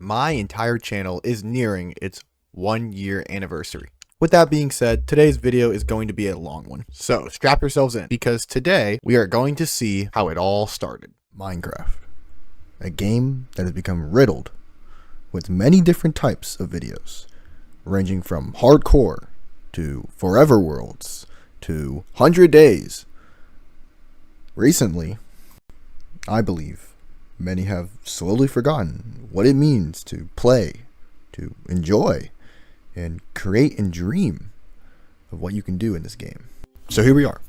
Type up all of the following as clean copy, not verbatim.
My entire channel is nearing its 1 year anniversary. With that being said, today's video is going to be a long one. So strap yourselves in because today we are going to see how it all started. Minecraft, a game that has become riddled with many different types of videos, ranging from hardcore to forever worlds to 100 days. Recently, I believe many have slowly forgotten what it means to play, to enjoy, and create and dream of what you can do in this game. So here we are.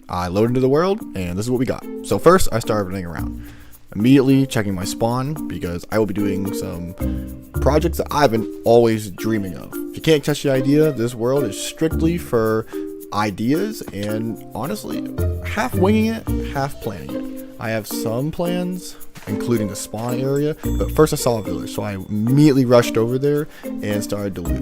I loaded into the world, and this is what we got. So first, I started running around, immediately checking my spawn, because I will be doing some projects that I've been always dreaming of. If you can't catch the idea, this world is strictly for ideas, and honestly, half winging it, half planning it. I have some plans, including the spawn area, but first I saw a village, so I immediately rushed over there and started to loot.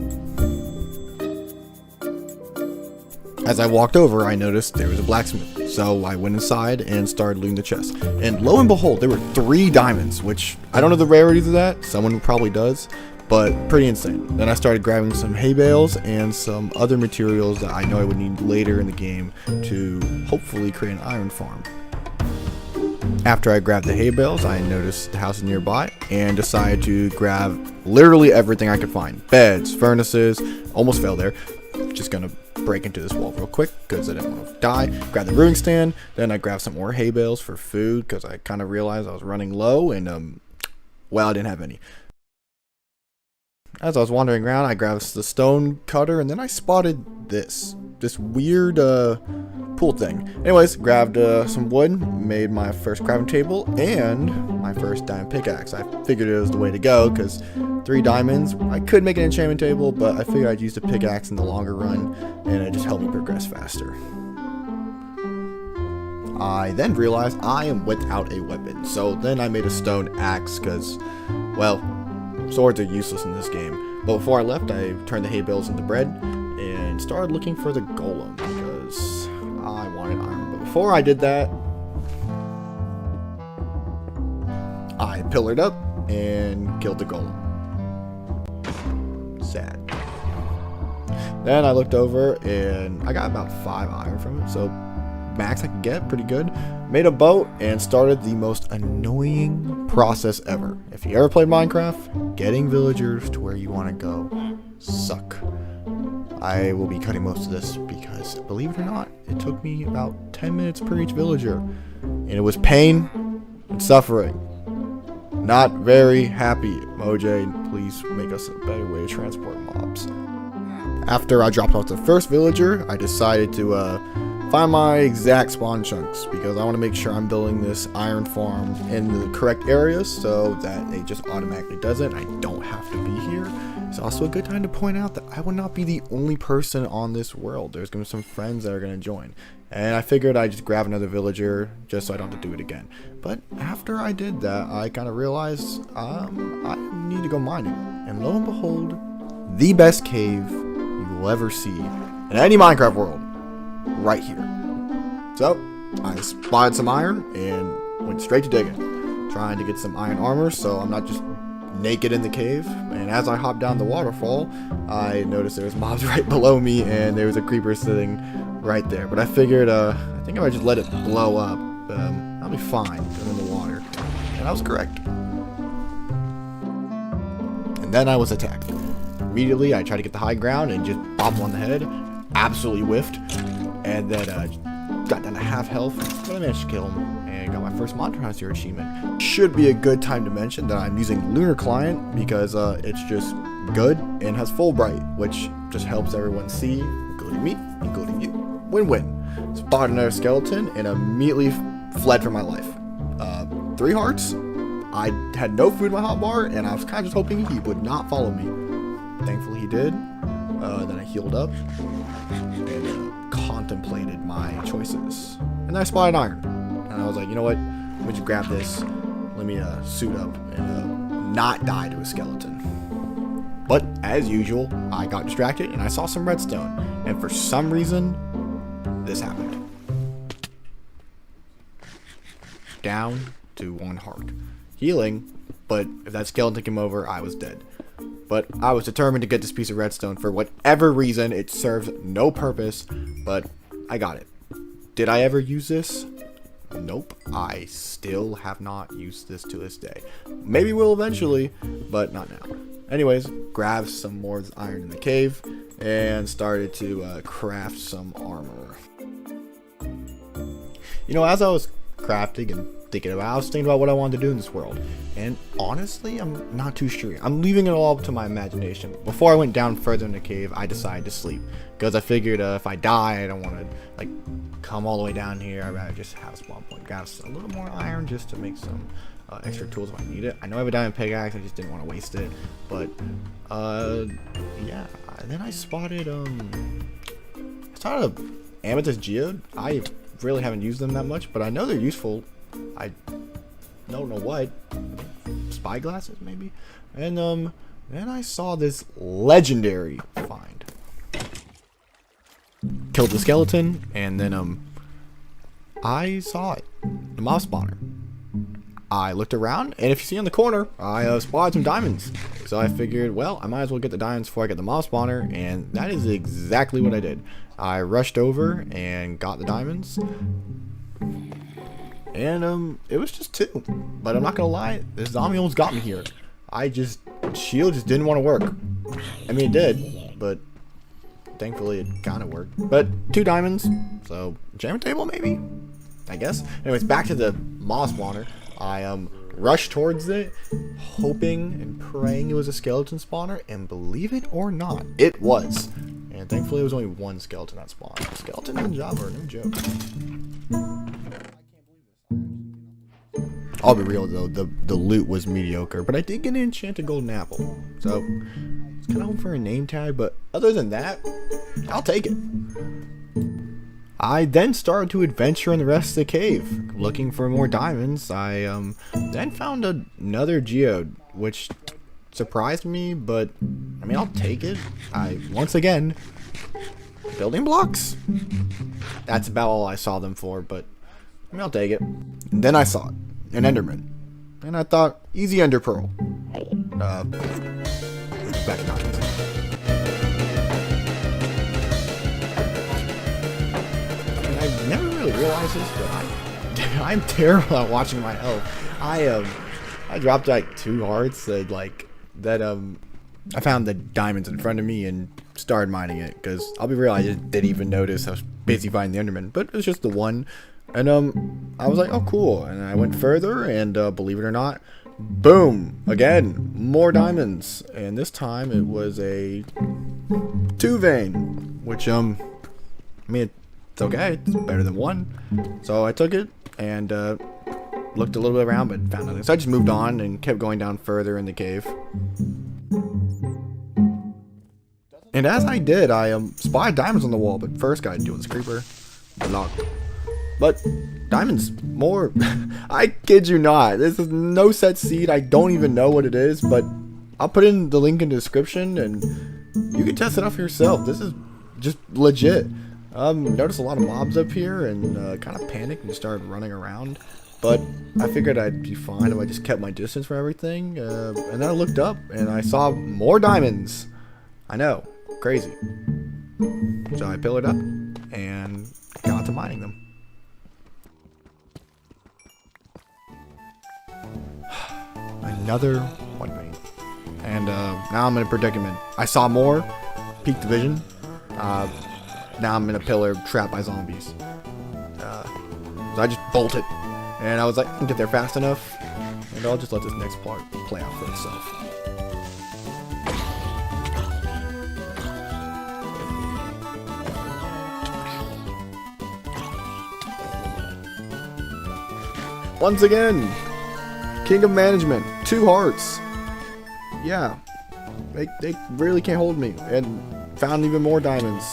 As I walked over, I noticed there was a blacksmith, so I went inside and started looting the chest. And lo and behold, there were 3 diamonds, which I don't know the rarities of that, someone probably does, but pretty insane. Then I started grabbing some hay bales and some other materials that I know I would need later in the game to hopefully create an iron farm. After I grabbed the hay bales, I noticed the house nearby and decided to grab literally everything I could find. Beds, furnaces, almost fell there. Just gonna break into this wall real quick because I didn't want to die. Grab the brewing stand, then I grabbed some more hay bales for food because I kind of realized I was running low and well, I didn't have any. As I was wandering around, I grabbed the stone cutter and then I spotted this weird pool thing. Anyways, grabbed some wood, made my first crafting table and my first diamond pickaxe. I figured it was the way to go because 3 diamonds, I could make an enchantment table, but I figured I'd use the pickaxe in the longer run and it just helped me progress faster. I then realized I am without a weapon, so then I made a stone axe because, well, swords are useless in this game. But before I left, I turned the hay bales into bread and started looking for the golem because I wanted iron. But before I did that, I pillared up and killed the golem. Sad. Then I looked over and I got about 5 iron from it, so max I could get, pretty good. Made a boat and started the most annoying process ever. If you ever played Minecraft, getting villagers to where you want to go suck. I will be cutting most of this because, believe it or not, it took me about 10 minutes per each villager. And it was pain and suffering. Not very happy. Mojang, please make us a better way to transport mobs. After I dropped off the first villager, I decided to find my exact spawn chunks because I want to make sure I'm building this iron farm in the correct areas so that it just automatically does it. I don't have to be here. It's also a good time to point out that I will not be the only person on this world. There's going to be some friends that are going to join. And I figured I'd just grab another villager just so I don't have to do it again. But after I did that, I kind of realized I need to go mining. And lo and behold, the best cave you will ever see in any Minecraft world. Right here. So I spotted some iron and went straight to digging, trying to get some iron armor so I'm not just naked in the cave. And as I hopped down the waterfall, I noticed there was mobs right below me and there was a creeper sitting right there. But I figured I think if I just let it blow up, I'll be fine. I'm in the water. And I was correct. And then I was attacked. Immediately I tried to get the high ground and just bop on the head. Absolutely whiffed. And then got down to half health, but I managed to kill him and got my first Monster Hunter achievement. Should be a good time to mention that I'm using Lunar Client because it's just good and has Fulbright, which just helps everyone see, including me, including you. Win-win. Spotted another skeleton and immediately fled for my life. 3 hearts. I had no food in my hotbar and I was kind of just hoping he would not follow me. Thankfully he did. Then I healed up and contemplated my choices. And then I spotted iron. And I was like, you know what? Let me just grab this. Let me suit up and not die to a skeleton. But as usual, I got distracted and I saw some redstone. And for some reason, this happened. Down to 1 heart. healing, but if that skeleton came over, I was dead. But I was determined to get this piece of redstone for whatever reason. It serves no purpose, but I got it. Did I ever use this? Nope. I still have not used this to this day. Maybe will eventually, but not now. Anyways, grabbed some more iron in the cave and started to craft some armor. You know, as I was crafting and thinking about, I was thinking about what I wanted to do in this world, and honestly, I'm not too sure. I'm leaving it all up to my imagination. Before I went down further in the cave, I decided to sleep because I figured if I die, I don't want to like come all the way down here. I'd rather just have a spawn point. Got a little more iron just to make some extra tools if I need it. I know I have a diamond pickaxe. I just didn't want to waste it. But yeah. And then I spotted amethyst geode. I really haven't used them that much, but I know they're useful. I don't know what. Spy glasses maybe. And then I saw this legendary find. Killed the skeleton, and then I saw it. The mob spawner. I looked around, and if you see in the corner, I spotted some diamonds. So I figured, well, I might as well get the diamonds before I get the mob spawner, and that is exactly what I did. I rushed over and got the diamonds. And it was just 2. But I'm not gonna lie, this zombie almost got me here. Shield just didn't want to work. I mean, it did, but thankfully it kind of worked. But 2 diamonds, so enchantment table maybe? I guess. Anyways, back to the mob spawner. I rushed towards it, hoping and praying it was a skeleton spawner, and believe it or not, it was. And thankfully it was only 1 skeleton that spawned. Skeletons in Java are no joke. I'll be real though, the loot was mediocre, but I did get an enchanted golden apple. So it's kind of hoping for a name tag, but other than that, I'll take it. I then started to adventure in the rest of the cave, looking for more diamonds. I then found another geode, which surprised me, but I mean, I'll take it. Once again, building blocks. That's about all I saw them for, but I mean, I'll take it. And then I saw it, an Enderman, and I thought, easy Ender Pearl. Back to diamonds. I never really realized this, but I'm terrible at watching my health. I dropped like 2 hearts that I found the diamonds in front of me and started mining it, because I'll be real, I didn't even notice I was busy finding the Enderman, but it was just the one. And I was like, oh cool, and I went further, and believe it or not, boom, again, more diamonds, and this time it was a 2 vein, which I mean, it's okay, it's better than 1. So I took it and looked a little bit around, but found nothing. So I just moved on and kept going down further in the cave. And as I did, I spotted diamonds on the wall, but first got to deal with this creeper. Block. But diamonds, more. I kid you not. This is no set seed. I don't even know what it is, but I'll put in the link in the description and you can test it out for yourself. This is just legit. Noticed a lot of mobs up here and kind of panicked and started running around. But I figured I'd be fine if I just kept my distance from everything. And then I looked up and I saw more diamonds. I know, crazy. So I pillared up and got to mining them. Another 1 vein. And now I'm in a predicament. I saw more, peaked vision. Now I'm in a pillar trapped by zombies. So I just bolted. And I was like, I can get there fast enough. And I'll just let this next part play out for itself. Once again, King of Management, 2 hearts. Yeah, they really can't hold me. And found even more diamonds.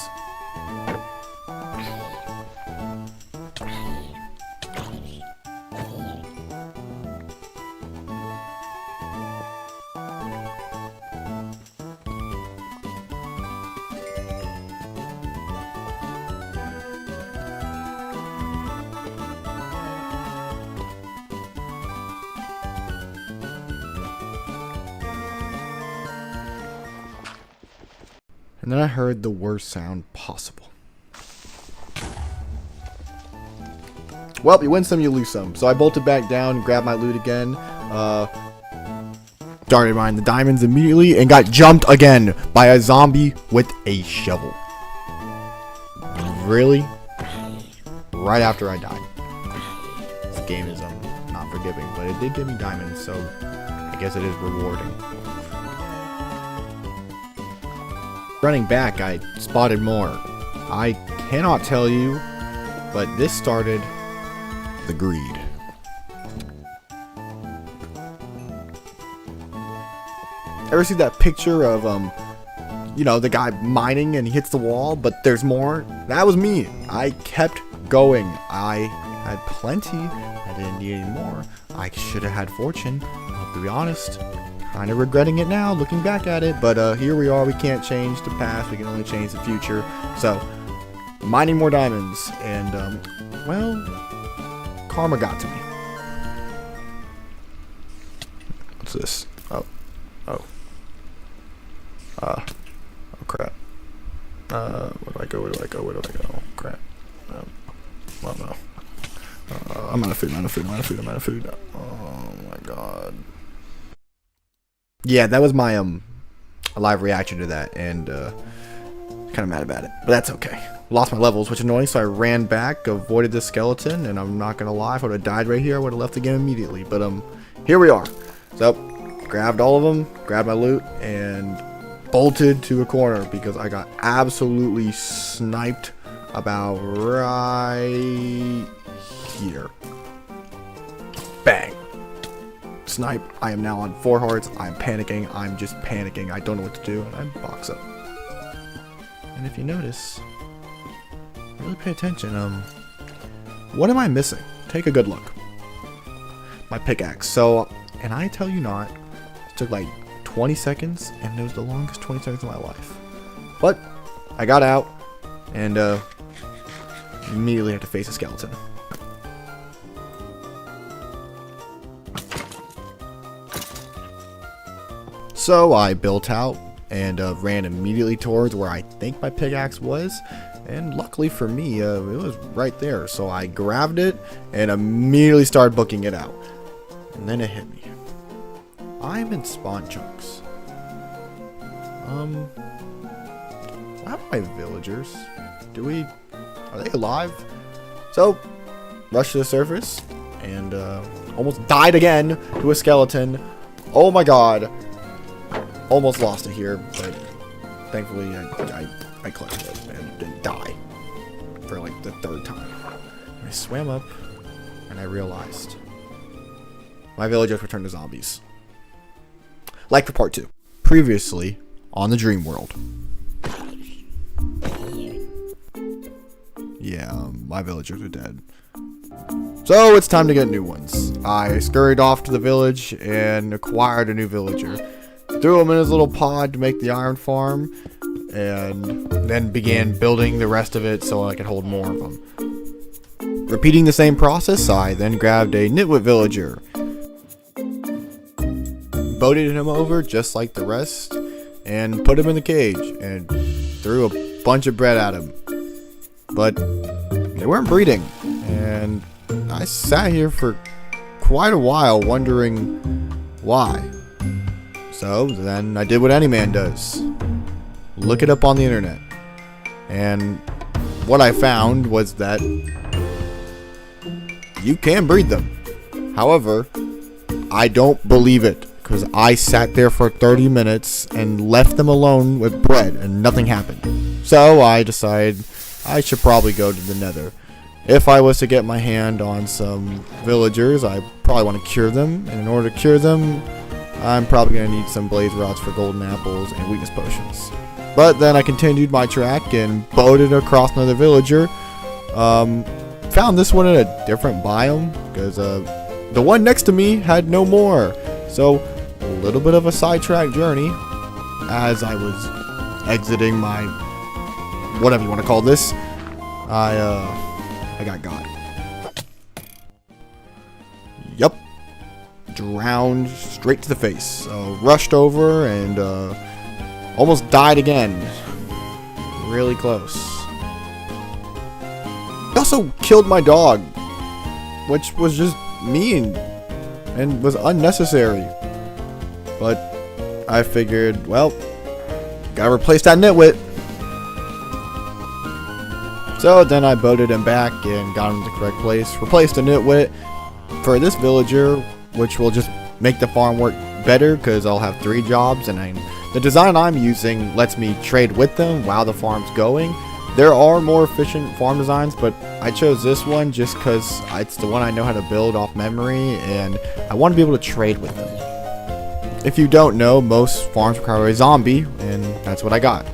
And then I heard the worst sound possible. Well, you win some, you lose some. So I bolted back down, grabbed my loot again, started mining the diamonds immediately, and got jumped again by a zombie with a shovel. Really? Right after I died. This game is not forgiving, but it did give me diamonds, so I guess it is rewarding. Running back, I spotted more. I cannot tell you, but this started the greed. Ever see that picture of you know, the guy mining and he hits the wall, but there's more? That was me. I kept going. I had plenty. I didn't need any more. I should have had fortune. To be honest, kind of regretting it now, looking back at it. But here we are. We can't change the past. We can only change the future. So, mining more diamonds, and well, karma got to me. What's this? Oh crap. Where do I go? Crap. Well, no. I'm out of food. Oh my god. Yeah, that was my live reaction to that, and kind of mad about it, but that's okay. Lost my levels, which is annoying, so I ran back, avoided the skeleton, and I'm not gonna lie, if I would have died right here, I would have left the game immediately. But here we are. So, grabbed all of them, grabbed my loot, and bolted to a corner because I got absolutely sniped about right here. Bang. Snipe. I am now on 4 hearts. I'm panicking. I'm just panicking. I don't know what to do. And I box up. And if you notice, really pay attention. What am I missing? Take a good look. My pickaxe. So, and I tell you not, it took like 20 seconds, and it was the longest 20 seconds of my life. But I got out, and immediately had to face a skeleton. So I built out and ran immediately towards where I think my pickaxe was, and luckily for me, it was right there. So I grabbed it and immediately started booking it out, and then it hit me. I'm in spawn chunks. What happened to my villagers? Are they alive? So, rushed to the surface and almost died again to a skeleton. Oh my god. Almost lost it here, but thankfully I clutched it and didn't die for like the 3rd time. And I swam up and I realized my villagers returned to zombies. Like for part 2. Previously on the Dream World. Yeah, my villagers are dead. So it's time to get new ones. I scurried off to the village and acquired a new villager. Threw him in his little pod to make the iron farm, and then began building the rest of it so I could hold more of them. Repeating the same process, I then grabbed a nitwit villager, boated him over just like the rest, and put him in the cage, and threw a bunch of bread at him. But they weren't breeding, and I sat here for quite a while wondering why. So then I did what any man does. Look it up on the internet. And what I found was that you can breed them. However, I don't believe it, because I sat there for 30 minutes and left them alone with bread and nothing happened. So I decided I should probably go to the Nether. If I was to get my hand on some villagers, I probably want to cure them. And in order to cure them, I'm probably going to need some blaze rods for golden apples and weakness potions. But then I continued my track and boated across another villager. Found this one in a different biome, because the one next to me had no more. So a little bit of a sidetrack journey as I was exiting my, whatever you want to call this. I got. Yup. Drowned straight to the face. Rushed over and almost died again. really close. He also killed my dog, which was just mean and was unnecessary. But I figured, well, gotta replace that nitwit. So then I boated him back and got him in the correct place. Replaced the nitwit for this villager, which will just make the farm work better because I'll have 3 jobs, and the design I'm using lets me trade with them while the farm's going. There are more efficient farm designs, but I chose this one just because it's the one I know how to build off memory, and I want to be able to trade with them. If you don't know, most farms require a zombie, and that's what I got.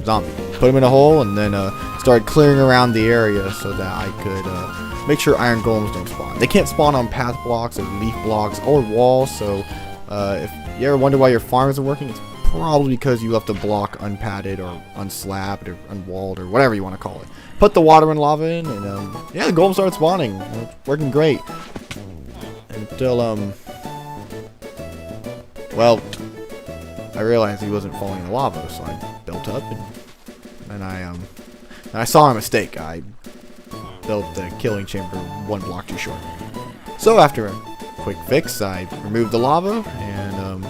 Zombie. Put him in a hole, and then started clearing around the area so that I could make sure iron golems don't spawn. They can't spawn on path blocks or leaf blocks or walls, so if you ever wonder why your farm isn't working, it's probably because you left a block unpadded or unslabbed or unwalled or whatever you want to call it. Put the water and lava in, and yeah, the golems started spawning. It's working great. Until well, I realized he wasn't falling in the lava, so I built up, and I saw a mistake. I built the killing chamber 1 block too short. So after a quick fix, I removed the lava and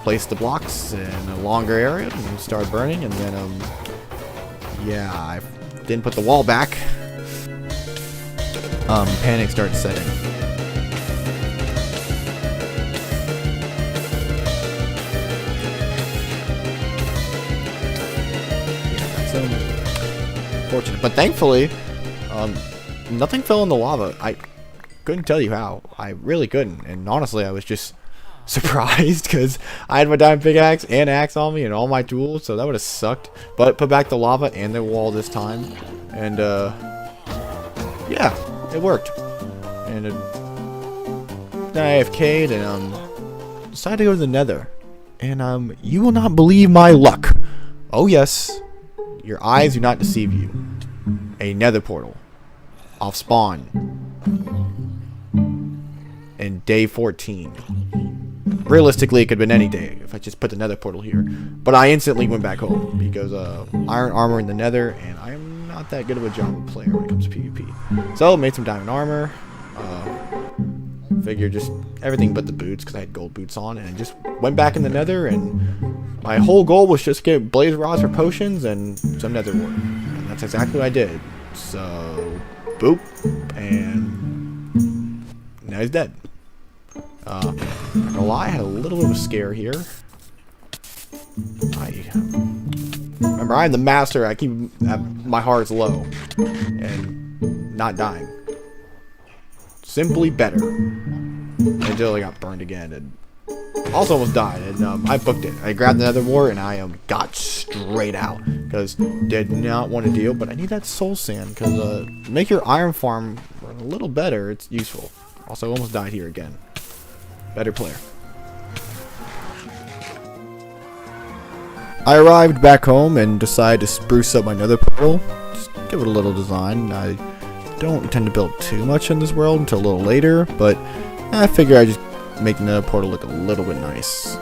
placed the blocks in a longer area and started burning, and then yeah, I didn't put the wall back. Panic started setting. Fortunate, but thankfully nothing fell in the lava. I couldn't tell you how. I really couldn't, and honestly I was just surprised because I had my diamond pickaxe and axe on me and all my tools, so that would have sucked. But put back the lava and the wall this time, and yeah, it worked. And then I AFK'd and decided to go to the nether, and you will not believe my luck. Oh yes, your eyes do not deceive you. A nether portal off spawn in day 14. Realistically, it could have been any day if I just put the nether portal here. But I instantly went back home because iron armor in the nether, and I am not that good of a Java player when it comes to PvP. So made some diamond armor. Figured just everything but the boots because I had gold boots on, and I just went back in the nether, and my whole goal was just get blaze rods for potions and some nether wart. And that's exactly what I did. So, boop, and now he's dead. Not gonna lie, I had a little bit of a scare here. Remember, I'm the master. I keep my heart's low and not dying. Simply better. Until I got burned again and also almost died. And I booked it. I grabbed the nether wart and I got straight out because did not want to deal. But I need that soul sand because to make your iron farm run a little better, it's useful. Also, almost died here again. Better player. I arrived back home and decided to spruce up my nether portal. Just give it a little design. I don't intend to build too much in this world until a little later, but I figure I just make the nether portal look a little bit nice.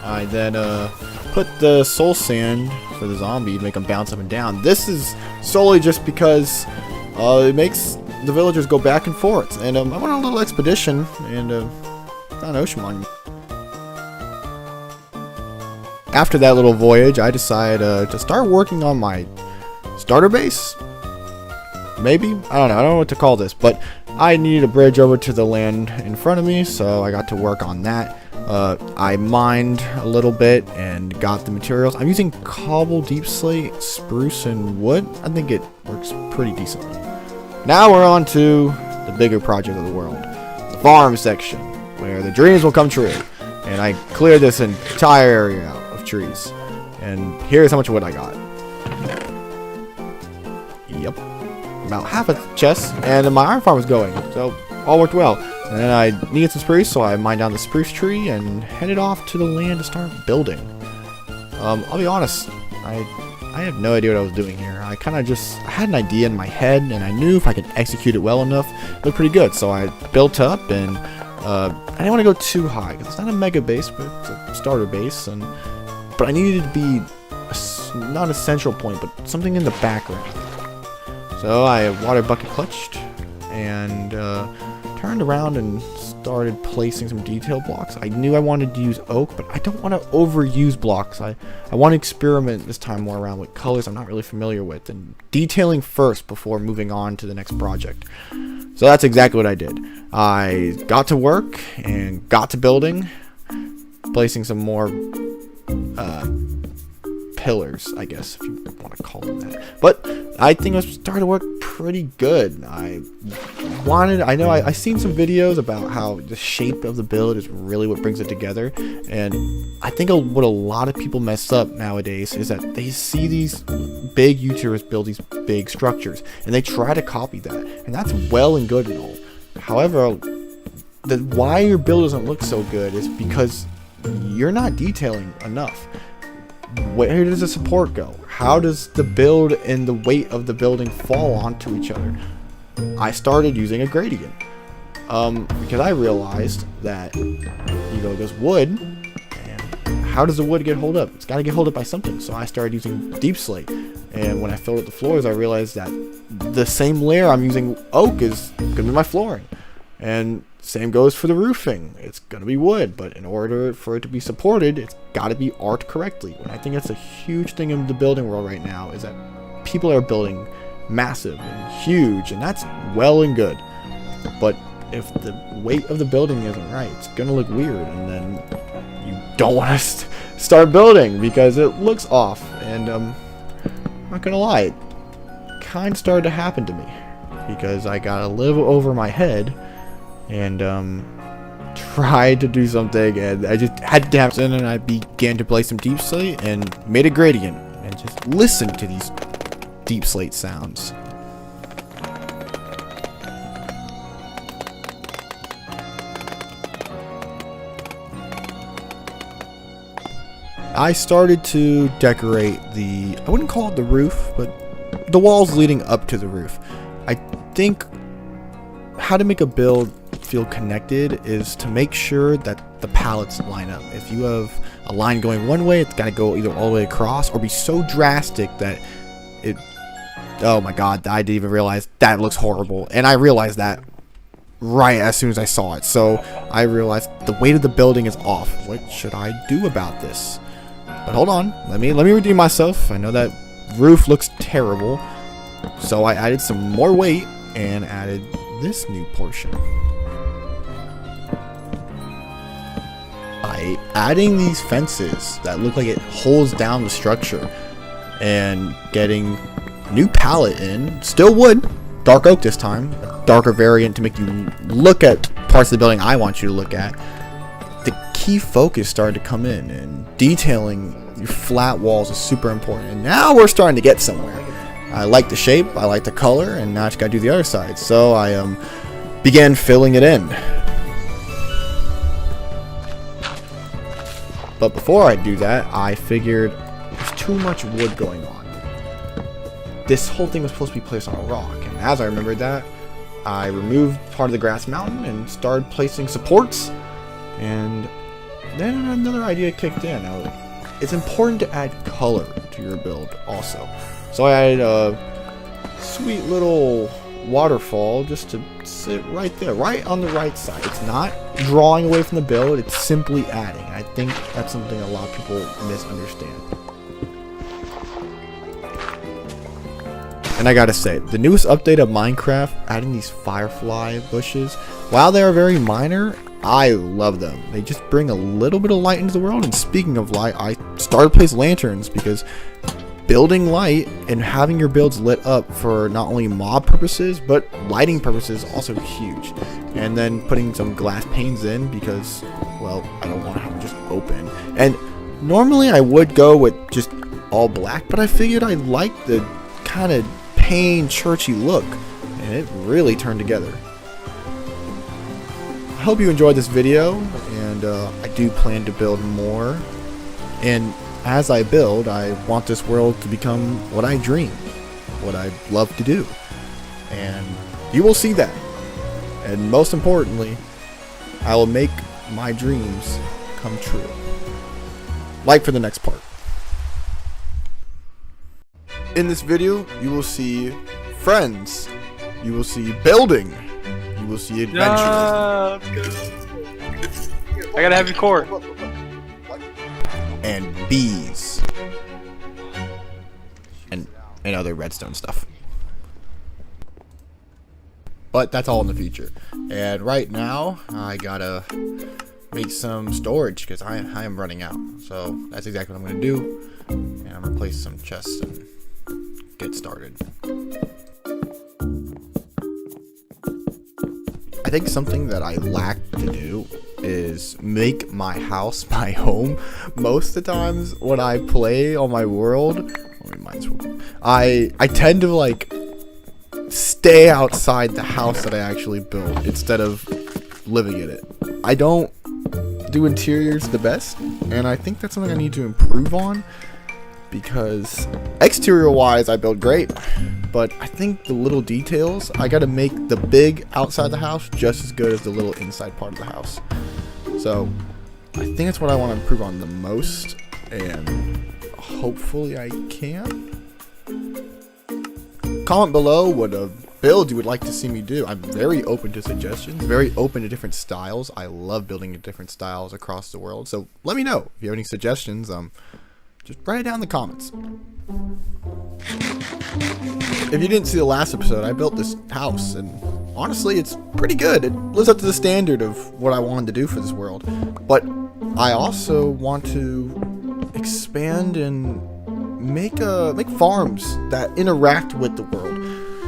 I then put the soul sand for the zombie to make them bounce up and down. This is solely just because it makes the villagers go back and forth. And I went on a little expedition and found an ocean monument. After that little voyage, I decided to start working on my starter base. Maybe? I don't know what to call this, but I needed a bridge over to the land in front of me, so I got to work on that. I mined a little bit and got the materials. I'm using cobble, deep slate, spruce, and wood. I think it works pretty decently. Now we're on to the bigger project of the world, the farm section, where the dreams will come true. And I cleared this entire area out of trees. And here's how much wood I got. Yep. About half a chest, and then my iron farm was going, so all worked well. And then I needed some spruce, so I mined down the spruce tree and headed off to the land to start building. I'll be honest, I have no idea what I was doing here. I kind of just had an idea in my head, and I knew if I could execute it well enough, it looked pretty good. So I built up and I didn't want to go too high because it's not a mega base, but it's a starter base, but I needed to be not a central point, but something in the background. So I water bucket clutched and turned around and started placing some detail blocks. I knew I wanted to use oak, but I don't want to overuse blocks. I want to experiment this time more around with colors I'm not really familiar with and detailing first before moving on to the next project. So that's exactly what I did. I got to work and got to building, placing some more pillars, I guess, if you want to call them that. But I think it was starting to work pretty good. I know I seen some videos about how the shape of the build is really what brings it together, and I think what a lot of people mess up nowadays is that they see these big YouTubers build these big structures and they try to copy that, and that's well and good and all. However, why your build doesn't look so good is because you're not detailing enough. Where does the support go? How does the build and the weight of the building fall onto each other? I started using a gradient because I realized that there's wood, and how does the wood get hold up? It's got to get hold up by something. So I started using deep slate, and when I filled up the floors, I realized that the same layer I'm using oak is going to be my flooring, and same goes for the roofing. It's going to be wood, but in order for it to be supported, it's got to be arced correctly. And I think that's a huge thing in the building world right now, is that people are building massive and huge, and that's well and good. But if the weight of the building isn't right, it's going to look weird, and then you don't want to start building because it looks off. And I'm not going to lie, it kind of started to happen to me because I got a little over my head and tried to do something, and I just had to tap in, and I began to play some deep slate and made a gradient and just listened to these deep slate sounds. I started to decorate I wouldn't call it the roof, but the walls leading up to the roof. I think how to make a build feel connected is to make sure that the pallets line up. If you have a line going one way, it's got to go either all the way across or be so drastic that oh my god, I didn't even realize that looks horrible. And I realized that right as soon as I saw it. So I realized the weight of the building is off. What should I do about this? But hold on, let me redeem myself. I know that roof looks terrible, so I added some more weight and added this new portion. By adding these fences that look like it holds down the structure and getting new pallet in, still wood, dark oak this time, a darker variant to make you look at parts of the building I want you to look at, the key focus started to come in, and detailing your flat walls is super important. And now we're starting to get somewhere. I like the shape, I like the color, and now I just gotta do the other side. So I began filling it in. But before I do that, I figured there's too much wood going on. This whole thing was supposed to be placed on a rock, and as I remembered that, I removed part of the grass mountain and started placing supports, and then another idea kicked in. It's important to add color to your build also. So I added a sweet little waterfall just to sit right there, right on the right side. It's not drawing away from the build, it's simply adding. I think that's something a lot of people misunderstand. And I gotta say, the newest update of Minecraft, adding these firefly bushes, while they are very minor, I love them. They just bring a little bit of light into the world. And speaking of light, I started to place lanterns because building light and having your builds lit up for not only mob purposes but lighting purposes is also huge. And then putting some glass panes in because, well, I don't want to have them just open. And normally I would go with just all black, but I figured I liked the kind of pane churchy look, and it really turned together. I hope you enjoyed this video, and I do plan to build more. And as I build, I want this world to become what I dream, what I love to do. And you will see that. And most importantly, I will make my dreams come true. Like for the next part. In this video, you will see friends. You will see building. You will see adventure. Let's go. I got a heavy core. And bees. And other redstone stuff. But that's all in the future. And right now, I gotta make some storage because I am running out. So that's exactly what I'm gonna do. And I'm gonna place some chests and get started. I think something that I lack to do is make my house my home. Most of the times when I play on my world, I tend to like stay outside the house that I actually built instead of living in it. I don't do interiors the best, and I think that's something I need to improve on, because exterior wise I build great, but I think the little details, I gotta make the big outside the house just as good as the little inside part of the house. So I think that's what I want to improve on the most, and hopefully I can. Comment below what a build you would like to see me do. I'm very open to suggestions, very open to different styles. I love building in different styles across the world, so let me know if you have any suggestions. Just write it down in the comments. If you didn't see the last episode, I built this house, and honestly, it's pretty good. It lives up to the standard of what I wanted to do for this world. But I also want to expand and make farms that interact with the world.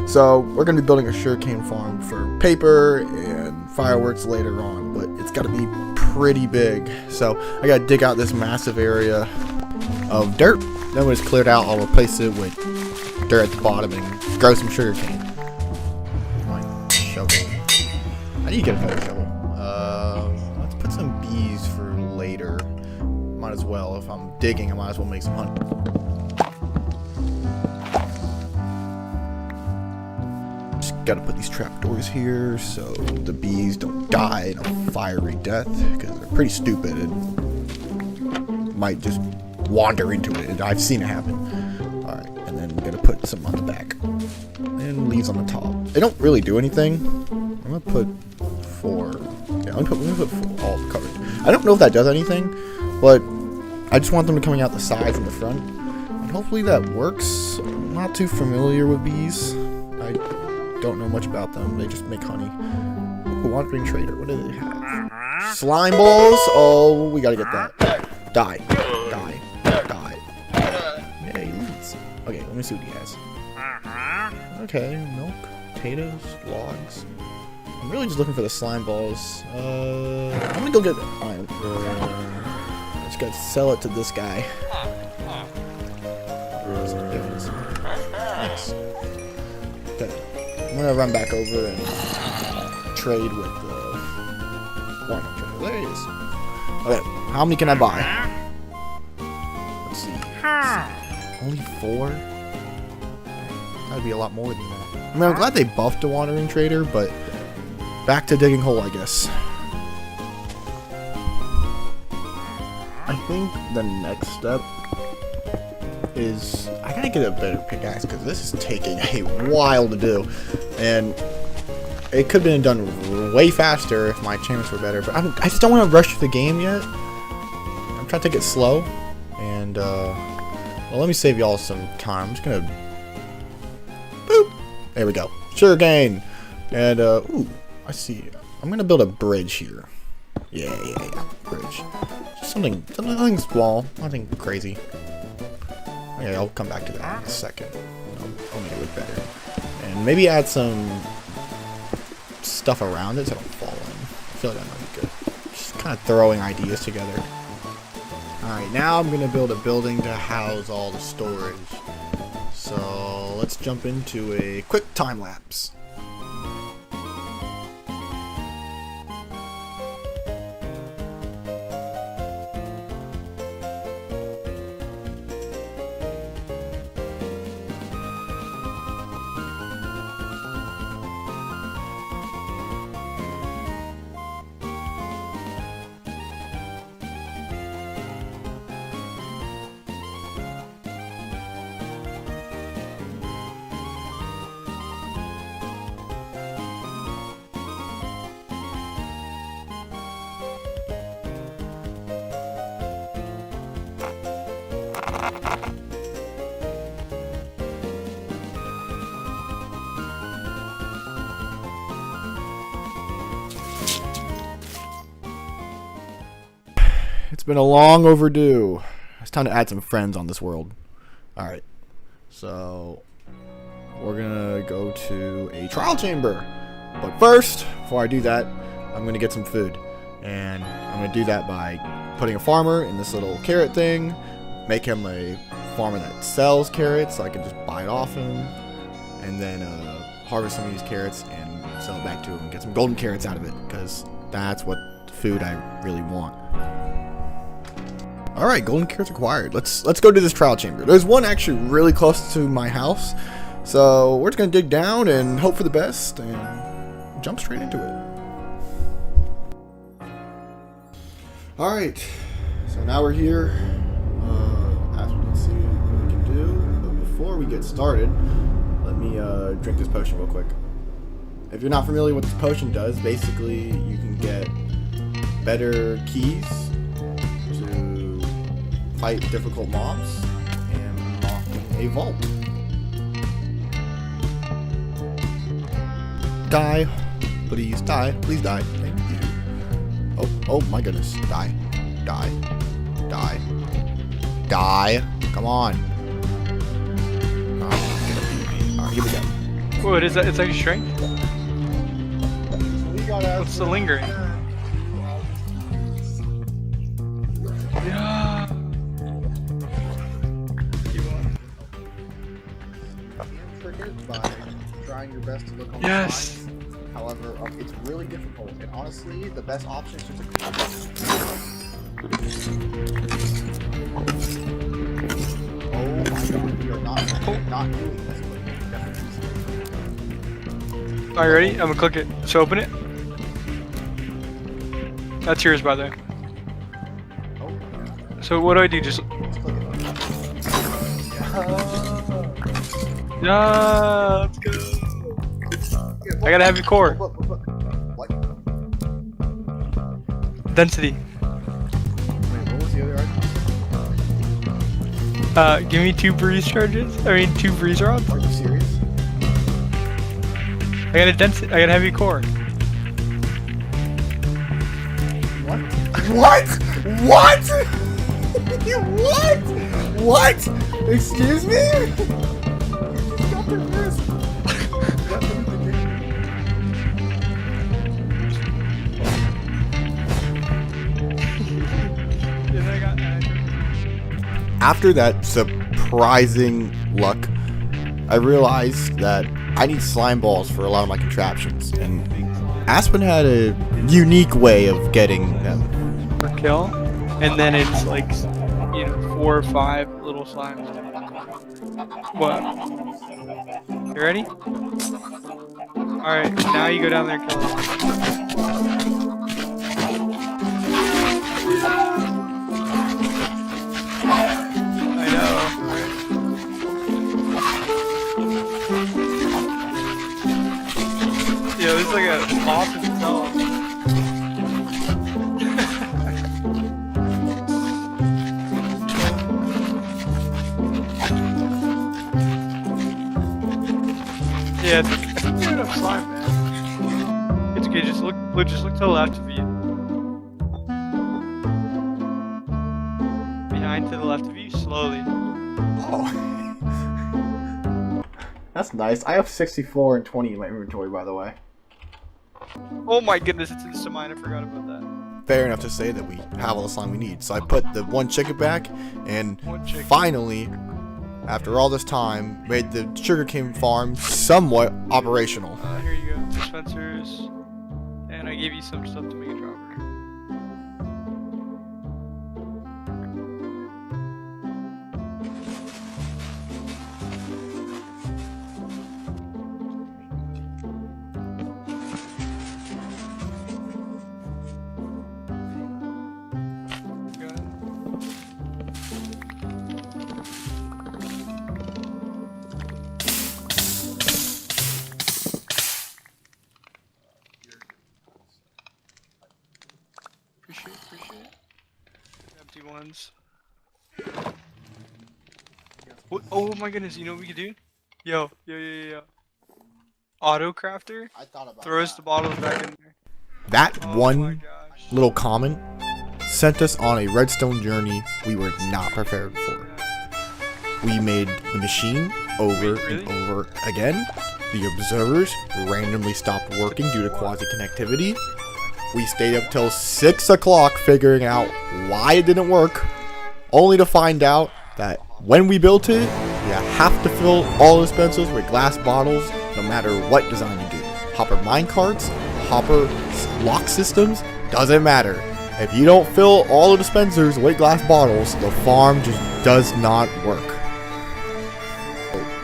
So we're going to be building a sugarcane farm for paper and fireworks later on, but it's got to be pretty big. So I got to dig out this massive area of dirt. Then when it's cleared out, I'll replace it with dirt at the bottom and grow some sugarcane. My shovel. I need to get a better shovel. Let's put some bees for later. Might as well. If I'm digging, I might as well make some honey. Just gotta put these trapdoors here so the bees don't die in a fiery death, because they're pretty stupid and might just wander into it, and I've seen it happen. Alright, and then we're gonna put some on the back and leaves on the top. They don't really do anything. I'm gonna put 4. Yeah, I'm gonna put 4 all covered. I don't know if that does anything, but I just want them to coming out the sides and the front, and hopefully that works. I'm not too familiar with bees. I don't know much about them. They just make honey. Ooh, wandering trader. What do they have? Slime balls. Oh, we gotta get that. Die. Okay, let me see what he has. Okay, milk, potatoes, logs. I'm really just looking for the slime balls. I'm gonna go get iron. Just gotta sell it to this guy. Nice. Okay, I'm gonna run back over and trade with the walnut trader. There he is. Okay, how many can I buy? Let's see. Only 4? That'd be a lot more than that. I mean, I'm glad they buffed the wandering trader, but back to digging hole, I guess. I think the next step is I gotta get a better pickaxe, because this is taking a while to do, and it could have been done way faster if my enchantments were better. But I just don't want to rush the game yet. I'm trying to take it slow, and well, let me save y'all some time. I'm just gonna boop. There we go. Sugarcane. And ooh, I see. I'm gonna build a bridge here. Yeah. Bridge. Just something small. Nothing crazy. Okay, I'll come back to that in a second. I'll make it look better. And maybe add some stuff around it so I don't fall in. I feel like that might be good. Just kind of throwing ideas together. Alright, now I'm going to build a building to house all the storage. So let's jump into a quick time lapse. It's been a long overdue. It's time to add some friends on this world. Alright. So, we're gonna go to a trial chamber. But first, before I do that, I'm gonna get some food. And I'm gonna do that by putting a farmer in this little carrot thing. Make him a farmer that sells carrots so I can just buy it off him. And then harvest some of these carrots and sell it back to him and get some golden carrots out of it. Because that's what food I really want. Alright, golden carrots acquired. Let's go to this trial chamber. There's one actually really close to my house. So we're just gonna dig down and hope for the best and jump straight into it. Alright, so now we're here. As we can see what we can do. But before we get started, let me drink this potion real quick. If you're not familiar with what this potion does, basically you can get better keys to fight difficult mobs and unlock a vault. Die. Please die. Please die. Thank you. Oh my goodness. Die. Die. Die. Die. Come on. Alright, here we go. What is that? It's like strength? What's the lingering? Yeah. Triggered by trying your best to look on Yes. the side. However, it's really difficult, and honestly, the best option is just a Oh my god, we are not doing this. Are you ready? I'm gonna click it. So open it. That's yours, by the way. So what do I do? Just yeah, let's go. I gotta have your core. What? Density. Wait, what was the other item? Give me 2 breeze charges. I mean 2 breeze rods. Are you serious? I got a density. I gotta have your core. What? What? What? What? What? Excuse me? After that surprising luck, I realized that I need slime balls for a lot of my contraptions, and Aspen had a unique way of getting them. Per kill, and then it's like, 4 or 5 little slimes. What? You ready? Alright, now you go down there and kill them. I know. Yeah, this is like a awesome song. Yeah, it's good enough slime, man. It's okay. Just look to the left of you. Behind to the left of you, slowly. Oh. That's nice. I have 64 and 20 in my inventory, by the way. Oh my goodness, it's Instamine. I forgot about that. Fair enough to say that we have all the slime we need. So I put the one chicken back, and finally, after all this time, made the sugarcane farm somewhat operational. Here you go, dispensers, and I gave you some stuff to make a dropper. Appreciate it. Empty ones. What? Oh my goodness, you know what we could do? Yo. Auto crafter I thought about throws the bottles back in there. that Oh my one gosh. little comment sent us on a redstone journey we were not prepared for. We made the machine over and over again. The observers randomly stopped working due to quasi-connectivity. We stayed up till 6 o'clock figuring out why it didn't work, only to find out that when we built it, you have to fill all dispensers with glass bottles no matter what design you do. Hopper minecarts, Hopper lock systems, doesn't matter. If you don't fill all the dispensers with glass bottles, the farm just does not work.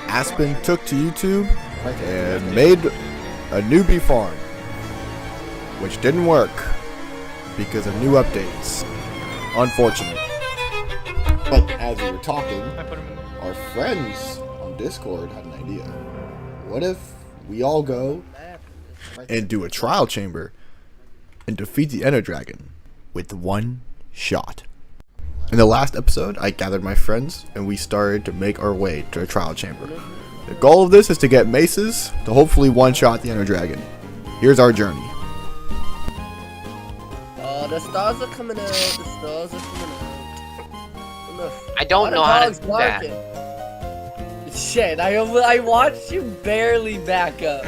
Aspen took to YouTube and made a newbie farm, which didn't work because of new updates. Unfortunate. But as we were talking, our friends on Discord had an idea. What if we all go and do a trial chamber and defeat the Ender Dragon with one shot? In the last episode, I gathered my friends and we started to make our way to a trial chamber. The goal of this is to get maces to hopefully one-shot the Ender Dragon. Here's our journey. The stars are coming out. The stars are coming out. I don't know how to do that. Shit, I watched you barely back up.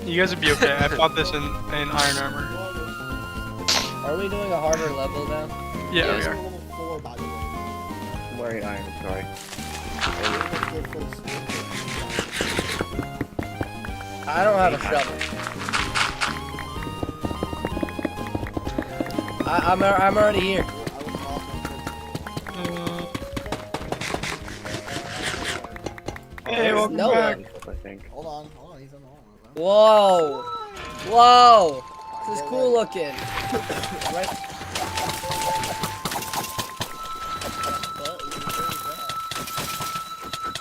You guys would be okay. I bought this in iron armor. Are we doing a harder level now? Yeah, we are. I'm wearing iron, sorry. I don't have a shovel. I'm already here. Hey, welcome no back. one. I think. Hold on, he's on the Whoa! Whoa! This is cool looking. Right.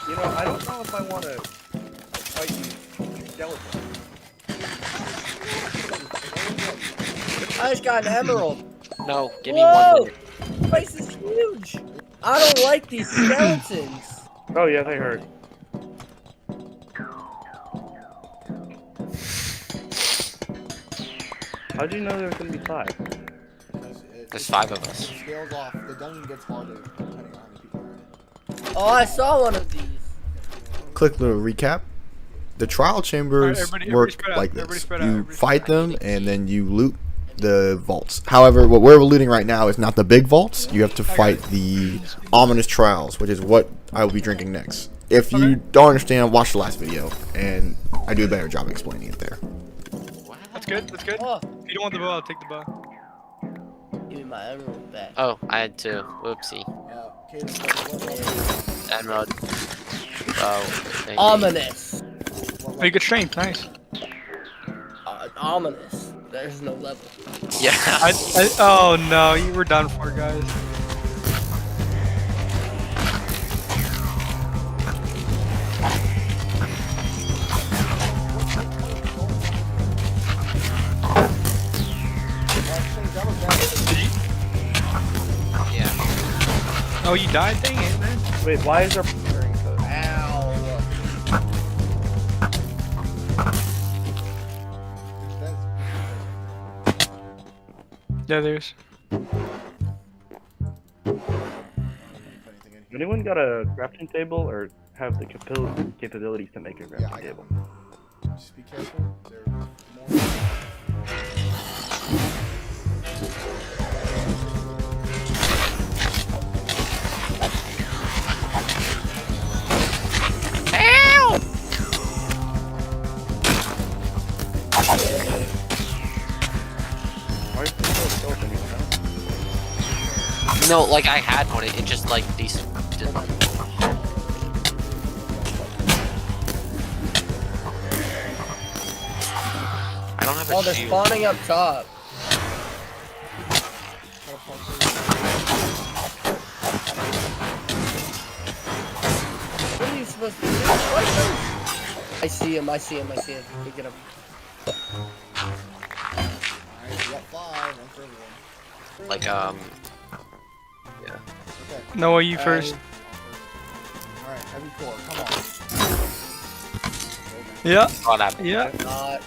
You know, I don't know if I want to fight you skeleton. I just got an emerald. No, give me Whoa! 1 minute. This place is huge. I don't like these skeletons. Oh yeah, they hurt. How'd you know there was gonna be 5? There's 5 of us. It scales off. The dungeon gets harder depending on how many people are in it. Oh, I saw one of these. Quick little recap. The trial chambers Everybody work spread out. like Everybody this. spread out. You Everybody fight spread them and then you loot the vaults. However, what we're looting right now is not the big vaults. You have to fight the ominous trials, which is what I will be drinking next. If you don't understand, watch the last video, and I do a better job explaining it there. That's good. That's good. Oh, If you don't want the bow, I'll take the bow. give me my emerald back. Oh, I had 2. Whoopsie. Emerald. Oh, thank you. Ominous. Oh, you get strength. Nice. Ominous. There's no level. Yeah. Oh no, you were done for, guys. Yeah. Oh, you died? Dang it, man. Wait, why is there? Ow. Yeah, there's. Anyone got a crafting table or have the capabilities to make a crafting I got table? Just be careful. There are more. Why is there no skeleton even now? No, like I had one. It just like these. Did, I don't have a Oh, they're shield. spawning up top. What are you supposed to do? What? I see him. Pick it up. Like Okay. Noah, you first. Alright, heavy core, come on. Yeah. Oh, that. Yeah. Not.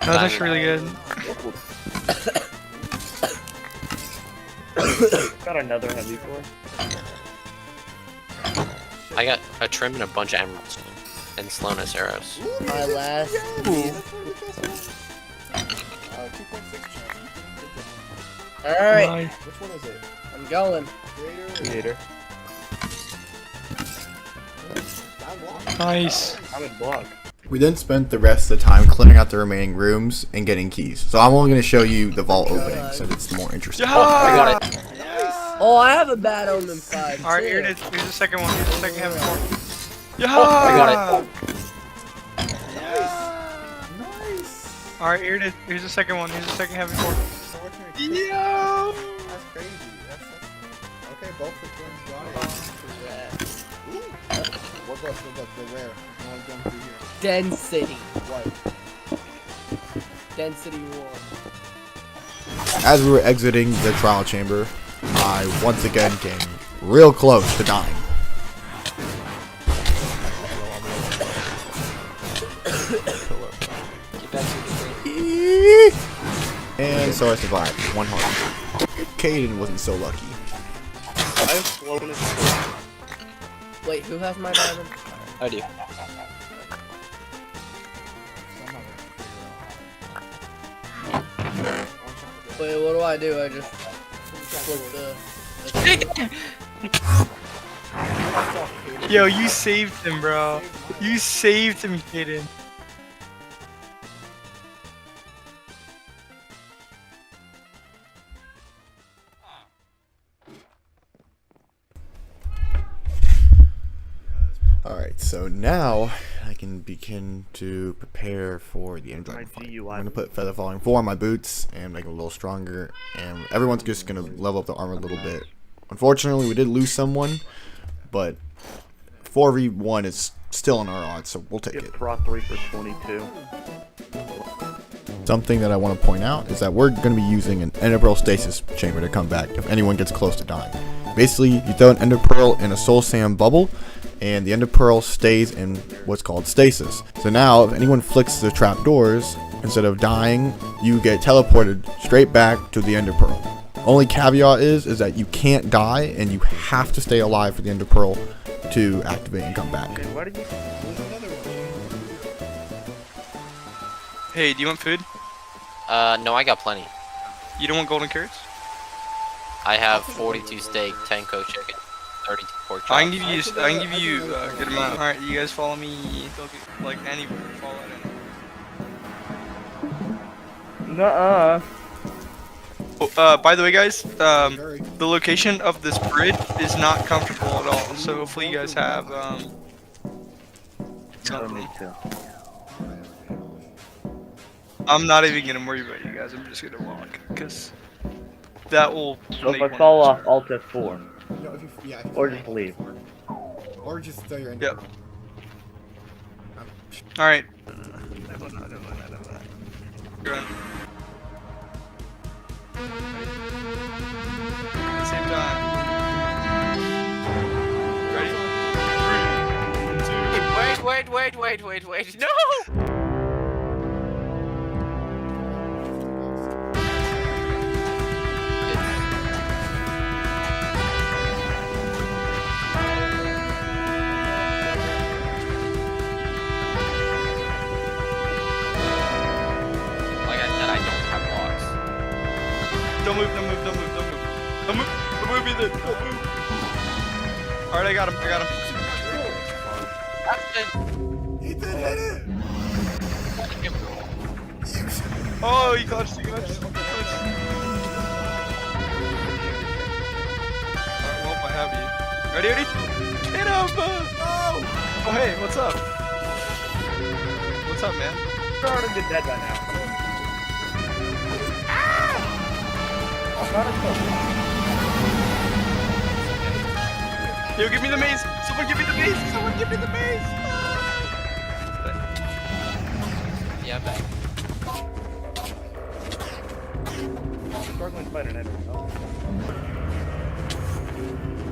No, that's really good. Got another heavy core. I got a trim and a bunch of emeralds and slowness arrows. My last. Alright, Nice. Which one is it? I'm going. Creator. Nice. I'm in block. We then spent the rest of the time clearing out the remaining rooms and getting keys. So I'm only going to show you the vault opening since it's more interesting. Yeah. I got it. Oh, I have a bad omen 5. Alright, too. here it is. Here's the second one. Here's the second heavy core. Yeah. I got it. Alright, here it is. Here's the second one. Here's the second heavy core. Yo. That's crazy. Okay, both the twins got it. What goes for the rare? No one's going through here. Density. What? Density 1. As we were exiting the trial chamber, I once again came real close to dying. And so I survived. 1 heart. Caden wasn't so lucky. I have slowness. Wait, who has my diamond? I do. Wait, what do? I just flip the. Yo, you saved him, bro. You saved him, Kaden. Alright, so now I can begin to prepare for the end dragon fight. I'm going to put Feather Falling 4 on my boots and make them a little stronger. And everyone's just going to level up the armor a little bit. Unfortunately, we did lose someone, but 4v1 is still in our odds, so we'll take Get it. Pro 3 for 22. Something that I want to point out is that we're going to be using an Ender Pearl Stasis Chamber to come back if anyone gets close to dying. Basically, you throw an Ender Pearl in a Soul Sand bubble, and the Ender Pearl stays in what's called stasis. So now, if anyone flicks the trapdoors, instead of dying, you get teleported straight back to the Ender Pearl. Only caveat is that you can't die, and you have to stay alive for the Ender Pearl to activate and come back. And why did you? Hey, do you want food? No, I got plenty. You don't want golden carrots? I have 42 steak, 10 cooked chicken, 32 pork chops. I can give you a good amount. Alright, you guys follow me. Like anywhere. Follow it anywhere. Nuh-uh. Oh, by the way, guys, the location of this bridge is not comfortable at all. So hopefully you guys have I don't need to. I'm not even gonna worry about you guys. I'm just gonna walk because that will. So if make I one fall of off, Alt F4. No, if you, yeah, Or just leave. or just throw your Yep. All right. Run. At the same time. Ready? 3, 2. Wait, no! Like I said, I don't have blocks. Don't move. Don't move either. Don't move. Alright, I got him. Ethan, hit it! Oh, he clutched. Alright, well, if I have you. Ready? Hit him! Oh, hey, what's up? What's up, man? You're already dead by now. Yo, give me the maze! Someone give me the maze! Yeah, I'm back. Struggling to fight an enemy.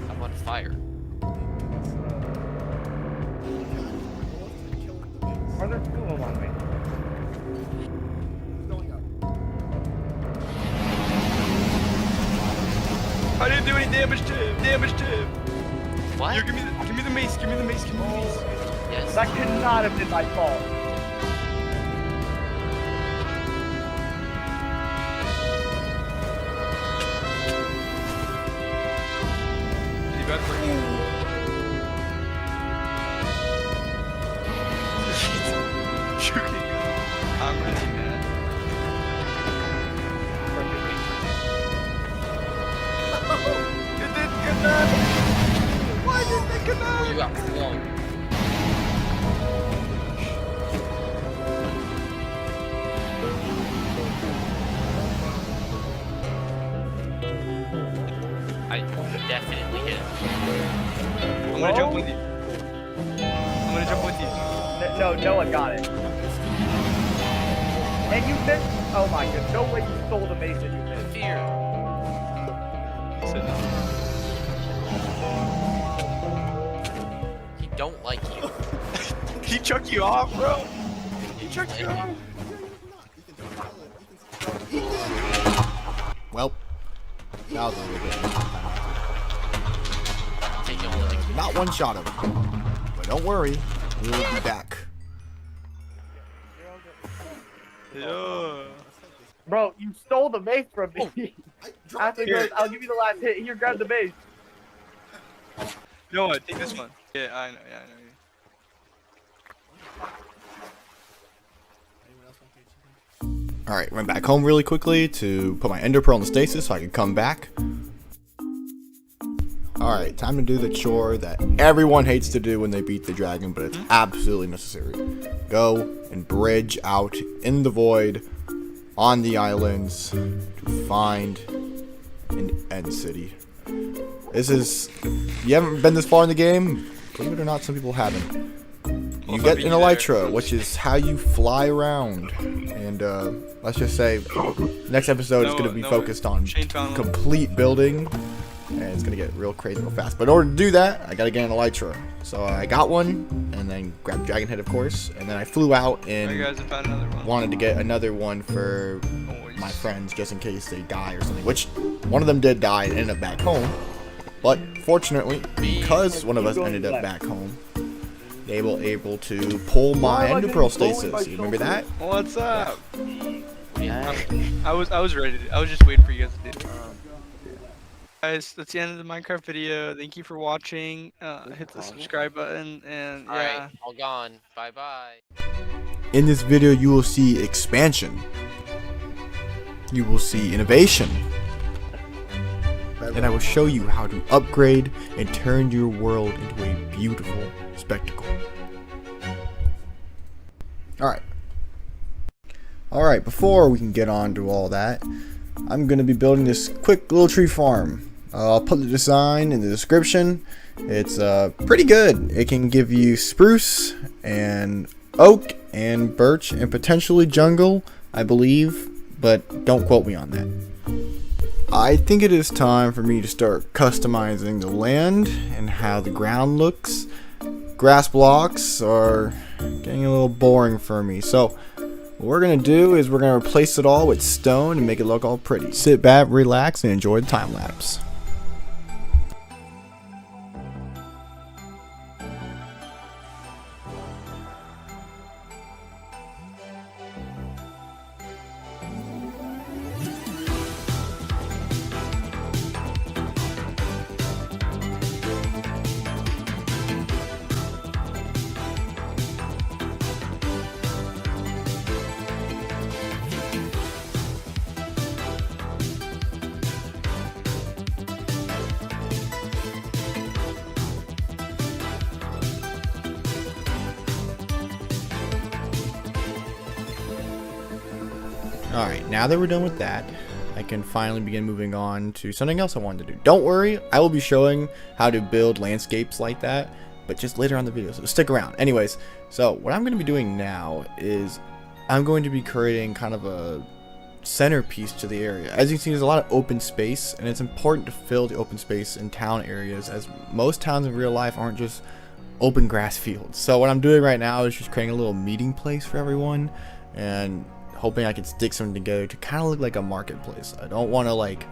I'm on fire. Are there 2 of them on me? I didn't do any damage to him. Damage to him. What? Here, give me the mace. Give me the mace. Give me the mace. Yes. That could not have been my fault. Is he bad for you? Shooting. I'm really mad. It didn't connect. Why didn't it connect? You got flung. I definitely hit him. I'm gonna jump with you. I'm gonna jump with you. No, Noah got it. And you missed. Oh my god, no way you stole the mace and you missed. Fear. He said no. He don't like you. He chucked you off, bro. He chucked you off. Well, that was a little bit. Take him like Not one shot of him. But don't worry, we will be back. Yeah. Bro, you stole the mace from me. After he goes, I'll give you the last hit. Here, grab the mace. No, take this one. Yeah, I know. Alright, went back home really quickly to put my ender pearl in the stasis so I could come back. Alright, time to do the chore that everyone hates to do when they beat the dragon, but it's absolutely necessary. Go and bridge out in the void on the islands to find an end city. This is, if you haven't been this far in the game, believe it or not, some people haven't. You Well, get if I an beat you elytra, there- which is how you fly around, and let's just say next episode is going to be No, focused on Shane found one. complete building, and it's going to get real crazy real fast. But in order to do that, I got to get an elytra. So I got one, and then grabbed dragon head, of course, and then I flew out You and guys have found another one. wanted to get another one for Always. my friends just in case they die or something, which one of them did die and ended up back home. But fortunately, because one of us ended up back home, they were able to pull my ender pearl stasis. You remember that? What's up? Yeah. I was ready. I was just waiting for you guys to do it. Guys, that's the end of the Minecraft video. Thank you for watching. Hit the subscribe button and yeah. Alright, all gone. Bye bye. In this video, you will see expansion. You will see innovation. And I will show you how to upgrade and turn your world into a beautiful spectacle. Alright, before we can get on to all that, I'm going to be building this quick little tree farm. I'll put the design in the description. It's pretty good. It can give you spruce and oak and birch and potentially jungle, I believe, but don't quote me on that. I think it is time for me to start customizing the land and how the ground looks. Grass blocks are getting a little boring for me, so what we're going to do is we're going to replace it all with stone and make it look all pretty. Sit back, relax, and enjoy the time lapse. Alright, now that we're done with that, I can finally begin moving on to something else I wanted to do. Don't worry, I will be showing how to build landscapes like that, but just later on in the video, so stick around. Anyways, so what I'm going to be doing now is I'm going to be creating kind of a centerpiece to the area. As you can see, there's a lot of open space, and it's important to fill the open space in town areas, as most towns in real life aren't just open grass fields. So what I'm doing right now is just creating a little meeting place for everyone, and hoping I can stick something together to kind of look like a marketplace. I don't want to like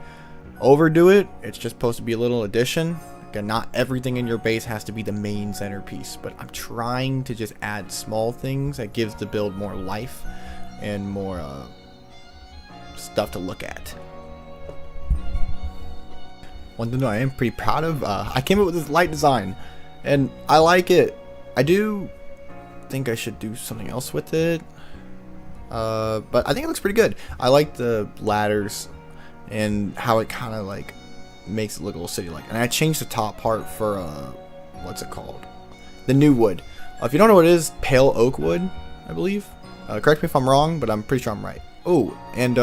overdo it. It's just supposed to be a little addition. Again, not everything in your base has to be the main centerpiece, but I'm trying to just add small things that gives the build more life and more stuff to look at. One thing I am pretty proud of, I came up with this light design, and I like it. I do think I should do something else with it, but I think it looks pretty good. I like the ladders and how it kind of like makes it look a little city-like. And I changed the top part for what's it called? The new wood. If you don't know what it is, pale oak wood, I believe. Correct me if I'm wrong, but I'm pretty sure I'm right. Oh, and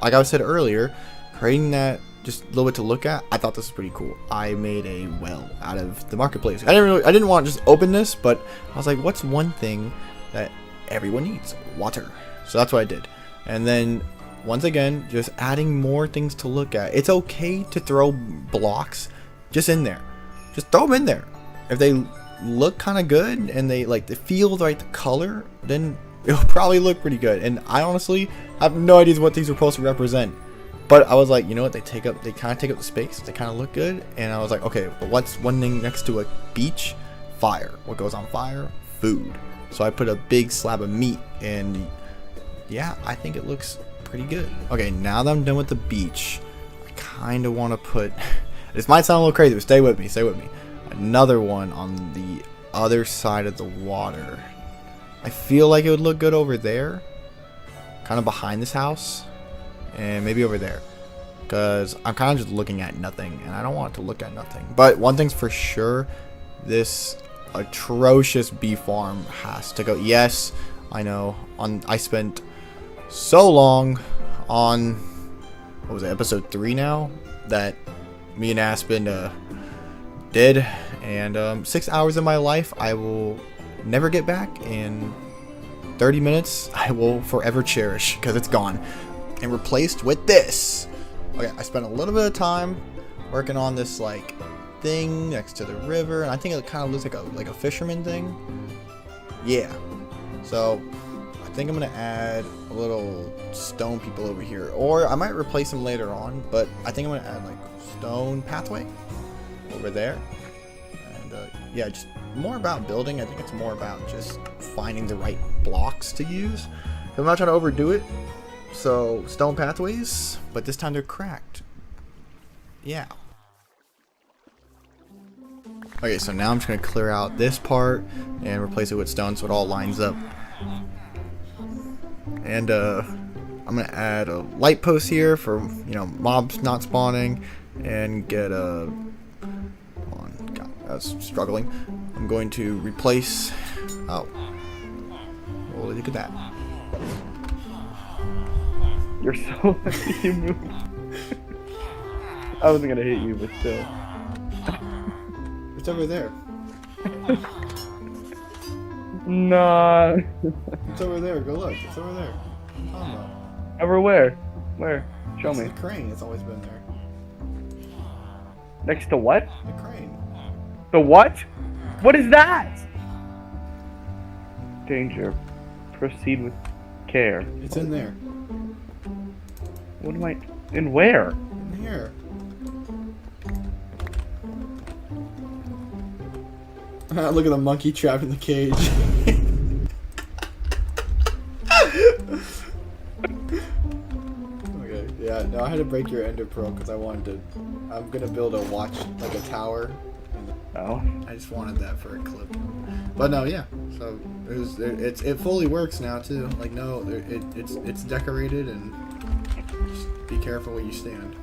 like I said earlier, creating that just a little bit to look at, I thought this was pretty cool. I made a well out of the marketplace. I didn't want to just open this, but I was like, what's one thing that everyone needs? Water. So that's what I did. And then once again, just adding more things to look at. It's okay to throw blocks just in there. Just throw them in there. If they look kind of good and they feel like the color, then it'll probably look pretty good. And I honestly have no idea what these are supposed to represent. But I was like, you know what? They kind of take up the space. They kind of look good. And I was like, okay, but what's one thing next to a beach? Fire. What goes on fire? Food. So I put a big slab of meat, and yeah, I think it looks pretty good. Okay, now that I'm done with the beach, I kind of want to put, this might sound a little crazy, but stay with me, another one on the other side of the water. I feel like it would look good over there, kind of behind this house, and maybe over there, because I'm kind of just looking at nothing, and I don't want to look at nothing. But one thing's for sure, this atrocious bee farm has to go. Yes, I know, I spent so long on, what was it, episode 3 now, that me and Aspen did, and 6 hours of my life I will never get back, and 30 minutes I will forever cherish, because it's gone and replaced with this. Okay, I spent a little bit of time working on this like thing next to the river, and I think it kind of looks like a fisherman thing. Yeah, so I think I'm gonna add a little stone people over here, or I might replace them later on, but I think I'm gonna add like stone pathway over there. And yeah, just more about building. I think it's more about just finding the right blocks to use. I'm not trying to overdo it. So stone pathways, but this time they're cracked. Yeah. Okay, so now I'm just gonna clear out this part and replace it with stone so it all lines up. And I'm gonna add a light post here for, you know, mobs not spawning, and get a, hold on, God, I was struggling. I'm going to replace, oh, well, look at that. You're so lucky you moved. I wasn't gonna hit you, but still. It's over there. Nah. It's over there. Go look. It's over there. Oh, Over where? Where? Show it's me. the crane. It's always been there. Next to what? The crane. The what? What is that? Danger. Proceed with care. It's in there. What am I? In where? In here. Look at the monkey trapped in the cage. Okay, yeah, no, I had to break your ender pearl because I wanted to. I'm gonna build a watch, like a tower. Oh. I just wanted that for a clip. But no, yeah. So it fully works now too. Like no, it's decorated, and just be careful where you stand.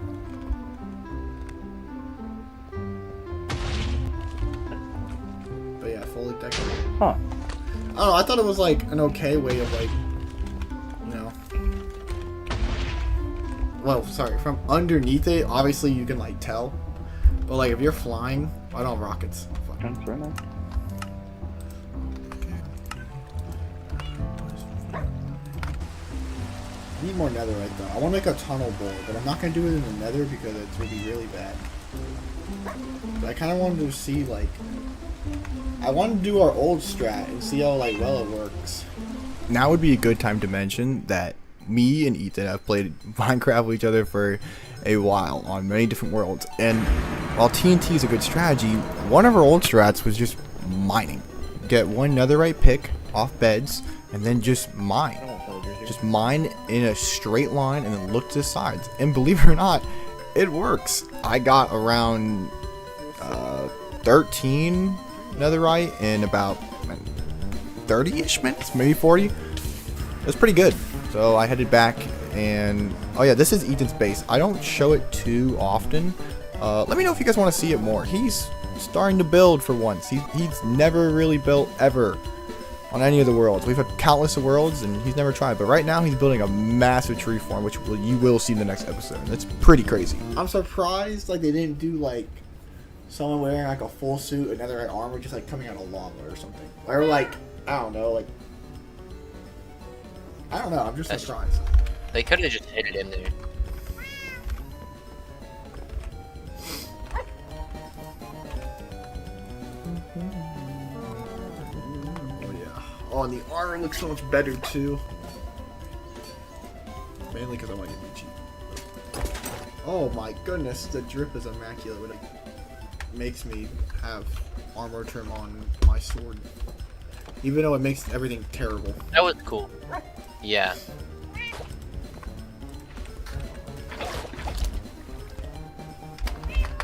But yeah, fully decorated. Huh. I don't know, I thought it was like an okay way of like, you know. Well, sorry, from underneath it, obviously you can like tell. But like if you're flying, I don't have rockets. Fuck. That's right now. I need more netherite though. I want to make a tunnel board, but I'm not going to do it in the nether because it's going to be really bad. But I kind of wanted to see like, I wanted to do our old strat and see how like well it works. Now would be a good time to mention that me and Ethan have played Minecraft with each other for a while on many different worlds, and while TNT is a good strategy, one of our old strats was just mining. Get one netherite pick off beds and then just mine. Just mine in a straight line and then look to the sides. And believe it or not, it works. I got around 13 netherite in about 30-ish minutes, maybe 40. It's pretty good. So I headed back and oh yeah, this is Ethan's base. I don't show it too often. Let me know if you guys want to see it more. He's starting to build for once. He's never really built ever on any of the worlds. We've had countless of worlds and he's never tried, but right now he's building a massive tree farm, which you will see in the next episode. It's pretty crazy. I'm surprised like they didn't do like someone wearing like a full suit, another armor, just like coming out of lava or something. Or like, I don't know, like, I don't know, I'm just surprised. They could have just hit it in there. Oh yeah. Oh, and the armor looks so much better too. Mainly because I want to get cheap. Oh my goodness, the drip is immaculate. When it makes me have armor trim on my sword. Even though it makes everything terrible. That was cool. Yeah.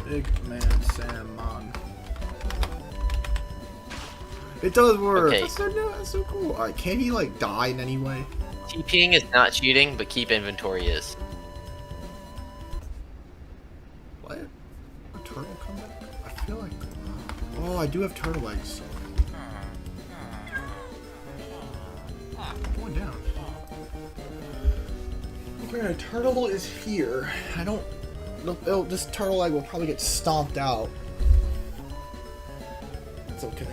Big man Sam Mon. It does work. Okay. That's so cool. Alright, can he like die in any way? TPing is not cheating, but keep inventory is. What? A turtle come back? I feel like... Oh, I do have turtle eggs. Going down. Okay, a turtle is here. I don't... this turtle egg will probably get stomped out. That's okay.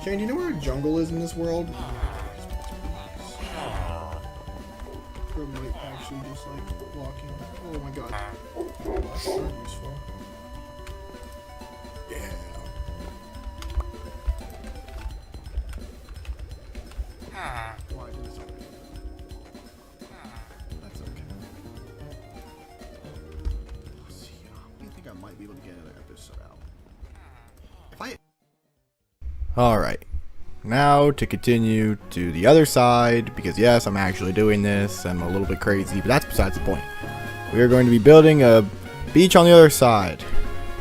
Shane, do you know where a jungle is in this world? Or might actually just like walking. Oh my god. That's so useful. Yeah. Why did this happen? That's okay. Let's see. I think I might be able to get another episode out. If I. Alright. Now to continue to the other side, because yes, I'm actually doing this. I'm a little bit crazy, but that's besides the point. We are going to be building a beach on the other side.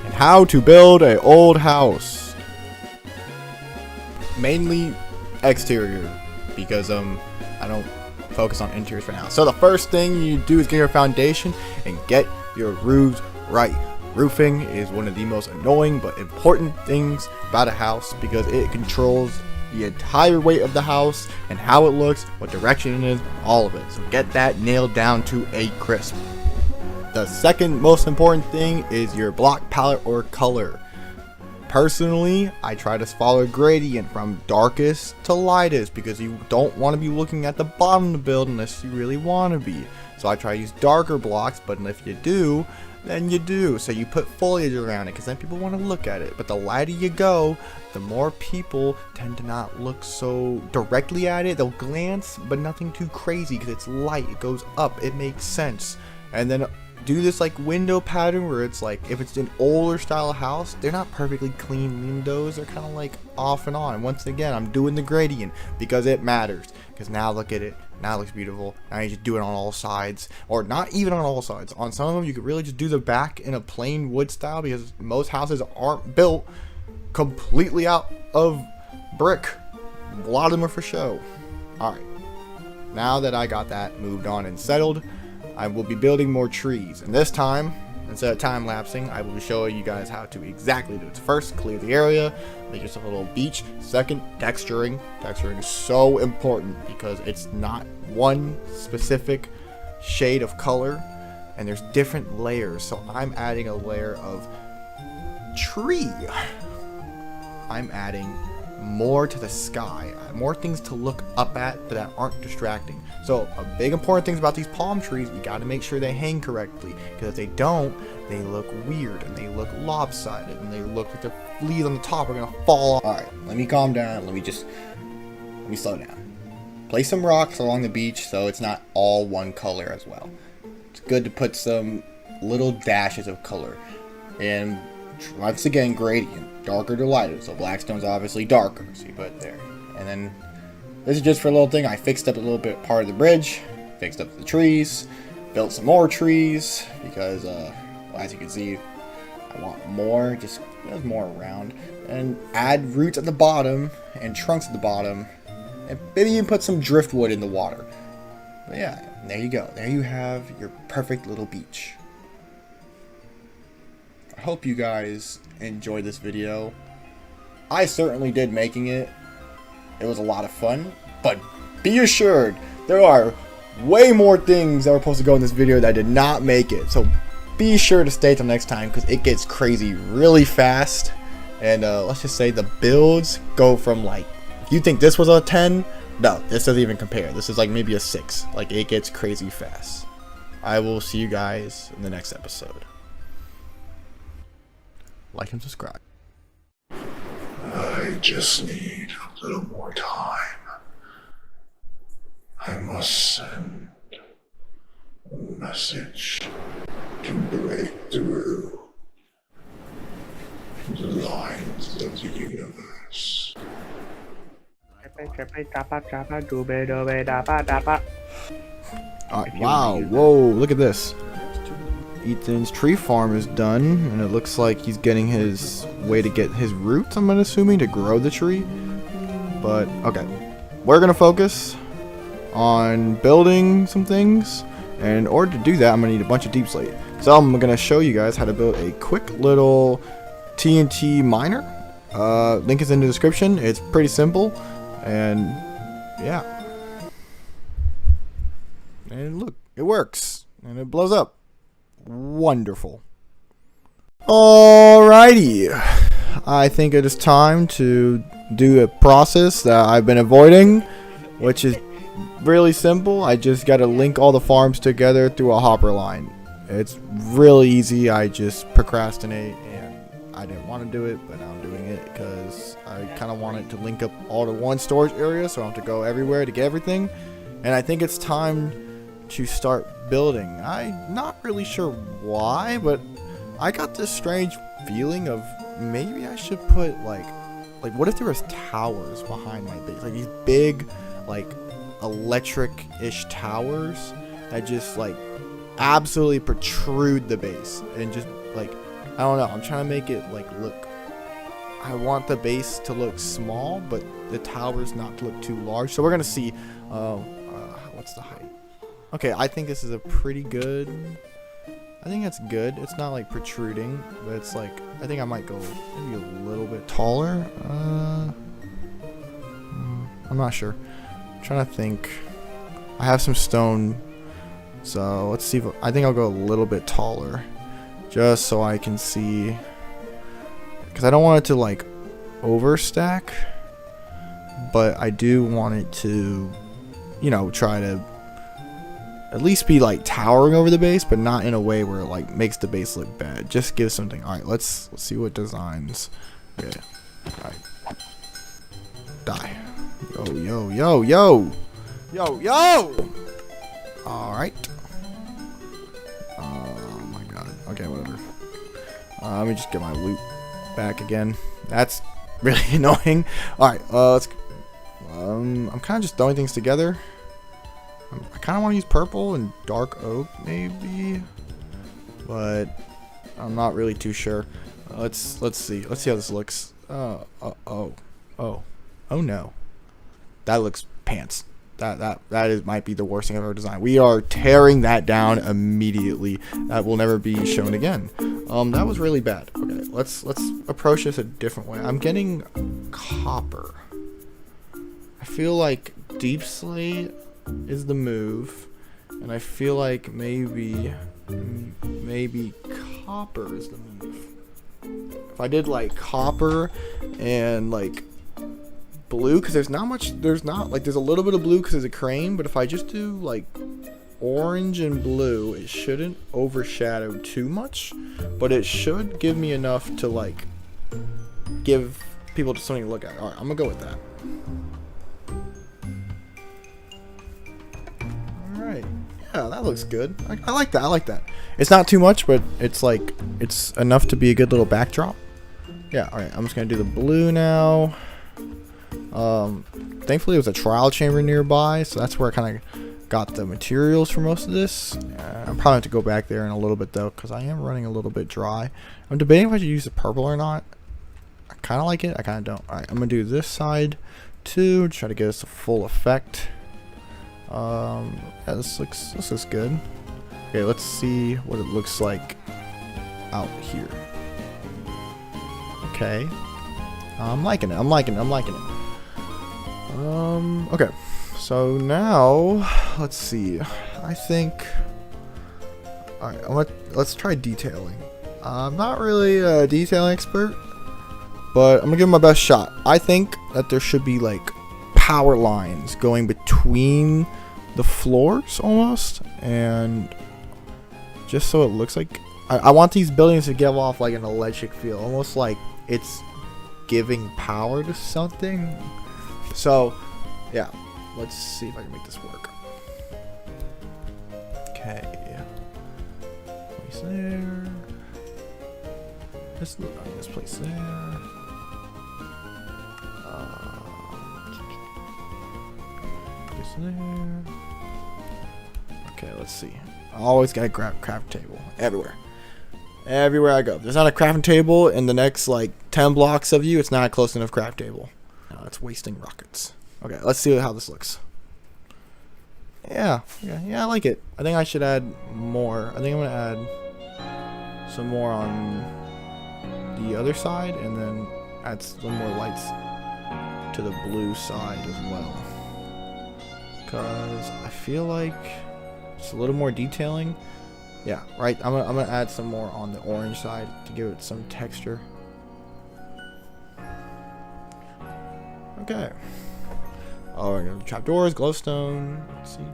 And how to build an old house. Mainly exterior, because I don't focus on interiors for now. So the first thing you do is get your foundation and get your roofs right. Roofing is one of the most annoying but important things about a house because it controls the entire weight of the house and how it looks, what direction it is, all of it. So get that nailed down to a crisp. The second most important thing is your block palette or color. Personally, I try to follow a gradient from darkest to lightest because you don't want to be looking at the bottom of the build unless you really want to be. So I try to use darker blocks, but if you do, then you do. So you put foliage around it because then people want to look at it. But the lighter you go, the more people tend to not look so directly at it. They'll glance, but nothing too crazy because it's light. It goes up. It makes sense. And then do this like window pattern where it's like if it's an older style house, they're not perfectly clean windows. They're kind of like off and on. And once again, I'm doing the gradient because it matters. Because now look at it. Now it looks beautiful. Now you just do it on all sides. Or not even on all sides. On some of them, you could really just do the back in a plain wood style because most houses aren't built completely out of brick. A lot of them are for show. Alright. Now that I got that moved on and settled, I will be building more trees. And this time, instead of time-lapsing, I will be showing you guys how to exactly do it. First, clear the area. Make yourself a little beach. Second, texturing. Texturing is so important because it's not one specific shade of color and there's different layers. So I'm adding a layer of tree. I'm adding more to the sky, more things to look up at that aren't distracting. So a big important thing about these palm trees, you got to make sure they hang correctly because if they don't, they look weird and they look lopsided and they look like their leaves on the top are gonna fall off. All right, let me calm down. Let me slow down. place some rocks along the beach so it's not all one color as well. It's good to put some little dashes of color. And once again, gradient, darker to lighter. So blackstone's obviously darker, so you put it there. And then this is just for a little thing. I fixed up a little bit part of the bridge, fixed up the trees, built some more trees because, as you can see, I want more, just there's more around. And add roots at the bottom and trunks at the bottom. And maybe even put some driftwood in the water. But yeah, there you go. There you have your perfect little beach. I hope you guys enjoyed this video. I certainly did making it. It was a lot of fun. But be assured, there are way more things that were supposed to go in this video that did not make it. So be sure to stay till next time because it gets crazy really fast. And let's just say the builds go from like, if you think this was a 10, no, this doesn't even compare. This is like maybe a 6. Like it gets crazy fast. I will see you guys in the next episode. Like and subscribe. I just need a little more time. I must send a message to break through the lines of the universe. Wow, whoa, look at this. Ethan's tree farm is done, and it looks like he's getting his way to get his roots, I'm assuming, to grow the tree. But, okay. We're going to focus on building some things, and in order to do that, I'm going to need a bunch of deep slate. So I'm going to show you guys how to build a quick little TNT miner. Link is in the description. It's pretty simple, and yeah. And look, it works, and it blows up. Wonderful. Alrighty. I think it is time to do a process that I've been avoiding, which is really simple. I just got to link all the farms together through a hopper line. It's really easy. I just procrastinate and I didn't want to do it, but now I'm doing it because I kind of wanted to link up all to one storage area so I don't have to go everywhere to get everything. And I think it's time to start building. I'm not really sure why, but I got this strange feeling of maybe I should put like what if there was towers behind my base, like these big like electric-ish towers that just like absolutely protrude the base and just like, I don't know, I'm trying to make it like look, I want the base to look small but the towers not to look too large. So we're gonna see what's the height. Okay, I think this is a pretty good, I think that's good. It's not like protruding, but it's like, I think I might go maybe a little bit taller. I'm not sure. I'm trying to think. I have some stone, so let's see if, I think I'll go a little bit taller just so I can see, because I don't want it to like overstack, but I do want it to, you know, try to at least be like towering over the base, but not in a way where it like makes the base look bad. Just give something. All right, let's see what designs. Okay. All right. Die. Yo, yo, yo, yo, yo, yo. All right. Oh my god. Okay, whatever. Let me just get my loot back again. That's really annoying. All right. Let's. I'm kind of just throwing things together. I kind of want to use purple and dark oak maybe, but I'm not really too sure. Let's see how this looks. Oh no, that looks pants. That is might be the worst thing I've ever designed. We are tearing that down immediately. That will never be shown again. That was really bad. Okay, let's approach this a different way. I'm getting copper. I feel like deep slate is the move, and I feel like maybe copper is the move. If I did like copper and like blue, because there's a little bit of blue because there's a crane, but if I just do like orange and blue, it shouldn't overshadow too much, but it should give me enough to like give people something to look at. All right, I'm gonna go with that. Yeah, that looks good. I like that. I like that. It's not too much, but it's like it's enough to be a good little backdrop. Yeah. All right. I'm just gonna do the blue now. Thankfully, it was a trial chamber nearby, so that's where I kind of got the materials for most of this. I'm probably have to go back there in a little bit though, because I am running a little bit dry. I'm debating if I should use the purple or not. I kind of like it. I kind of don't. All right. I'm gonna do this side too. Try to get us a full effect. Yeah, this looks good. Okay, let's see what it looks like out here. Okay, I'm liking it. Okay, so now let's see. I think. All right, let's try detailing. I'm not really a detailing expert, but I'm gonna give it my best shot. I think that there should be like power lines going between the floors almost, and just so it looks like I want these buildings to give off like an electric feel, almost like it's giving power to something. So yeah, let's see if I can make this work. Okay, place there, this place there. There. Okay, let's see. I always gotta grab craft table everywhere. Everywhere I go. If there's not a crafting table in the next like 10 blocks of you, it's not a close enough craft table. No, it's wasting rockets. Okay, let's see how this looks. Yeah, I like it. I think I should add more. I think I'm gonna add some more on the other side, and then add some more lights to the blue side as well. Because I feel like just a little more detailing. Yeah, right. I'm gonna add some more on the orange side to give it some texture. Okay. Oh, we're gonna do trapdoors, glowstone. Let's see.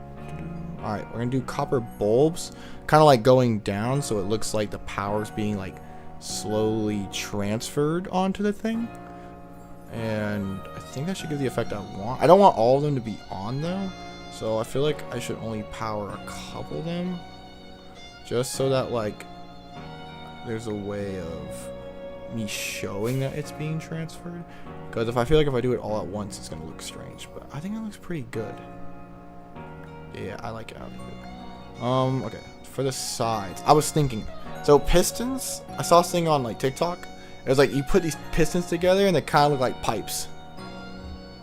All right, we're gonna do copper bulbs, kind of like going down, so it looks like the power's being like slowly transferred onto the thing. And I think that should give the effect I want. I don't want all of them to be on though. So I feel like I should only power a couple of them, just so that like there's a way of me showing that it's being transferred. Because if I feel like if I do it all at once, it's gonna look strange. But I think it looks pretty good. Yeah, I like it. Okay, for the sides, I was thinking. So pistons, I saw this thing on like TikTok. It was like you put these pistons together and they kind of look like pipes.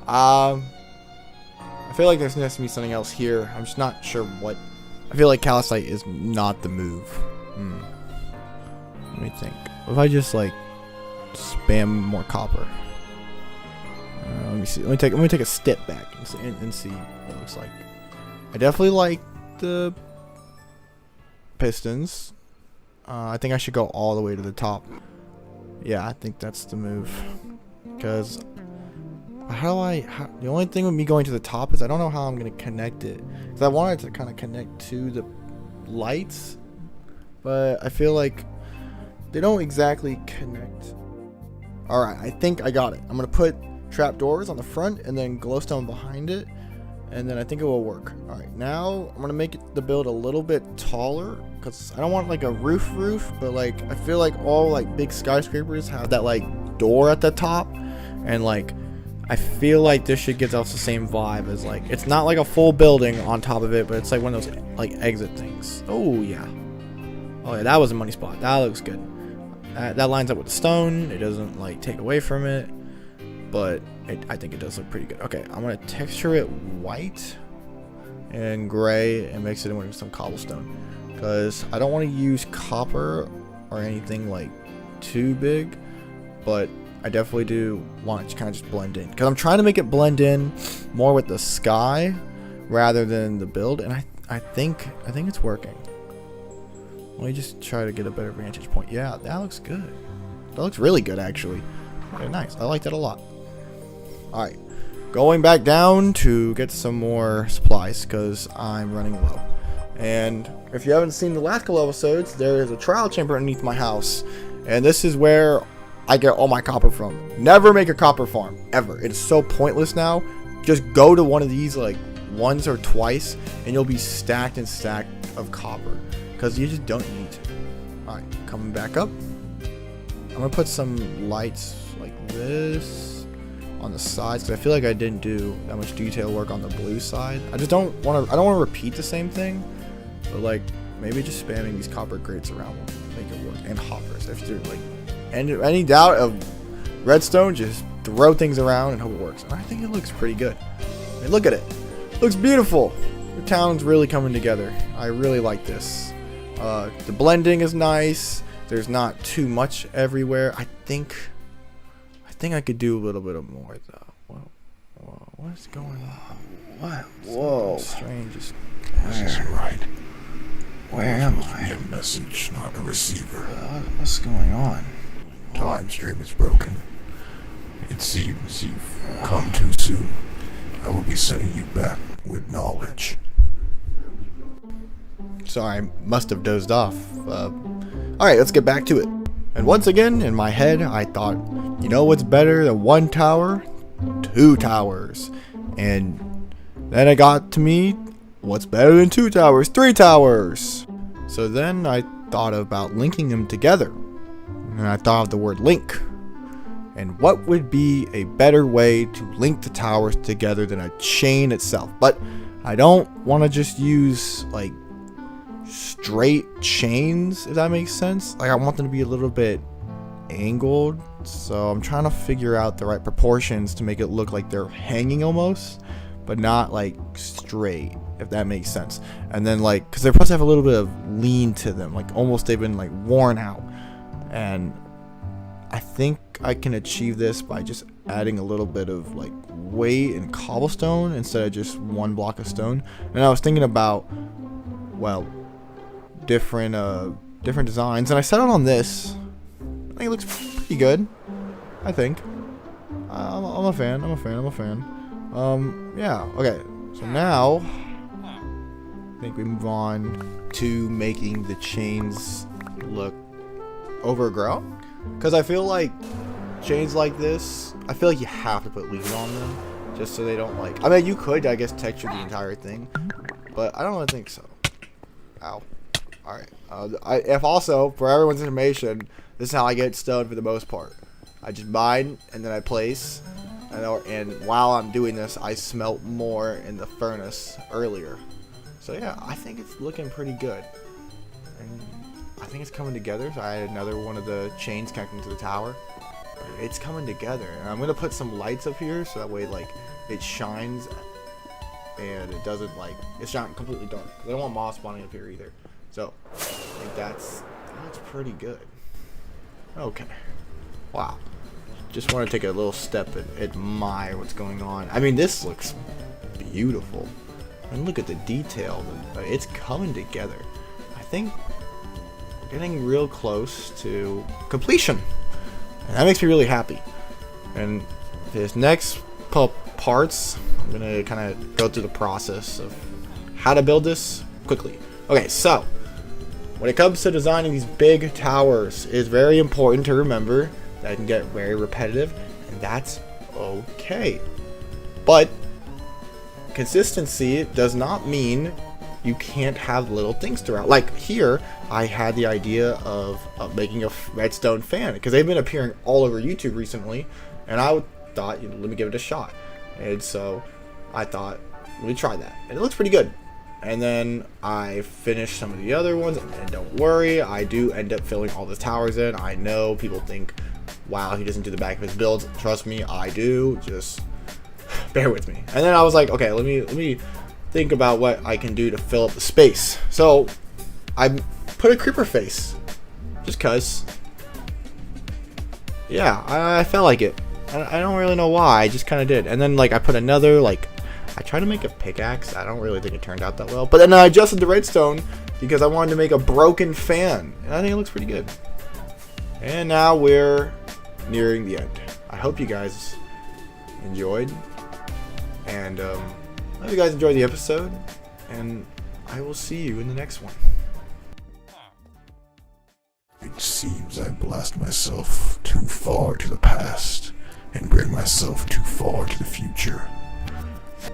I feel like there's going to be something else here. I'm just not sure what. I feel like calcite is not the move. Let me think. What if I just like spam more copper? Let me see. Let me take a step back and see what it looks like. I definitely like the pistons. I think I should go all the way to the top. Yeah, I think that's the move. Because the only thing with me going to the top is I don't know how I'm going to connect it. Because I wanted to kind of connect to the lights, but I feel like they don't exactly connect. Alright, I think I got it. I'm going to put trapdoors on the front and then glowstone behind it, and then I think it will work. Alright, now I'm going to make the build a little bit taller, because I don't want like a roof, but like I feel like all like big skyscrapers have that like door at the top, and like I feel like this should give us the same vibe as like, it's not like a full building on top of it, but it's like one of those like exit things. Oh yeah, that was a money spot. That looks good. That lines up with the stone. It doesn't like take away from it, but I think it does look pretty good. Okay, I'm gonna texture it white and gray and mix it in with some cobblestone, because I don't want to use copper or anything like too big, but I definitely do want it to kind of just blend in, because I'm trying to make it blend in more with the sky rather than the build, and I think it's working. Let me just try to get a better vantage point. Yeah, that looks good. That looks really good actually. Okay, nice. I like that a lot. All right, going back down to get some more supplies because I'm running low. And if you haven't seen the last couple episodes, there is a trial chamber underneath my house, and this is where I get all my copper from. Never make a copper farm ever. It is so pointless now. Just go to one of these like once or twice, and you'll be stacked and stacked of copper, because you just don't need to. Alright, coming back up. I'm gonna put some lights like this on the sides, because I feel like I didn't do that much detail work on the blue side. I don't want to repeat the same thing, but like maybe just spamming these copper grates around will make it work, and hoppers. If you're like any doubt of redstone, just throw things around and hope it works. And I think it looks pretty good. I mean, look at it. It looks beautiful. The town's really coming together. I really like this. The blending is nice. There's not too much everywhere. I think I could do a little bit of more though. Whoa, what's going on? What? Whoa. Strange. This isn't right. Where am I? A message, not a receiver. What's going on? Time stream is broken. It seems you've come too soon. I will be sending you back with knowledge. Sorry, I must have dozed off. Alright, let's get back to it. And once again, in my head, I thought, you know what's better than 1 tower? 2 towers. And then it got to me, what's better than 2 towers? 3 towers. So then I thought about linking them together. And I thought of the word link. And what would be a better way to link the towers together than a chain itself? But I don't want to just use like straight chains, if that makes sense. Like I want them to be a little bit angled, so I'm trying to figure out the right proportions to make it look like they're hanging almost, but not like straight, if that makes sense. And then like, because they're supposed to have a little bit of lean to them, like almost they've been like worn out. And I think I can achieve this by just adding a little bit of like weight and cobblestone instead of just 1 block of stone. And I was thinking about, well, different designs, and I settled on this. I think it looks pretty good. I think I'm a fan. Yeah, okay, so now I think we move on to making the chains look overgrown, because I feel like chains like this, I feel like you have to put leaves on them just so they don't like, I mean, you could, I guess, texture the entire thing, but I don't really think so. Ow. Alright, if also, for everyone's information, this is how I get stone for the most part. I just mine, and then I place, and while I'm doing this, I smelt more in the furnace earlier. So yeah, I think it's looking pretty good. And I think it's coming together, so I had another one of the chains connecting to the tower. It's coming together, and I'm going to put some lights up here, so that way, like, it shines, and it doesn't, like, it's not completely dark. I don't want moss spawning up here either. So, I think that's pretty good. Okay. Wow. Just want to take a little step and admire what's going on. I mean, this looks beautiful. And look at the detail. It's coming together. I think we're getting real close to completion. And that makes me really happy. And this next parts, I'm going to kind of go through the process of how to build this quickly. Okay, so when it comes to designing these big towers, it's very important to remember that it can get very repetitive, and that's okay. But consistency does not mean you can't have little things throughout. Like here, I had the idea of making a redstone fan, because they've been appearing all over YouTube recently, and I thought, you know, let me give it a shot. And so I thought, let me try that, and it looks pretty good. And then I finished some of the other ones, and don't worry, I do end up filling all the towers in. I know people think, wow, he doesn't do the back of his builds. Trust me, I do. Just bear with me. And then I was like, okay, let me think about what I can do to fill up the space. So I put a creeper face, just cause. Yeah, I felt like it. I don't really know why. I just kind of did. And then like I put another like. I tried to make a pickaxe. I don't really think it turned out that well. But then I adjusted the redstone because I wanted to make a broken fan. And I think it looks pretty good. And now we're nearing the end. I hope you guys enjoyed. And I hope you guys enjoyed the episode. And I will see you in the next one. It seems I blast myself too far to the past and bring myself too far to the future.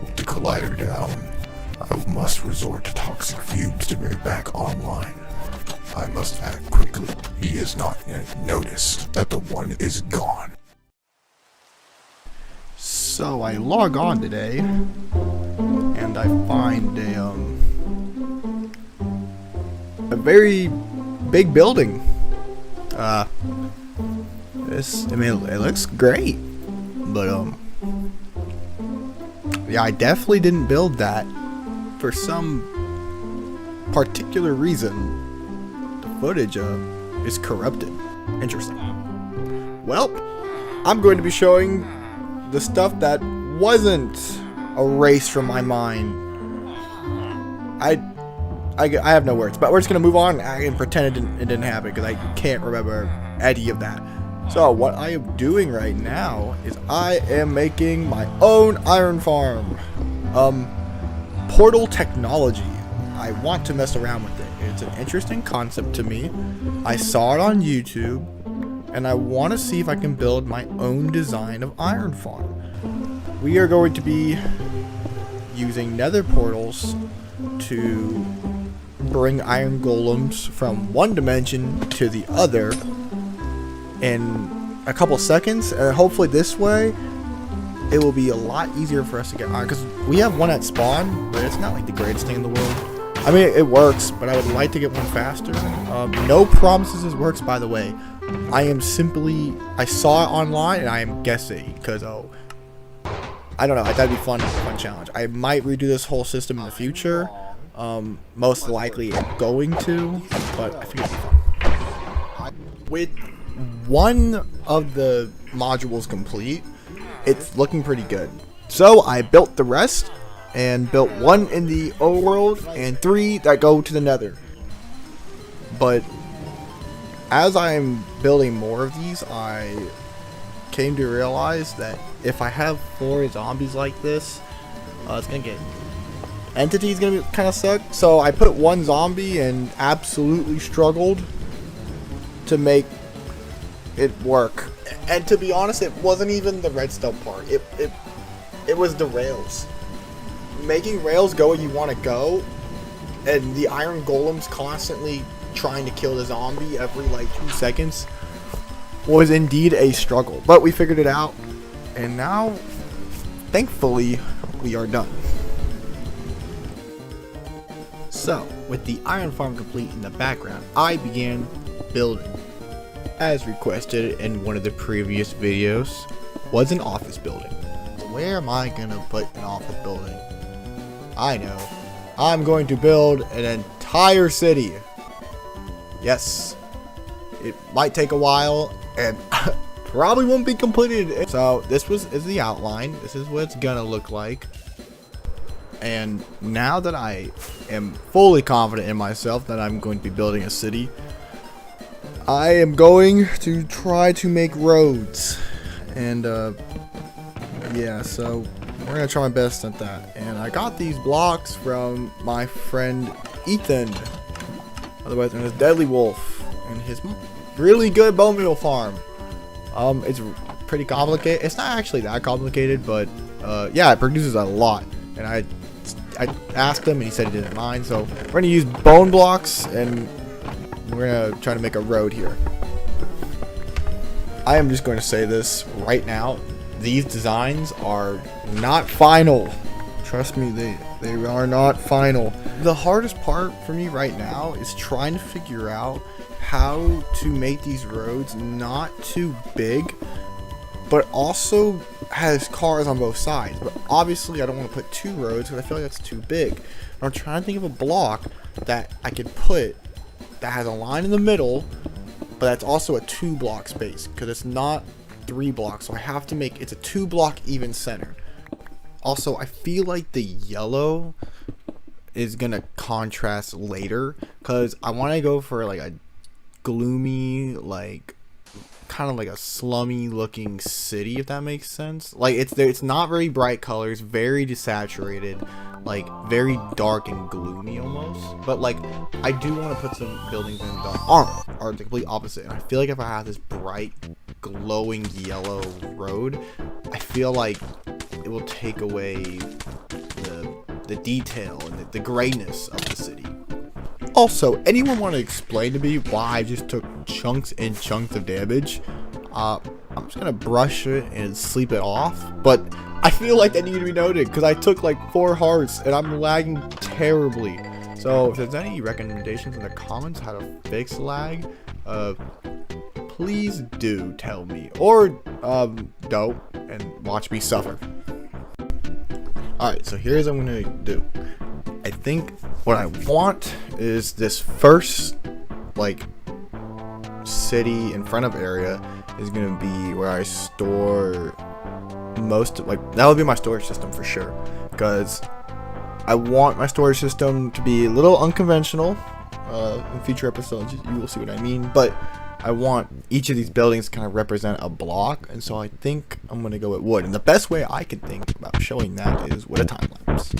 With the collider down, I must resort to toxic fumes to bring it back online. I must act quickly. He has not yet noticed that the one is gone. So I log on today, and I find a very big building. I mean, it looks great, but yeah, I definitely didn't build that. For some particular reason, the footage is corrupted. Interesting. Well, I'm going to be showing the stuff that wasn't erased from my mind. I have no words, but we're just gonna move on and pretend it didn't happen because I can't remember any of that. So what I am doing right now is I am making my own iron farm. Portal technology. I want to mess around with it. It's an interesting concept to me. I saw it on YouTube, and I want to see if I can build my own design of iron farm. We are going to be using nether portals to bring iron golems from one dimension to the other in a couple seconds, and hopefully this way it will be a lot easier for us to get iron, because we have one at spawn, but it's not like the greatest thing in the world. I mean, it works, but I would like to get one faster. No promises this works, by the way. I saw it online and I am guessing, because I don't know, that'd be fun challenge. I might redo this whole system in the future. Most likely I'm going to, but I think it'd be fun. With one of the modules complete, it's looking pretty good. So I built the rest, and built one in the overworld and 3 that go to the nether. But as I'm building more of these, I came to realize that if I have 4 zombies like this, it's gonna get entity's gonna kind of suck. So I put 1 zombie and absolutely struggled to make it work. And to be honest, it wasn't even the redstone part. It was the rails. Making rails go where you want to go, and the iron golems constantly trying to kill the zombie every like 2 seconds was indeed a struggle. But we figured it out, and now, thankfully, we are done. So, with the iron farm complete in the background, I began building. As requested in one of the previous videos, was an office building. Where am I gonna put an office building? I know. I'm going to build an entire city. Yes. It might take a while, and probably won't be completed. So this is the outline. This is what it's gonna look like. And now that I am fully confident in myself that I'm going to be building a city, I am going to try to make roads. And yeah, so we're gonna try my best at that. And I got these blocks from my friend Ethan, otherwise known as Deadly Wolf, and his really good bone meal farm. It's pretty complicated. It's not actually that complicated, but yeah, it produces a lot. And I asked him, and he said he didn't mind. So we're gonna use bone blocks, and we're gonna try to make a road here. I am just going to say this right now. These designs are not final. Trust me, they are not final. The hardest part for me right now is trying to figure out how to make these roads not too big, but also has cars on both sides. But obviously I don't want to put 2 roads because I feel like that's too big. And I'm trying to think of a block that I could put that has a line in the middle, but that's also a 2-block space, because it's not 3 blocks, so I have to make it's a 2-block even center. Also, I feel like the yellow is gonna contrast later, because I want to go for like a gloomy, like kind of like a slummy looking city, if that makes sense. Like it's not very bright colors, very desaturated, like very dark and gloomy almost. But like I do want to put some buildings in the are the complete opposite. And I feel like if I have this bright glowing yellow road, I feel like it will take away the detail and the grayness of the city. Also, anyone want to explain to me why I just took chunks and chunks of damage? I'm just gonna brush it and sleep it off, but I feel like that needed to be noted because I took like 4 hearts and I'm lagging terribly. So if there's any recommendations in the comments how to fix lag, please do tell me, or don't and watch me suffer. Alright, so here's what I'm gonna do. I think what I want is this first like city in front of area is gonna be where I store most, like that would be my storage system for sure, because I want my storage system to be a little unconventional. In future episodes you will see what I mean, but I want each of these buildings to kind of represent a block, and so I think I'm gonna go with wood, and the best way I can think about showing that is with a time lapse.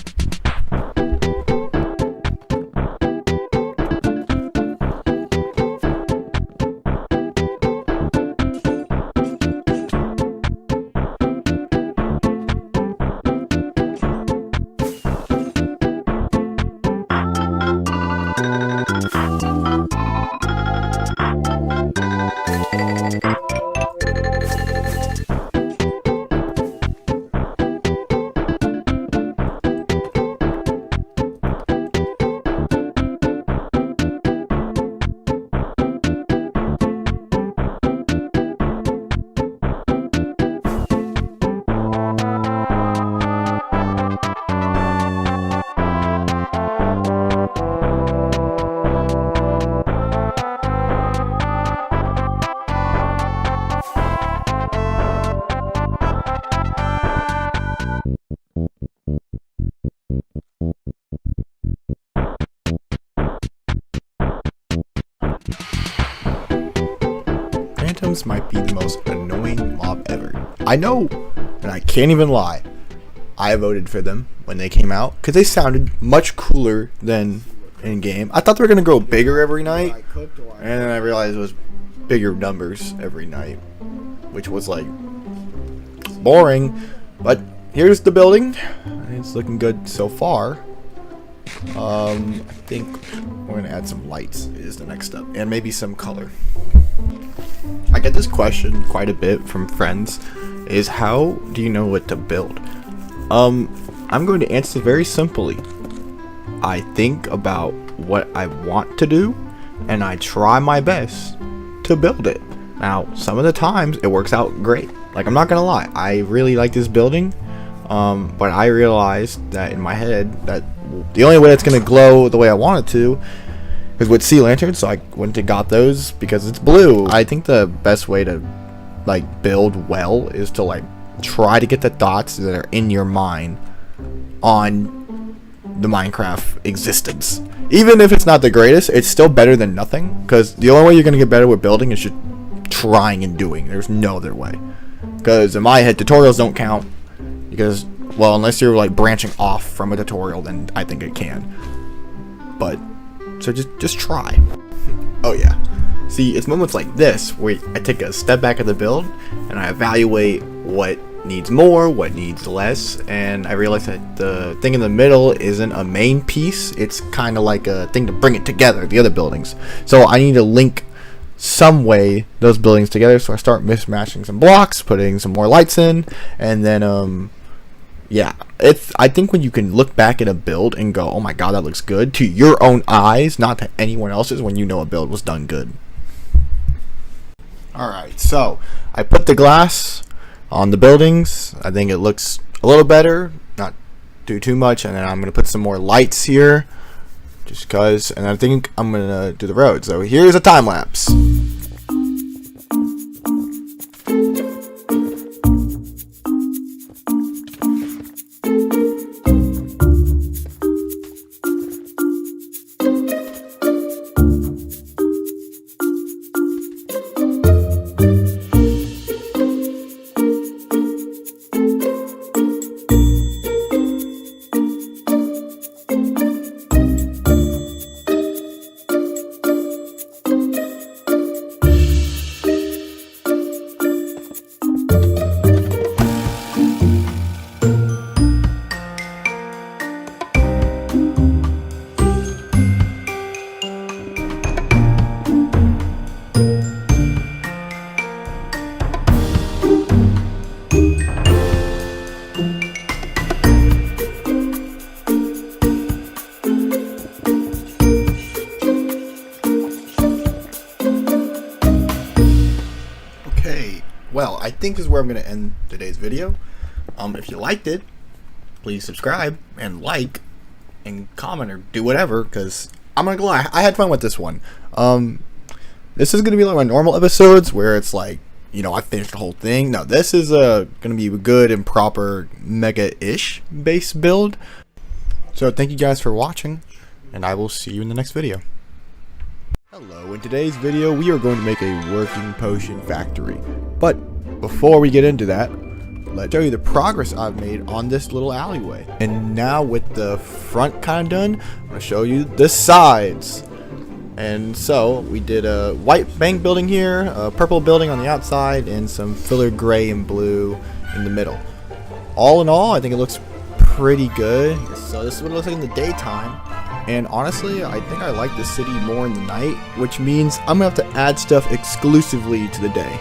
Phantoms might be the most annoying mob ever. I know, and I can't even lie, I voted for them when they came out because they sounded much cooler than in game. I thought they were gonna grow bigger every night, and then I realized it was bigger numbers every night, which was like boring. But here's the building. It's looking good so far. I think we're gonna add some lights is the next step, and maybe some color. I get this question quite a bit from friends, is how do you know what to build? I'm going to answer very simply. I think about what I want to do, and I try my best to build it. Now, some of the times it works out great. Like, I'm not gonna lie, I really like this building, but I realized that in my head that the only way it's gonna glow the way I want it to is with sea lanterns, so I went and got those because it's blue. I think the best way to like build well is to like try to get the thoughts that are in your mind on the Minecraft existence. Even if it's not the greatest, it's still better than nothing, because the only way you're gonna get better with building is just trying and doing. There's no other way. Because in my head, tutorials don't count, because, well, unless you're like branching off from a tutorial, then I think it can. But so just try. Oh yeah. See, it's moments like this where I take a step back at the build and I evaluate what needs more, what needs less, and I realize that the thing in the middle isn't a main piece. It's kind of like a thing to bring it together, the other buildings. So I need to link some way those buildings together, so I start mismatching some blocks, putting some more lights in, and then yeah, I think when you can look back at a build and go, oh my god, that looks good, to your own eyes, not to anyone else's, when you know a build was done good. Alright, so I put the glass on the buildings. I think it looks a little better, not do too much, and then I'm gonna put some more lights here just cause, and I think I'm gonna do the road. So here's a time lapse. Okay, well, I think this is where I'm going to end today's video. If you liked it, please subscribe and like and comment or do whatever, because I'm not gonna lie, I had fun with this one. This is going to be like my normal episodes where it's like, you know, I finished the whole thing. No, this is going to be a good and proper mega-ish base build. So thank you guys for watching, and I will see you in the next video. Hello, in today's video we are going to make a working potion factory. But before we get into that, let's show you the progress I've made on this little alleyway. And now with the front kind of done, I'm going to show you the sides. And so we did a white bank building here, a purple building on the outside, and some filler gray and blue in the middle. All in all, I think it looks pretty good. So this is what it looks like in the daytime. And honestly, I think I like the city more in the night, which means I'm going to have to add stuff exclusively to the day.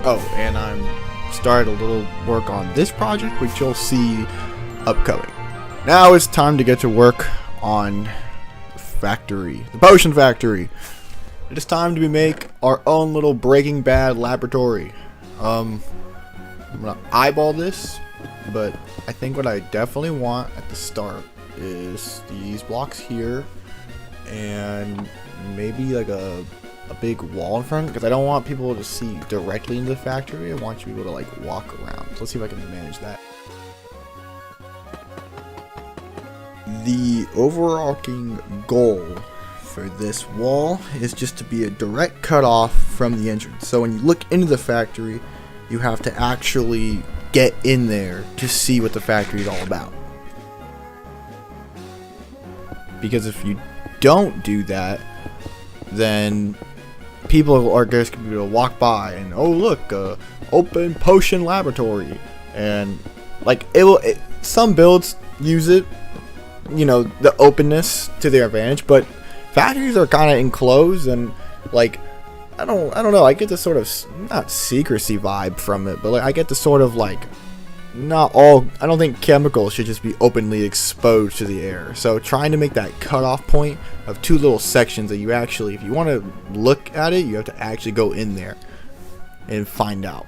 Oh, and I'm started a little work on this project, which you'll see upcoming. Now it's time to get to work on the factory, the potion factory. It is time to make our own little Breaking Bad laboratory. I'm going to eyeball this, but I think what I definitely want at the start is these blocks here, and maybe like a big wall in front, because I don't want people to see directly into the factory. I want you to be able to like walk around. So let's see if I can manage that. The overarching goal for this wall is just to be a direct cutoff from the entrance. So when you look into the factory, you have to actually get in there to see what the factory is all about. Because if you don't do that, then people are just going to be able to walk by and, oh look, open potion laboratory, and like some builds use it, you know, the openness to their advantage, but factories are kind of enclosed, and like I don't know, I get the sort of not secrecy vibe from it, but like I get the sort of like, not all, I don't think chemicals should just be openly exposed to the air. So trying to make that cutoff point of two little sections that you actually, if you want to look at it, you have to actually go in there and find out.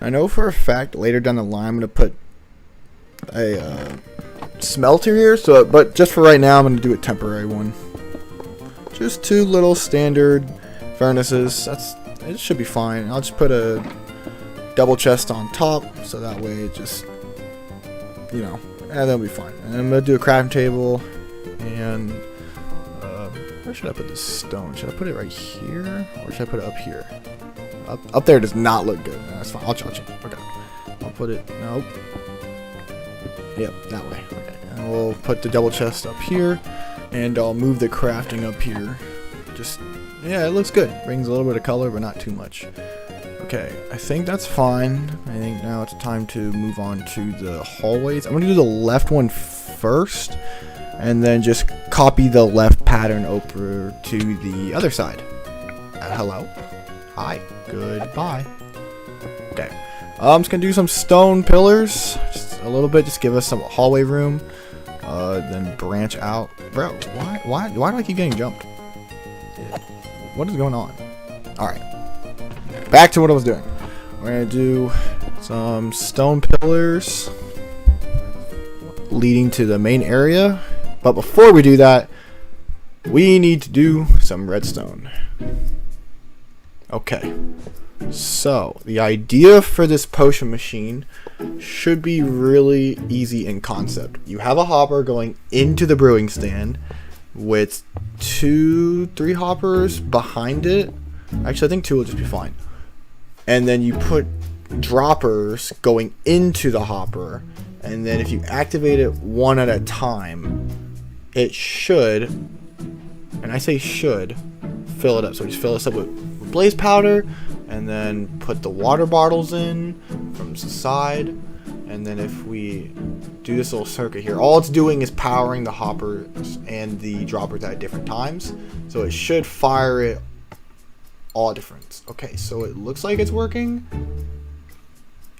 I know for a fact later down the line I'm going to put a smelter here, so but just for right now I'm going to do a temporary one. Just two little standard furnaces. It should be fine. I'll just put a double chest on top, so that way it just, you know, and that'll be fine. And I'm gonna do a crafting table, and where should I put this stone? Should I put it right here, or should I put it up here? Up there does not look good. That's fine. I'll change it. Okay, I'll put it. Nope. Yep, that way. Okay, and we'll put the double chest up here, and I'll move the crafting up here. Just, yeah, it looks good. Brings a little bit of color, but not too much. Okay, I think that's fine. I think now it's time to move on to the hallways. I'm going to do the left one first, and then just copy the left pattern over to the other side. Hello. Hi. Goodbye. Okay. I'm just going to do some stone pillars. Just a little bit, just give us some hallway room. Then branch out. Bro, why do I keep getting jumped? What is going on? Alright. Back to what I was doing. We're going to do some stone pillars leading to the main area. But before we do that, we need to do some redstone. Okay. So, the idea for this potion machine should be really easy in concept. You have a hopper going into the brewing stand with 2-3 hoppers behind it. Actually, I think 2 will just be fine. And then you put droppers going into the hopper, and then if you activate it one at a time, it should, and I say should, fill it up. So just fill this up with blaze powder, and then put the water bottles in from the side, and then if we do this little circuit here, all it's doing is powering the hoppers and the droppers at different times, so it should fire it all different. Okay, so it looks like it's working.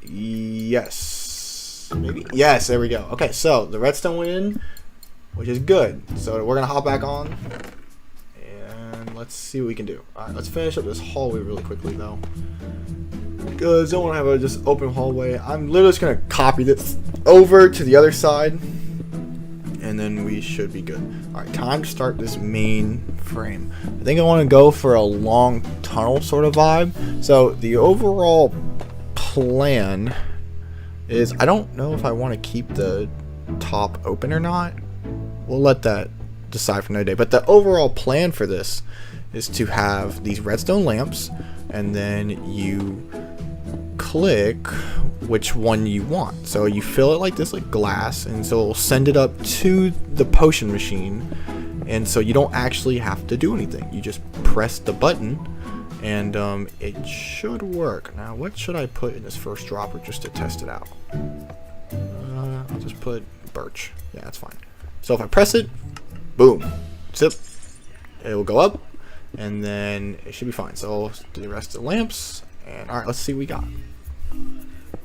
Yes, maybe. Yes, there we go. Okay, so the redstone went in, which is good. So we're gonna hop back on, and let's see what we can do. Alright, let's finish up this hallway really quickly though. Because I don't want to have a just open hallway. I'm literally just going to copy this over to the other side. And then we should be good. Alright, time to start this main frame. I think I want to go for a long tunnel sort of vibe. So the overall plan is, I don't know if I want to keep the top open or not. We'll let that decide for another day. But the overall plan for this is to have these redstone lamps, and then you click which one you want. So you fill it like this, like glass, and so it'll send it up to the potion machine, and so you don't actually have to do anything. You just press the button and it should work. Now what should I put in this first dropper just to test it out? I'll just put birch. Yeah, that's fine. So if I press it, boom, zip, it will go up, and then it should be fine. So I'll do the rest of the lamps, and alright, let's see what we got.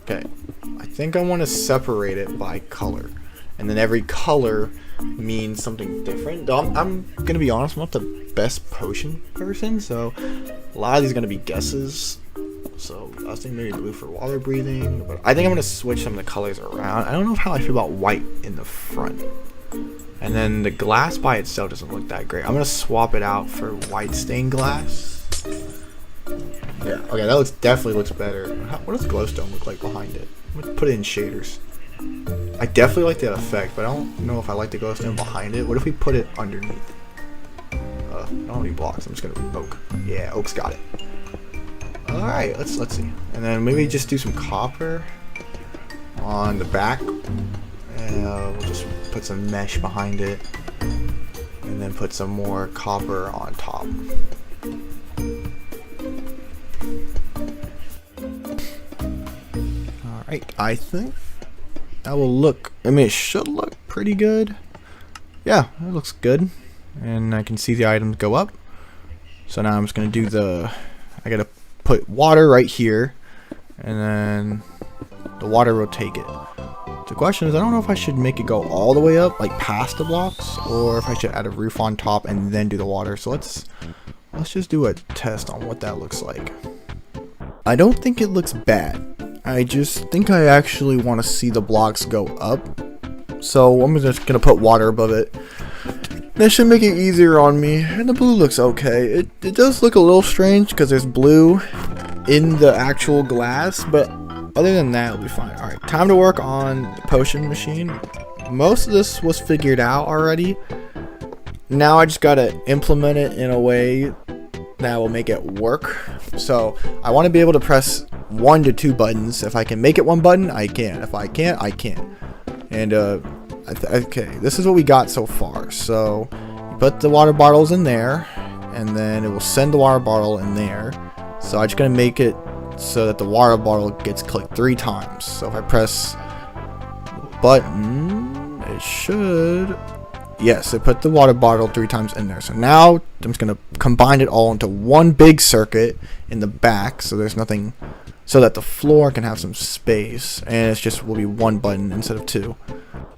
Okay, I think I want to separate it by color, and then every color means something different. I'm gonna be honest, I'm not the best potion person, so a lot of these are gonna be guesses. So I was thinking maybe blue for water breathing, but I think I'm gonna switch some of the colors around. I don't know how I feel about white in the front, and then the glass by itself doesn't look that great. I'm gonna swap it out for white stained glass. Yeah, okay, that definitely looks better. What does glowstone look like behind it? I'm gonna put it in shaders. I definitely like that effect, but I don't know if I like the glowstone behind it. What if we put it underneath? I don't need blocks. I'm just gonna oak. Yeah, oak's got it. All right, let's see. And then maybe just do some copper on the back, and we'll just put some mesh behind it, and then put some more copper on top. Alright, I think that will look, I mean, it should look pretty good. Yeah, it looks good. And I can see the items go up. So now I'm just going to do I got to put water right here, and then the water will take it. The question is, I don't know if I should make it go all the way up, like past the blocks, or if I should add a roof on top and then do the water. So let's just do a test on what that looks like. I don't think it looks bad. I just think I actually want to see the blocks go up. So I'm just going to put water above it. That should make it easier on me. And the blue looks okay. It does look a little strange because there's blue in the actual glass, but other than that, it'll be fine. Alright, time to work on the potion machine. Most of this was figured out already. Now I just gotta implement it in a way that will make it work. So I want to be able to press 1 to 2 buttons. If I can make it one button, I can. If I can't, I can't. And okay, this is what we got so far. So you put the water bottles in there, and then it will send the water bottle in there. So I'm just gonna make it so that the water bottle gets clicked 3 times. So if I press the button, it should, yes, it put the water bottle 3 times in there. So now I'm just gonna combine it all into one big circuit in the back, so there's nothing, so that the floor can have some space, and it's just will be 1 button instead of 2.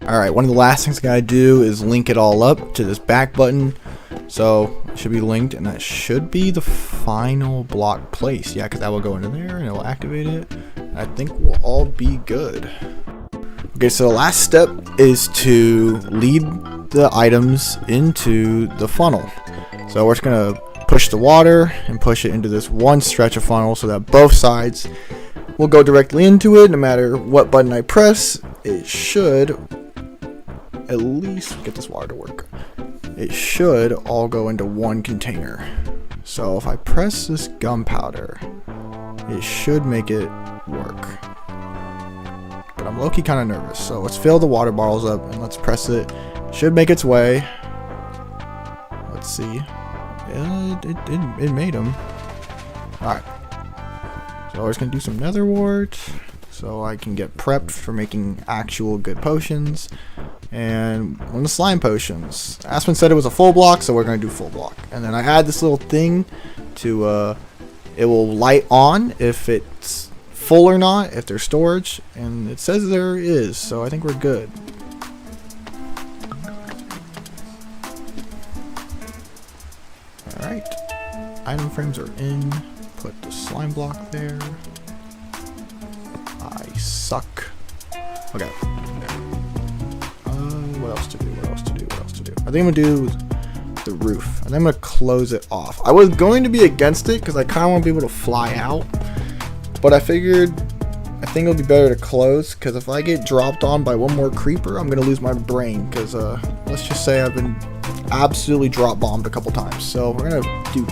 Alright, one of the last things I gotta do is link it all up to this back button. So it should be linked, and that should be the final block place. Yeah, because that will go into there and it will activate it. And I think we'll all be good. Okay, so the last step is to lead the items into the funnel. So we're just gonna push the water and push it into this one stretch of funnel so that both sides will go directly into it. No matter what button I press, it should at least get this water to work. It should all go into one container. So if I press this gunpowder, it should make it work. But I'm low-key kind of nervous. So let's fill the water bottles up and let's press it. Should make its way. Let's see. It made them. Alright. So we're just going to do some nether wart so I can get prepped for making actual good potions. And one of the slime potions. Aspen said it was a full block, so we're going to do full block. And then I add this little thing to, it will light on if it's full or not, if there's storage. And it says there is, so I think we're good. Alright. item frames are in. Put the slime block there. I suck. Okay. What else to do? What else to do? What else to do? I think I'm gonna do the roof. And I'm gonna close it off. I was going to be against it because I kind of want to be able to fly out, but I figured I think it'll be better to close because if I get dropped on by one more creeper, I'm gonna lose my brain. Because let's just say I've been absolutely drop bombed a couple times. So we're gonna do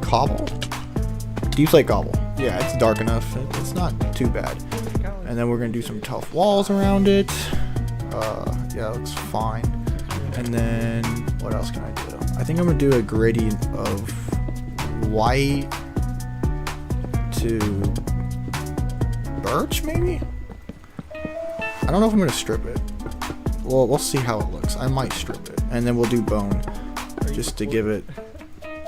cobble. Deep slate cobble. Yeah, it's dark enough. It's not too bad. And then we're gonna do some tough walls around it. Yeah, it looks fine. And then what else can I do? I think I'm gonna do a gradient of white to birch, maybe? I don't know if I'm gonna strip it. Well, we'll see how it looks. I might strip it. And then we'll do bone just to give it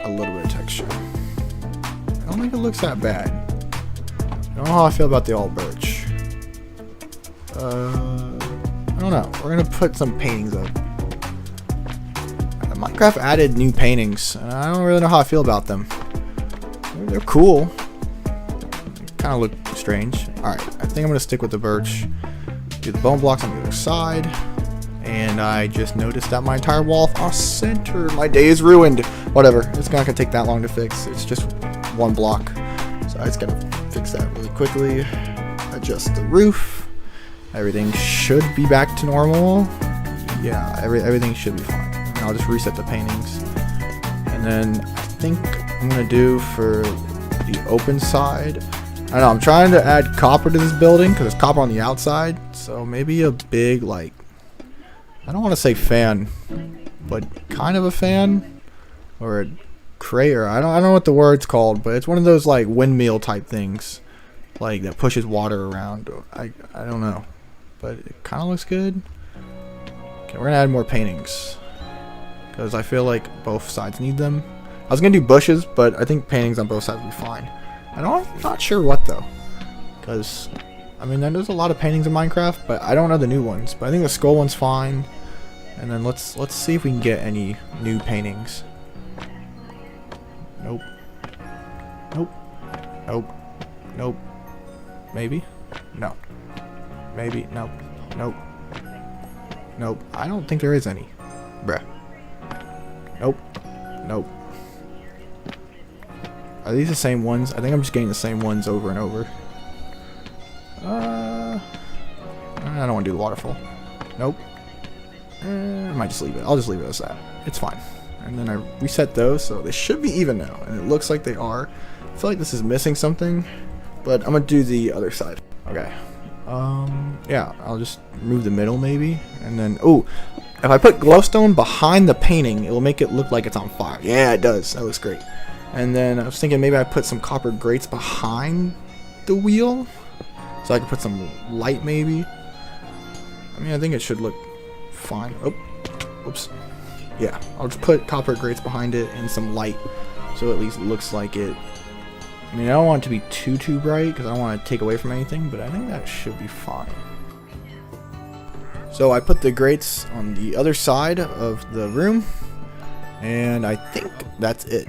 a little bit of texture. I don't think it looks that bad. I don't know how I feel about the all birch. I don't know. We're gonna put some paintings up. Minecraft added new paintings, and I don't really know how I feel about them. They're cool. They kind of look strange. Alright, I think I'm gonna stick with the birch. Do the bone blocks on the other side. And I just noticed that my entire wall is off center. My day is ruined. Whatever. It's not gonna take that long to fix. It's just one block. So I just gotta fix that really quickly. Adjust the roof. Everything should be back to normal. Yeah, everything should be fine. And I'll just reset the paintings. And then I think I'm gonna do for the open side. I don't know, I'm trying to add copper to this building because there's copper on the outside. So maybe a big, like, I don't want to say fan, but kind of a fan or a crater. I don't know what the word's called, but it's one of those like windmill type things, like that pushes water around. I don't know, but it kind of looks good. Okay, we're gonna add more paintings because I feel like both sides need them. I was gonna do bushes, but I think paintings on both sides will be fine. I'm not sure what though, because I mean there's a lot of paintings in Minecraft, but I don't know the new ones. But I think the skull one's fine. And then let's see if we can get any new paintings. Nope. Nope. Nope. Nope. Maybe? No. Maybe. Nope. Nope. Nope. I don't think there is any. Bruh. Nope. Nope. Are these the same ones? I think I'm just getting the same ones over and over. I don't want to do the waterfall. Nope. I might just leave it. I'll just leave it as that. It's fine. And then I reset those, so they should be even now. And it looks like they are. I feel like this is missing something, but I'm gonna do the other side. Okay. Yeah, I'll just remove the middle maybe, and then if I put glowstone behind the painting, it will make it look like it's on fire. Yeah, it does. That looks great. And then I was thinking maybe I put some copper grates behind the wheel, so I could put some light maybe. I mean, I think it should look fine. Oh, oops. Yeah, I'll just put copper grates behind it and some light, so at least it looks like it. I mean, I don't want it to be too bright because I don't want to take away from anything, but I think that should be fine. So I put the grates on the other side of the room, and I think that's it.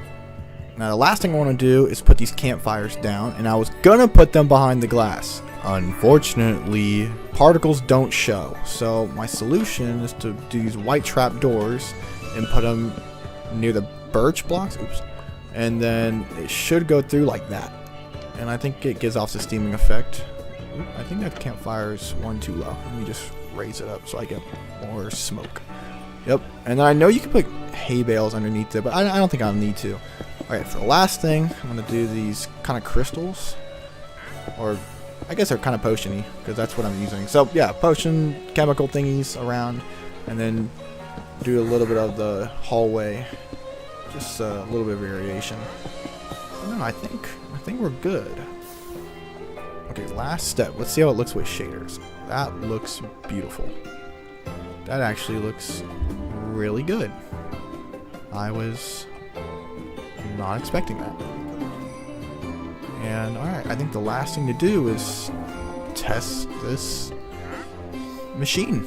Now the last thing I want to do is put these campfires down, and I was gonna put them behind the glass. Unfortunately, particles don't show, so my solution is to do these white trap doors and put them near the birch blocks. Oops. And then it should go through like that, and I think it gives off the steaming effect. I think that campfire is one too low. Let me just raise it up so I get more smoke. Yep. And then I know you can put hay bales underneath it, but I don't think I'll need to. Alright, for the last thing, I'm going to do these kind of crystals, or I guess they're kind of potion-y, because that's what I'm using. So yeah, potion chemical thingies around, and then do a little bit of the hallway, just a little bit of variation. No, I think we're good. Okay, last step. Let's see how it looks with shaders. That looks beautiful. That actually looks really good. I was not expecting that. And alright, I think the last thing to do is test this machine.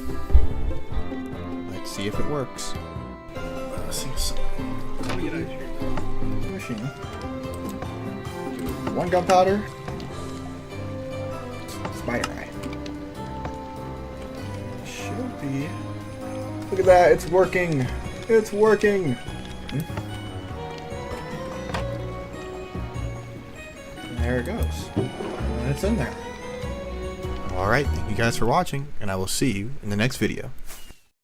Let's see if it works. Let's see. Machine. One gunpowder. Spider eye. Should be. Look at that, it's working. It's working. And there it goes. And it's in there. Alright, thank you guys for watching, and I will see you in the next video.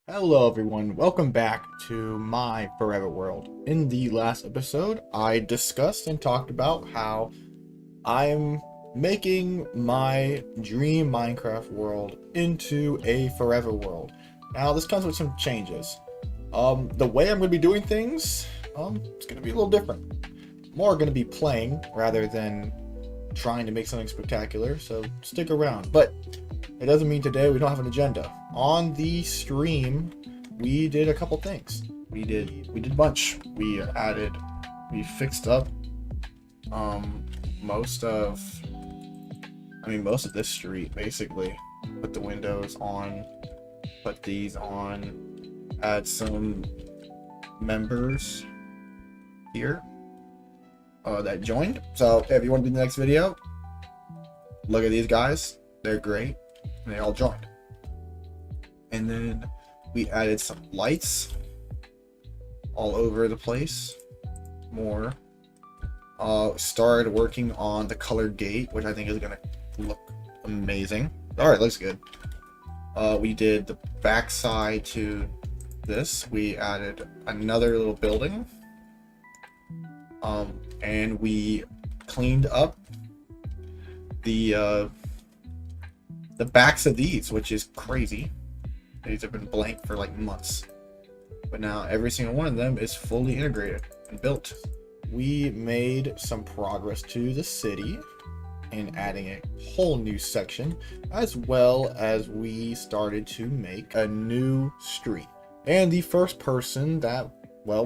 Hello everyone, welcome back to my Forever World. In the last episode, I discussed and talked about how I'm making my dream Minecraft world into a Forever World. Now this comes with some changes. The way I'm going to be doing things, it's going to be a little different. More going to be playing rather than trying to make something spectacular, so stick around. But it doesn't mean today we don't have an agenda. On the stream, we did a couple things. We did a bunch. We fixed up most of this street basically. Put the windows on, put these on, add some members here that joined. So if you want to do the next video, look at these guys, they're great, and they all joined. And then we added some lights all over the place, more. Started working on the colored gate, which I think is gonna look amazing. All right, looks good. We did the backside to this. We added another little building. And we cleaned up the backs of these, which is crazy. These have been blank for like months, but now every single one of them is fully integrated and built. We made some progress to the city in adding a whole new section, as well as we started to make a new street. And the first person that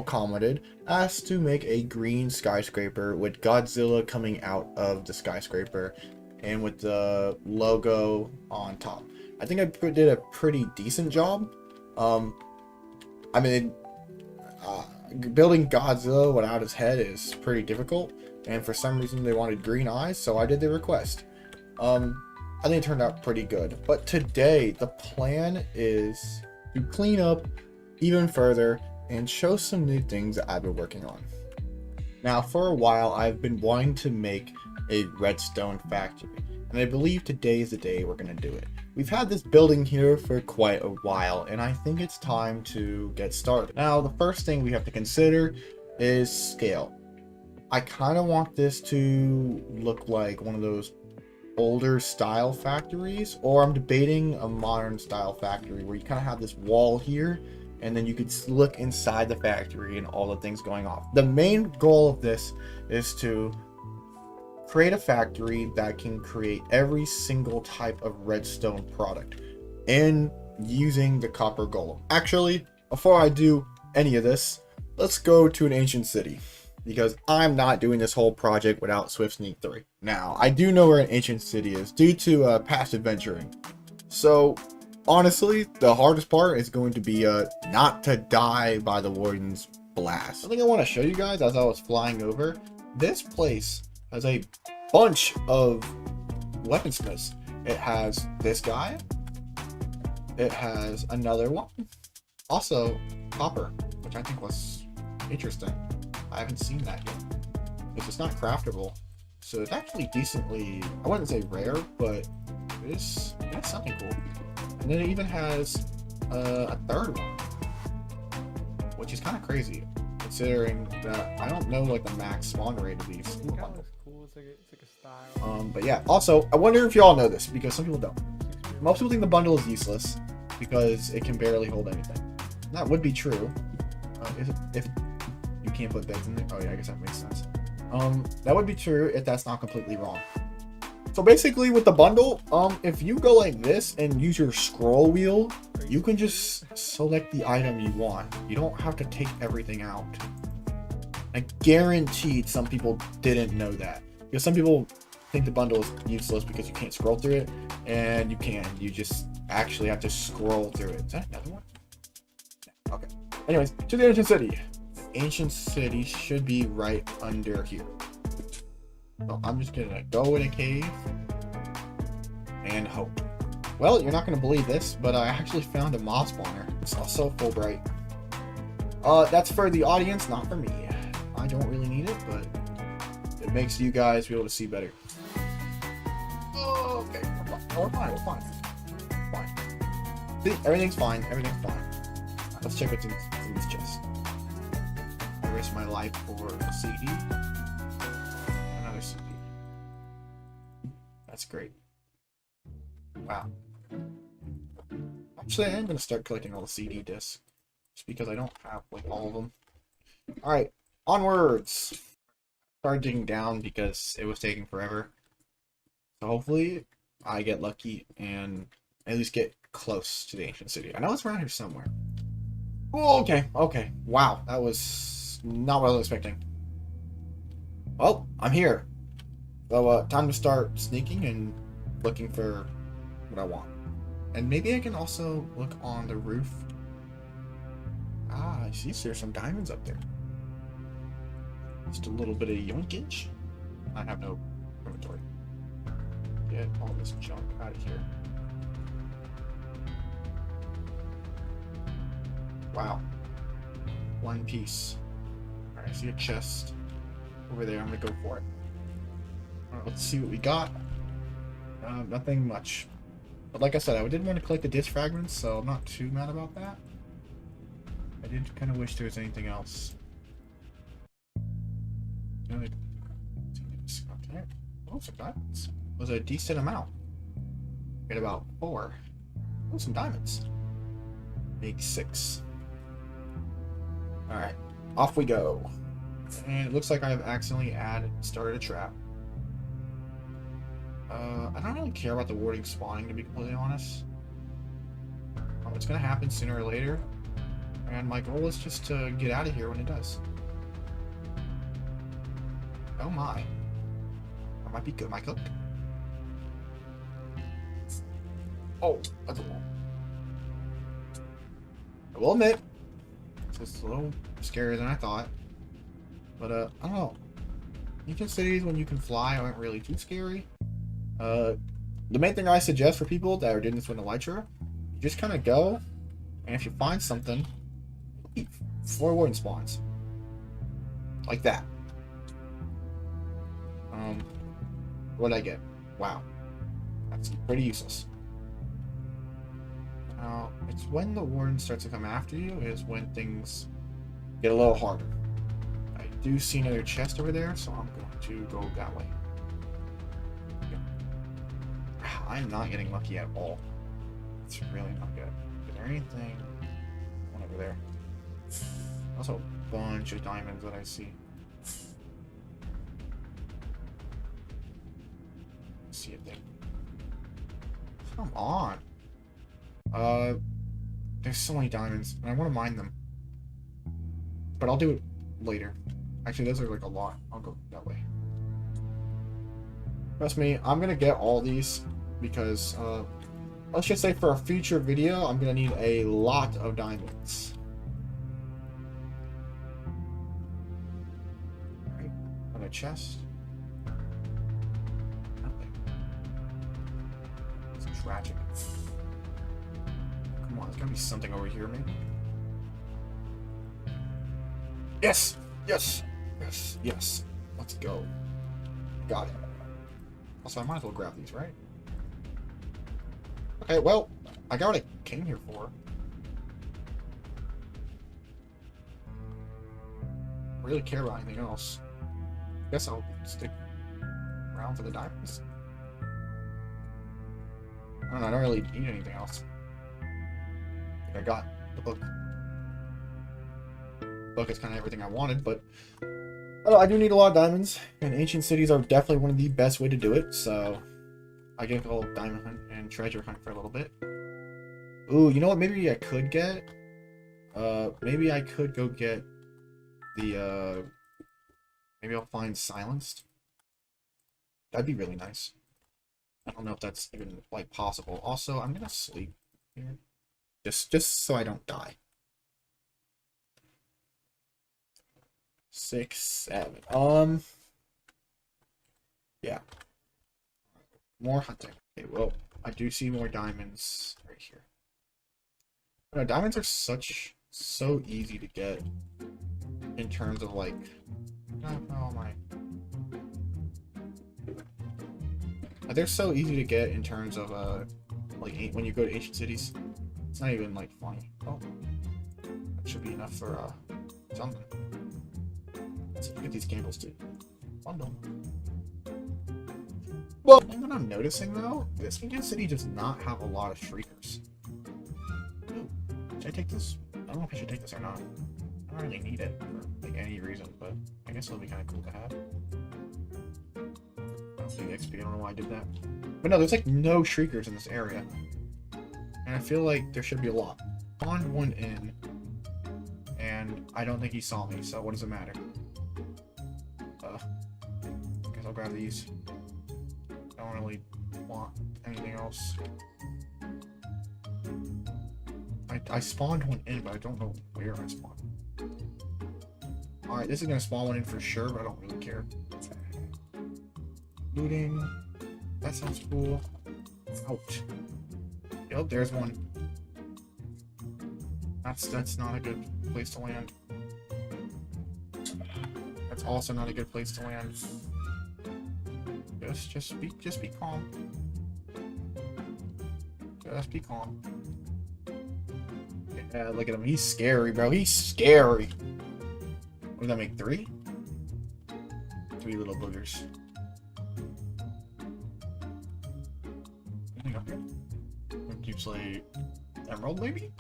commented asked to make a green skyscraper with Godzilla coming out of the skyscraper and with the logo on top. I think I did a pretty decent job. Building Godzilla without his head is pretty difficult, and for some reason they wanted green eyes, so I did the request. I think it turned out pretty good. But today the plan is to clean up even further and show some new things that I've been working on. Now, for a while, I've been wanting to make a redstone factory, and I believe today is the day we're going to do it. We've had this building here for quite a while, and I think it's time to get started. Now, the first thing we have to consider is scale. I kind of want this to look like one of those older style factories, or I'm debating a modern style factory where you kind of have this wall here, and then you could look inside the factory and all the things going on. The main goal of this is to create a factory that can create every single type of redstone product and using the copper golem. Actually, before I do any of this, let's go to an ancient city, because I'm not doing this whole project without Swift Sneak 3. Now, I do know where an ancient city is due to past adventuring. So honestly, the hardest part is going to be not to die by the Warden's blast. Something I want to show you guys as I was flying over, this place has a bunch of weaponsmiths. It has this guy. It has another one. Also, copper, which I think was interesting. I haven't seen that yet. It's not craftable. So it's actually decently, I wouldn't say rare, but it's something cool. And then it even has a third one, which is kind of crazy, considering that I don't know like the max spawn rate of these. It kind of looks cool. It's like a style. But yeah, also, I wonder if you all know this, because some people don't. Most people think the bundle is useless because it can barely hold anything. That would be true if you can't put beds in there. Oh yeah, I guess that makes sense. That would be true if that's not completely wrong. So basically with the bundle, if you go like this and use your scroll wheel, you can just select the item you want. You don't have to take everything out. I guaranteed some people didn't know that, because some people think the bundle is useless because you can't scroll through it, and you can. You just actually have to scroll through it. Is that another one? Okay. Anyways, to the ancient city. ancient city should be right under here. So I'm just gonna go in a cave and hope. Well, you're not gonna believe this, but I actually found a mob spawner. It's also Fulbright. That's for the audience, not for me. I don't really need it, but it makes you guys be able to see better. Oh, okay. We're fine. Fine. See, everything's fine. Everything's fine. Right, let's check what's in this chest. I risk my life for a CD. Another CD. That's great. Wow. Actually, I am going to start collecting all the CD discs. Just because I don't have, like, all of them. Alright, onwards! Started digging down because it was taking forever. So hopefully, I get lucky and at least get close to the ancient city. I know it's around here somewhere. Oh, okay. Wow, that was not what I was expecting. Well, I'm here. So, time to start sneaking and looking for what I want. And maybe I can also look on the roof. Ah, I see there's some diamonds up there. Just a little bit of yoinkage. I have no inventory. Get all this junk out of here. Wow. One piece. Alright, I see a chest over there. I'm gonna go for it. Alright, let's see what we got. Nothing much. But like I said, I did want to collect the disc fragments, so I'm not too mad about that. I did kind of wish there was anything else. Oh, some diamonds. Was a decent amount. Get about 4. Oh, some diamonds. Make 6. Alright, off we go. And it looks like I have accidentally started a trap. I don't really care about the warding spawning, to be completely honest. It's gonna happen sooner or later. And my goal is just to get out of here when it does. Oh my. That might be good. Am I cooked? Oh, that's a wall. I will admit, it's a little scarier than I thought. But, I don't know. Ancient cities when you can fly aren't really too scary. The main thing I suggest for people that are doing this with Elytra, you just kind of go, and if you find something, 4 warden spawns. Like that. What did I get? Wow. That's pretty useless. Now, it's when the warden starts to come after you is when things get a little harder. I do see another chest over there, so I'm going to go that way. I'm not getting lucky at all. It's really not good. Is there anything over there? Also a bunch of diamonds that I see. See a thing. Come on. There's so many diamonds, and I want to mine them. But I'll do it later. Actually, those are like a lot. I'll go that way. Trust me, I'm gonna get all these because, let's just say for a future video, I'm gonna need a lot of diamonds. Alright, on a chest. Nothing. It's tragic. Come on, there's gotta be something over here, maybe. Yes! Yes! Yes! Yes! Let's go. Got it. Also, I might as well grab these, right? Okay, well, I got what I came here for. I don't really care about anything else. Guess I'll stick around for the diamonds. I don't know, I don't really need anything else. I think I got the book. Book is kind of everything I wanted, but I do need a lot of diamonds, and ancient cities are definitely one of the best way to do it, so I can go diamond hunt and treasure hunt for a little bit. Ooh, you know what maybe I could get? Maybe I could go get the, maybe I'll find Silenced. That'd be really nice. I don't know if that's even, like, possible. Also, I'm gonna sleep here. Just so I don't die. 6, 7. Yeah. More hunting. Okay, well, I do see more diamonds right here. You know, diamonds are so easy to get in terms of like, oh my. They're so easy to get in terms of like when you go to ancient cities. It's not even like funny. Oh, that should be enough for something. Let's get these candles too. Bundle. Well, the thing that I'm noticing though, this ancient city does not have a lot of shriekers. Ooh, should I take this? I don't know if I should take this or not. I don't really need it for like any reason, but I guess it'll be kind of cool to have. XP, I don't know why I did that. But no, there's like no shriekers in this area. And I feel like there should be a lot. Spawned one in, and I don't think he saw me, so what does it matter? Guess I'll grab these. I don't really want anything else. I spawned one in, but I don't know where I spawned. Alright, this is gonna spawn one in for sure, but I don't really care. Looting. That sounds cool. Ouch. Yep, there's one. That's not a good place to land. That's also not a good place to land. Just be calm. Just be calm. Yeah, look at him. He's scary, bro. He's scary. What did that make? 3? 3 little boogers. Anything up here? Keeps like emerald, maybe?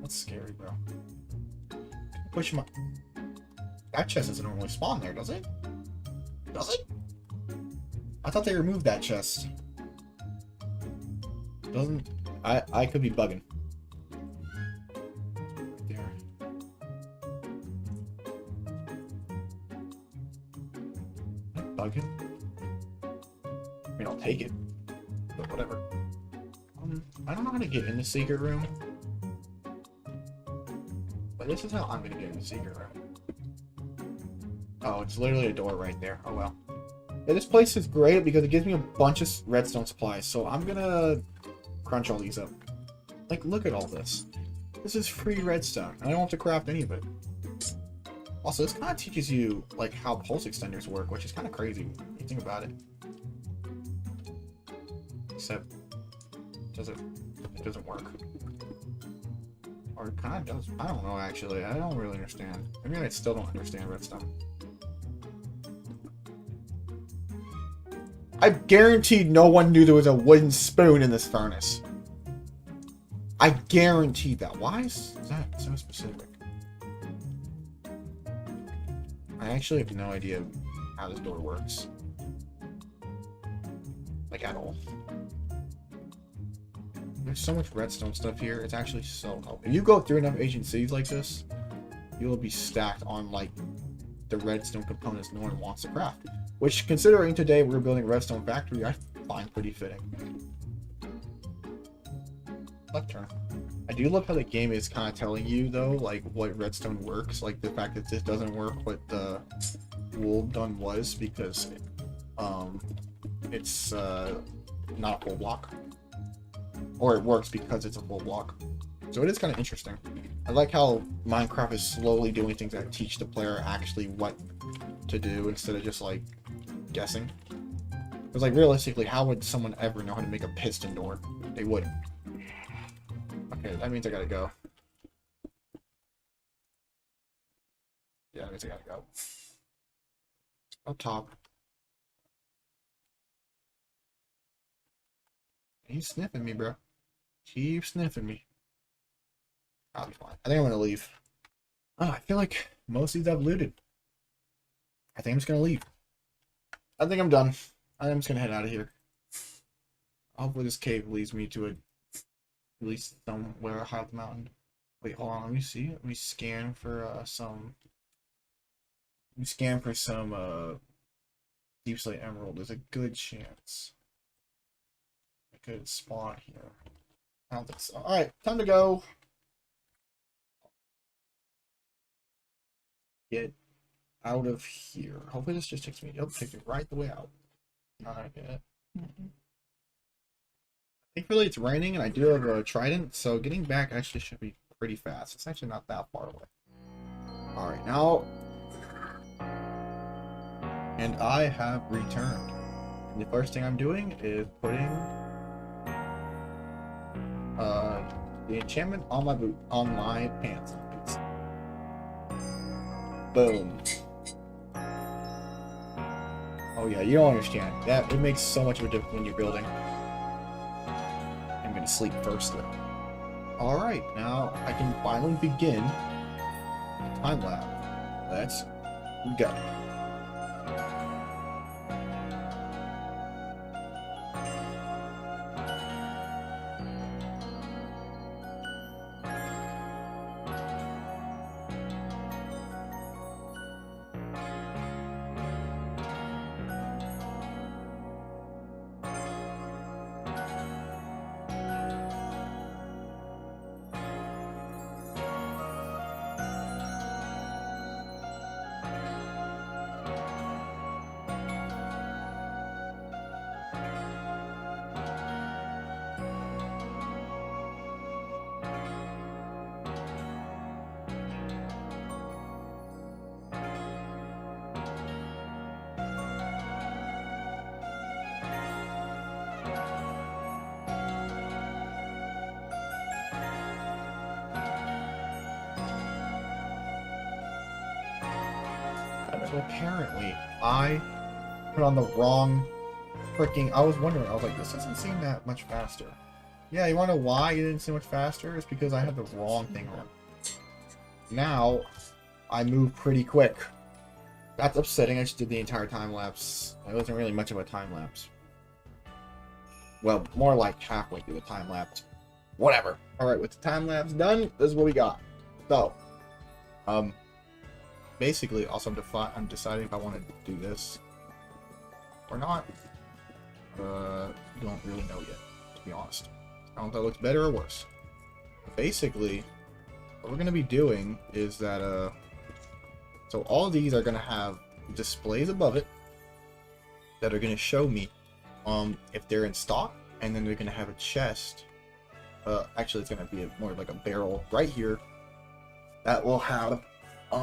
That's scary, bro. Push him up. That chest doesn't normally spawn there, does it? Does it? I thought they removed that chest. Doesn't... I could be bugging. There. Am I bugging? I mean, I'll take it. But whatever. I don't know how to get in the secret room. But this is how I'm gonna get in the secret room. Oh, it's literally a door right there. Oh well. Yeah, this place is great because it gives me a bunch of redstone supplies. So I'm gonna crunch all these up. Like, look at all this. This is free redstone. I don't have to craft any of it. Also, this kind of teaches you like how pulse extenders work, which is kind of crazy when you think about it. Except, it doesn't work. Or it kind of does. I don't know, actually. I don't really understand. I mean, I still don't understand redstone. I guaranteed no one knew there was a wooden spoon in this furnace. I guaranteed that. Why is that so specific? I actually have no idea how this door works. Like, at all. There's so much redstone stuff here. It's actually so helpful. If you go through enough agencies like this, you'll be stacked on, like, the redstone components no one wants to craft. Which, considering today we're building a redstone factory, I find pretty fitting. Left turn. I do love how the game is kind of telling you, though, like, what redstone works. Like, the fact that this doesn't work what the wool done was, because it's not a full block. Or it works because it's a full block. So it is kind of interesting. I like how Minecraft is slowly doing things that teach the player actually what to do instead of just, like, guessing. Because, like, realistically, how would someone ever know how to make a piston door? They wouldn't. Okay, that means I gotta go. Yeah, that means I gotta go. Up top. He's sniffing me, bro. Keep sniffing me. I'll be fine. I think I'm gonna leave. Oh, I feel like most of these I've looted. I think I'm just gonna leave. I think I'm done. I think I'm just gonna head out of here. Hopefully this cave leads me to at least somewhere high up the mountain. Wait, hold on, let me see. Let me scan for some. Let me scan for some deep slate emerald. There's a good chance I could spawn here. I don't think so. Alright, time to go. get out of here. Hopefully this just takes me. Yep, takes me right the way out. Alright. Thankfully it's raining and I do have a trident, so getting back actually should be pretty fast. It's actually not that far away. Alright, now... And I have returned. And the first thing I'm doing is putting the enchantment on my boot, on my pants. Boom. Oh yeah, you don't understand. That it makes so much of a difference when you're building. I'm gonna sleep first though. Alright, now I can finally begin the time lap. Let's go. Apparently, I put on the wrong freaking... I was wondering, I was like, this doesn't seem that much faster. Yeah, you wanna know why it didn't seem much faster? It's because I had the wrong thing on. Now, I move pretty quick. That's upsetting, I just did the entire time lapse. It wasn't really much of a time lapse. Well, more like halfway through the time lapse. Whatever. Alright, with the time lapse done, this is what we got. So, basically, also I'm deciding if I want to do this or not. Don't really know yet, to be honest. I don't know if that looks better or worse. But basically, what we're going to be doing is that, so all of these are going to have displays above it that are going to show me if they're in stock, and then they're going to have a chest. Actually, it's going to be more like a barrel right here that will have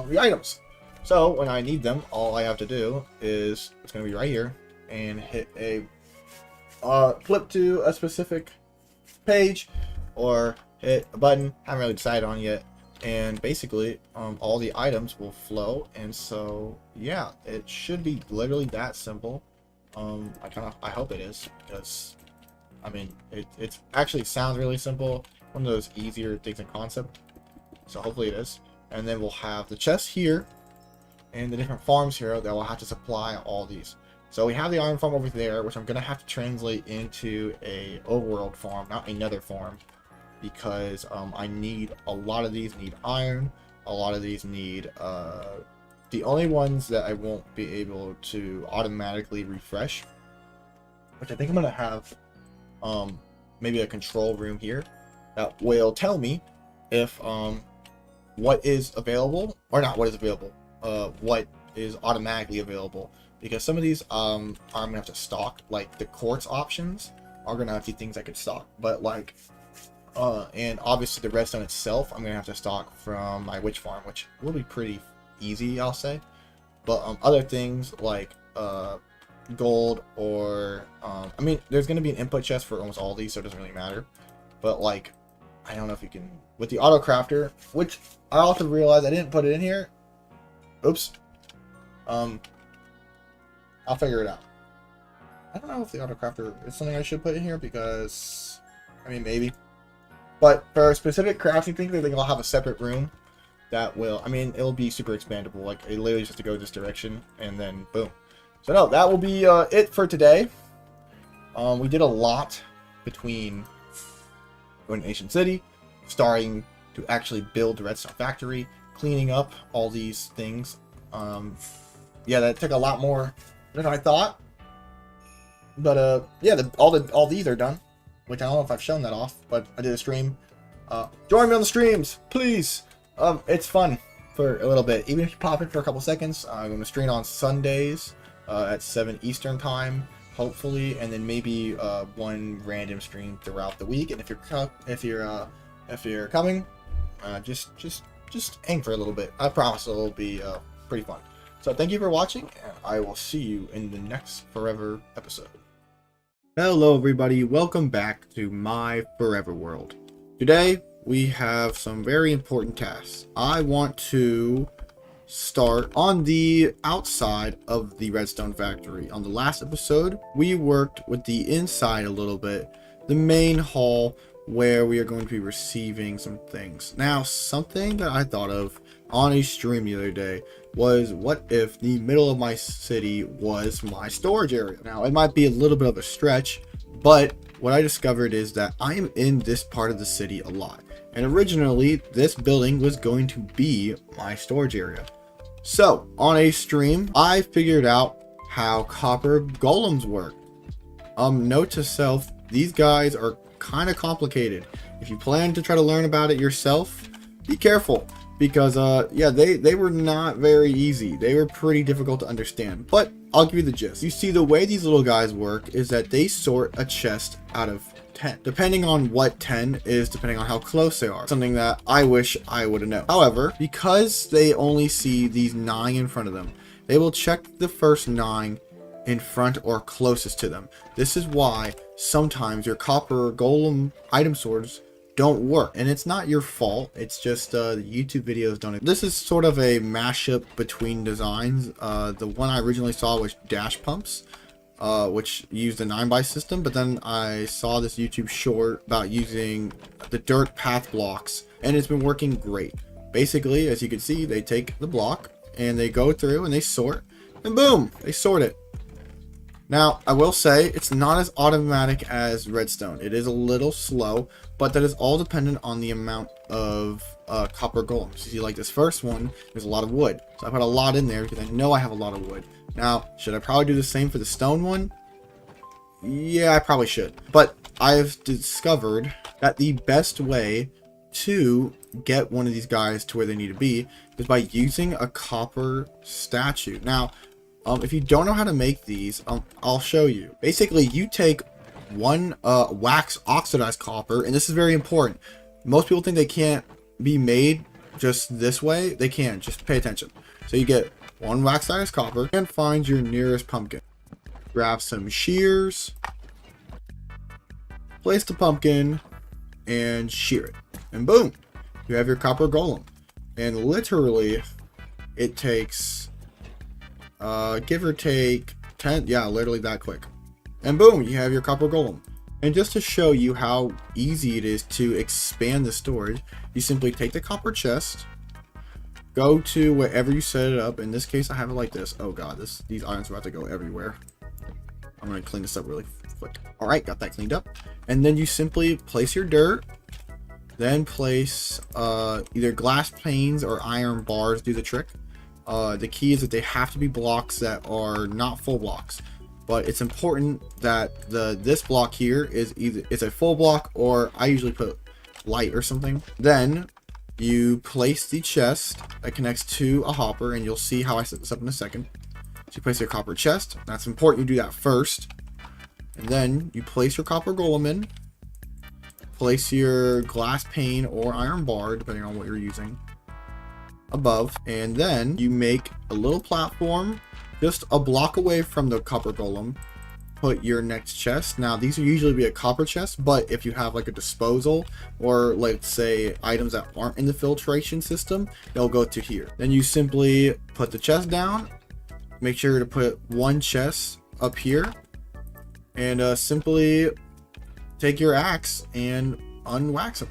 the items. So when I need them, all I have to do is, it's going to be right here, and hit a flip to a specific page, or hit a button, haven't really decided on yet, and basically all the items will flow. And so yeah, it should be literally that simple. I hope it is, because I mean it actually sounds really simple, one of those easier things in concept, so hopefully it is. And then we'll have the chest here and the different farms here that will have to supply all these. So we have the iron farm over there, which I'm gonna have to translate into a overworld farm, not another farm, because I need a lot of these need iron, a lot of these need the only ones that I won't be able to automatically refresh, which I think I'm gonna have maybe a control room here that will tell me if what is available, or not what is available, what is automatically available, because some of these I'm gonna have to stock, like the quartz options are gonna have to be things I could stock, but like and obviously the redstone itself I'm gonna have to stock from my witch farm, which will be pretty easy, I'll say. But other things like gold, or I mean there's gonna be an input chest for almost all these, so it doesn't really matter, but like I don't know if you can with the auto crafter, which I also realized I didn't put it in here. Oops. I'll figure it out. I don't know if the auto crafter is something I should put in here, because I mean maybe, but for specific crafting things I think I'll have a separate room that will, I mean it'll be super expandable, like it literally just has to go this direction and then boom. So no, that will be it for today. We did a lot between going to Ancient City, starting to actually build the redstone factory, cleaning up all these things. Yeah, that took a lot more than I thought. But yeah, all these are done, which I don't know if I've shown that off, but I did a stream. Join me on the streams, please. It's fun. for a little bit. Even if you pop in for a couple seconds, I'm going to stream on Sundays at 7 Eastern time, hopefully, and then maybe one random stream throughout the week. And if you're coming, just aim for a little bit. I promise it'll be pretty fun. So thank you for watching, and I will see you in the next Forever episode. Hello everybody, welcome back to my Forever World. Today we have some very important tasks. I want to start on the outside of the redstone factory. On the last episode, we worked with the inside a little bit, the main hall where we are going to be receiving some things. Now, something that I thought of on a stream the other day was, what if the middle of my city was my storage area? Now, it might be a little bit of a stretch, but what I discovered is that I am in this part of the city a lot. And originally, this building was going to be my storage area. So, on a stream, I figured out how copper golems work. Note to self, these guys are kind of complicated. If you plan to try to learn about it yourself, be careful. Because, yeah, they were not very easy. They were pretty difficult to understand. But I'll give you the gist. You see, the way these little guys work is that they sort a chest out of 10. Depending on what 10 is, depending on how close they are. Something that I wish I would have known. However, because they only see these 9 in front of them, they will check the first 9 in front or closest to them. This is why sometimes your copper golem item swords don't work, and it's not your fault. It's just the YouTube videos don't. This is sort of a mashup between designs. The one I originally saw was Dash Pumps, which used the 9x system, but then I saw this YouTube short about using the dirt path blocks, and it's been working great. Basically, as you can see, they take the block and they go through and they sort, and boom, they sort it. Now, I will say, it's not as automatic as redstone. It is a little slow, but that is all dependent on the amount of copper golems. You see, like this first one, there's a lot of wood. So I put a lot in there because I know I have a lot of wood. Now, should I probably do the same for the stone one? Yeah, I probably should. But I've discovered that the best way to get one of these guys to where they need to be is by using a copper statue. Now, if you don't know how to make these, I'll show you. Basically, you take one wax oxidized copper, and this is very important. Most people think they can't be made just this way. They can. Just pay attention. So you get one wax oxidized copper and find your nearest pumpkin. Grab some shears, place the pumpkin, and shear it. And boom, you have your copper golem. And literally, it takes give or take 10, yeah, literally that quick. And boom, you have your copper golem. And just to show you how easy it is to expand the storage, you simply take the copper chest, go to wherever you set it up. In this case, I have it like this. Oh god, these items are about to go everywhere. I'm gonna clean this up really quick. All right, got that cleaned up. And then you simply place your dirt, then place either glass panes or iron bars do the trick. The key is that they have to be blocks that are not full blocks, but it's important that this block here is either it's a full block, or I usually put light or something. Then you place the chest that connects to a hopper, and you'll see how I set this up in a second. So you place your copper chest. That's important you do that first, and then you place your copper golem in, place your glass pane or iron bar depending on what you're using above, and then you make a little platform just a block away from the copper golem. Put your next chest. Now these will usually be a copper chest, but if you have like a disposal or let's say items that aren't in the filtration system, they'll go to here. Then you simply put the chest down, make sure to put one chest up here, and simply take your axe and unwax them,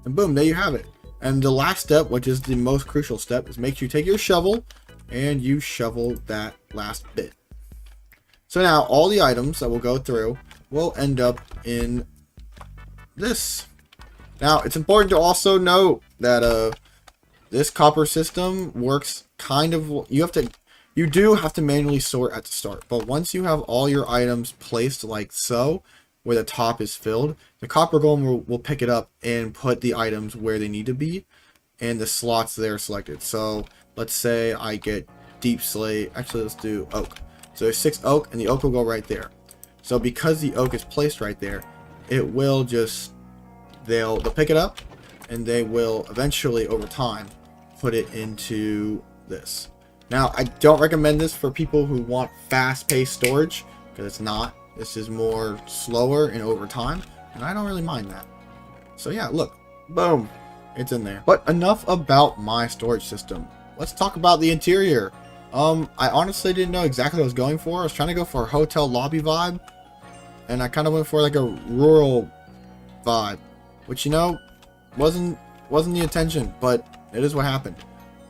and boom, there you have it. And the last step, which is the most crucial step, is make sure you take your shovel and you shovel that last bit. So now all the items that will go through will end up in this. Now it's important to also note that this copper system works kind of, you do have to manually sort at the start, but once you have all your items placed like so, where the top is filled, the copper golem will pick it up and put the items where they need to be, and the slots there selected. So let's say I get deep slate. Actually, let's do oak. So there's 6 oak, and the oak will go right there. So because the oak is placed right there, it will just, they'll pick it up, and they will eventually, over time, put it into this. Now, I don't recommend this for people who want fast-paced storage, because it's not. This is more slower and over time, and I don't really mind that. So yeah, look, boom, it's in there. But enough about my storage system. Let's talk about the interior. I honestly didn't know exactly what I was going for. I was trying to go for a hotel lobby vibe, and I kind of went for like a rural vibe, which, you know, wasn't the intention, but it is what happened.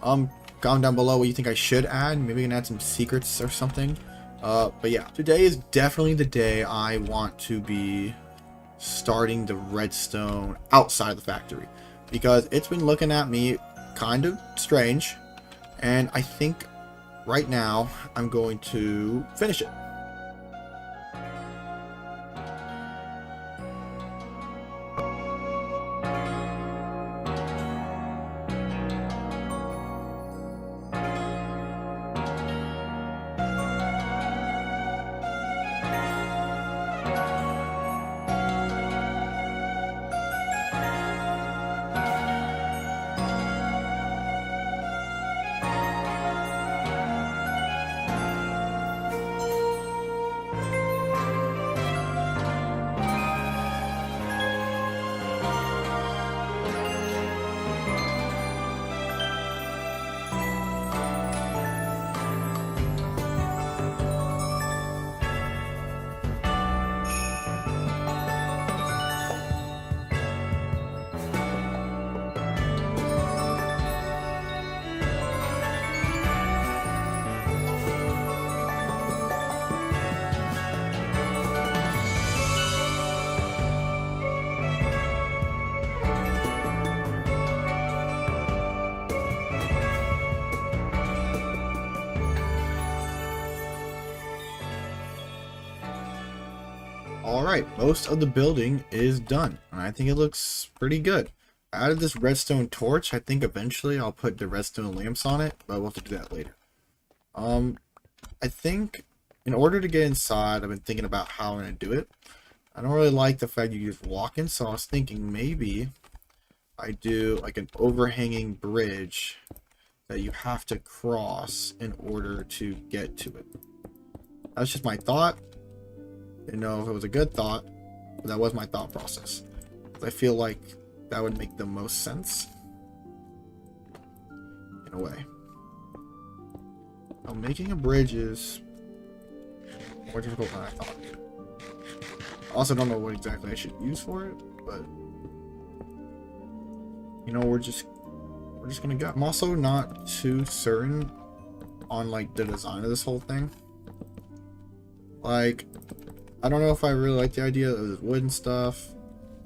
Comment down below what you think I should add. Maybe we can add some secrets or something. But yeah, today is definitely the day I want to be starting the redstone outside of the factory, because it's been looking at me kind of strange, and I think right now I'm going to finish it. Alright, most of the building is done, and I think it looks pretty good. I added this redstone torch. I think eventually I'll put the redstone lamps on it, but we'll have to do that later. I think in order to get inside, I've been thinking about how I'm going to do it. I don't really like the fact you just walk in, so I was thinking maybe I do like an overhanging bridge that you have to cross in order to get to it. That's just my thought. Didn't know if it was a good thought, but that was my thought process. I feel like that would make the most sense in a way. Now, making a bridge is more difficult than I thought. I also don't know what exactly I should use for it, but you know, we're just gonna go. I'm also not too certain on like the design of this whole thing. Like, I don't know if I really like the idea of this wooden stuff,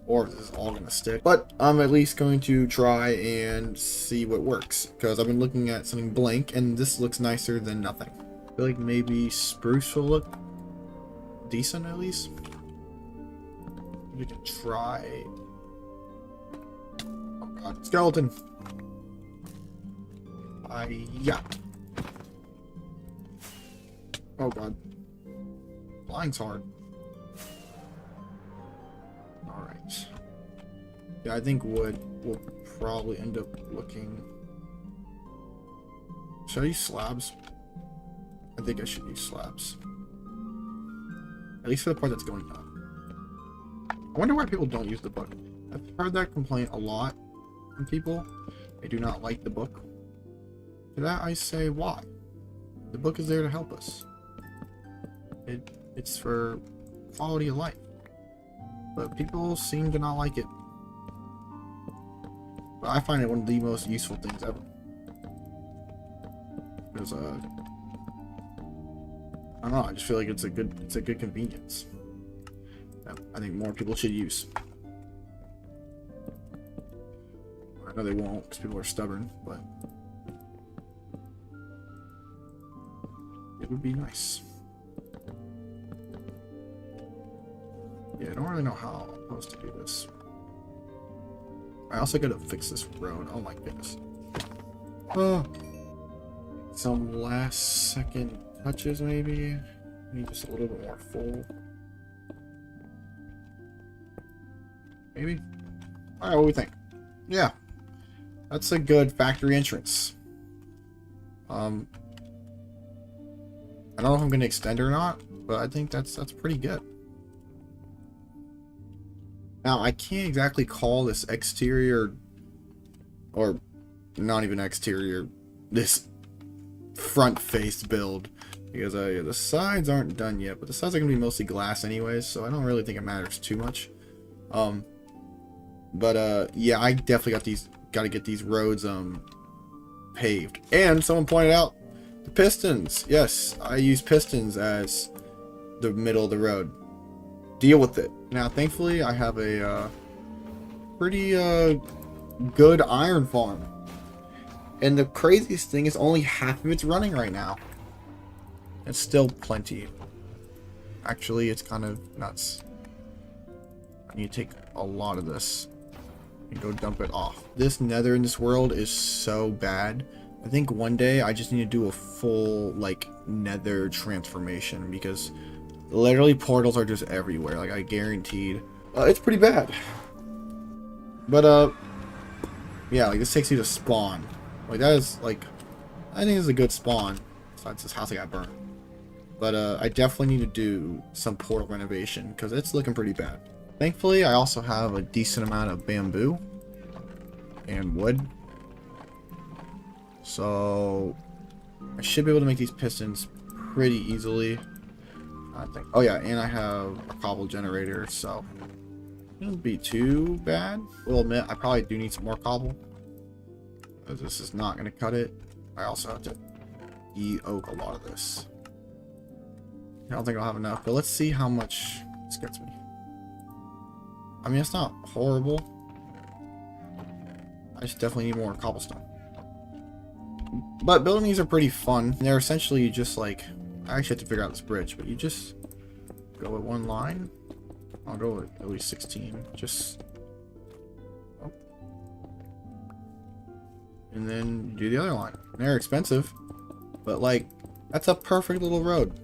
or if this is all gonna stick, but I'm at least going to try and see what works, because I've been looking at something blank, and this looks nicer than nothing. I feel like maybe spruce will look decent at least. We can try. Oh god, skeleton. Yeah. Oh god. Flying's hard. Alright. Yeah, I think wood will probably end up looking... Should I use slabs? I think I should use slabs. At least for the part that's going up. I wonder why people don't use the book. I've heard that complaint a lot from people. They do not like the book. To that I say, why? The book is there to help us. It's for quality of life. But people seem to not like it. But I find it one of the most useful things ever. Because I don't know, I just feel like it's a good convenience that I think more people should use. I know they won't because people are stubborn, but it would be nice. Yeah, I don't really know how I'm supposed to do this. I also gotta fix this road. Oh my goodness. Oh. Some last second touches maybe. Need just a little bit more full. Maybe. Alright, what do we think? Yeah. That's a good factory entrance. I don't know if I'm gonna extend or not, but I think that's pretty good. Now I can't exactly call this exterior, or not even exterior, this front face build, because the sides aren't done yet, but the sides are gonna be mostly glass anyways, so I don't really think it matters too much. Yeah, I definitely gotta get these roads paved. And someone pointed out the pistons. Yes, I use pistons as the middle of the road. Deal with it. Now, thankfully, I have a pretty good iron farm. And the craziest thing is only half of it's running right now. It's still plenty. Actually, it's kind of nuts. I need to take a lot of this and go dump it off. This nether in this world is so bad. I think one day I just need to do a full like nether transformation, because literally portals are just everywhere. Like, I guaranteed. It's pretty bad. But yeah, like this takes you to spawn. Like that is like, I think it's a good spawn. Besides this house I got burned. But I definitely need to do some portal renovation because it's looking pretty bad. Thankfully, I also have a decent amount of bamboo and wood. So I should be able to make these pistons pretty easily, I think. Oh yeah, and I have a cobble generator, so it wouldn't be too bad. Will admit, I probably do need some more cobble, because this is not going to cut it. I also have to de-oak a lot of this. I don't think I'll have enough, but let's see how much this gets me. I mean, it's not horrible. I just definitely need more cobblestone. But building these are pretty fun. They're essentially just like, I actually have to figure out this bridge, but you just go with one line. I'll go with at least 16. Just, oh. And then do the other line. They're expensive, but like, that's a perfect little road.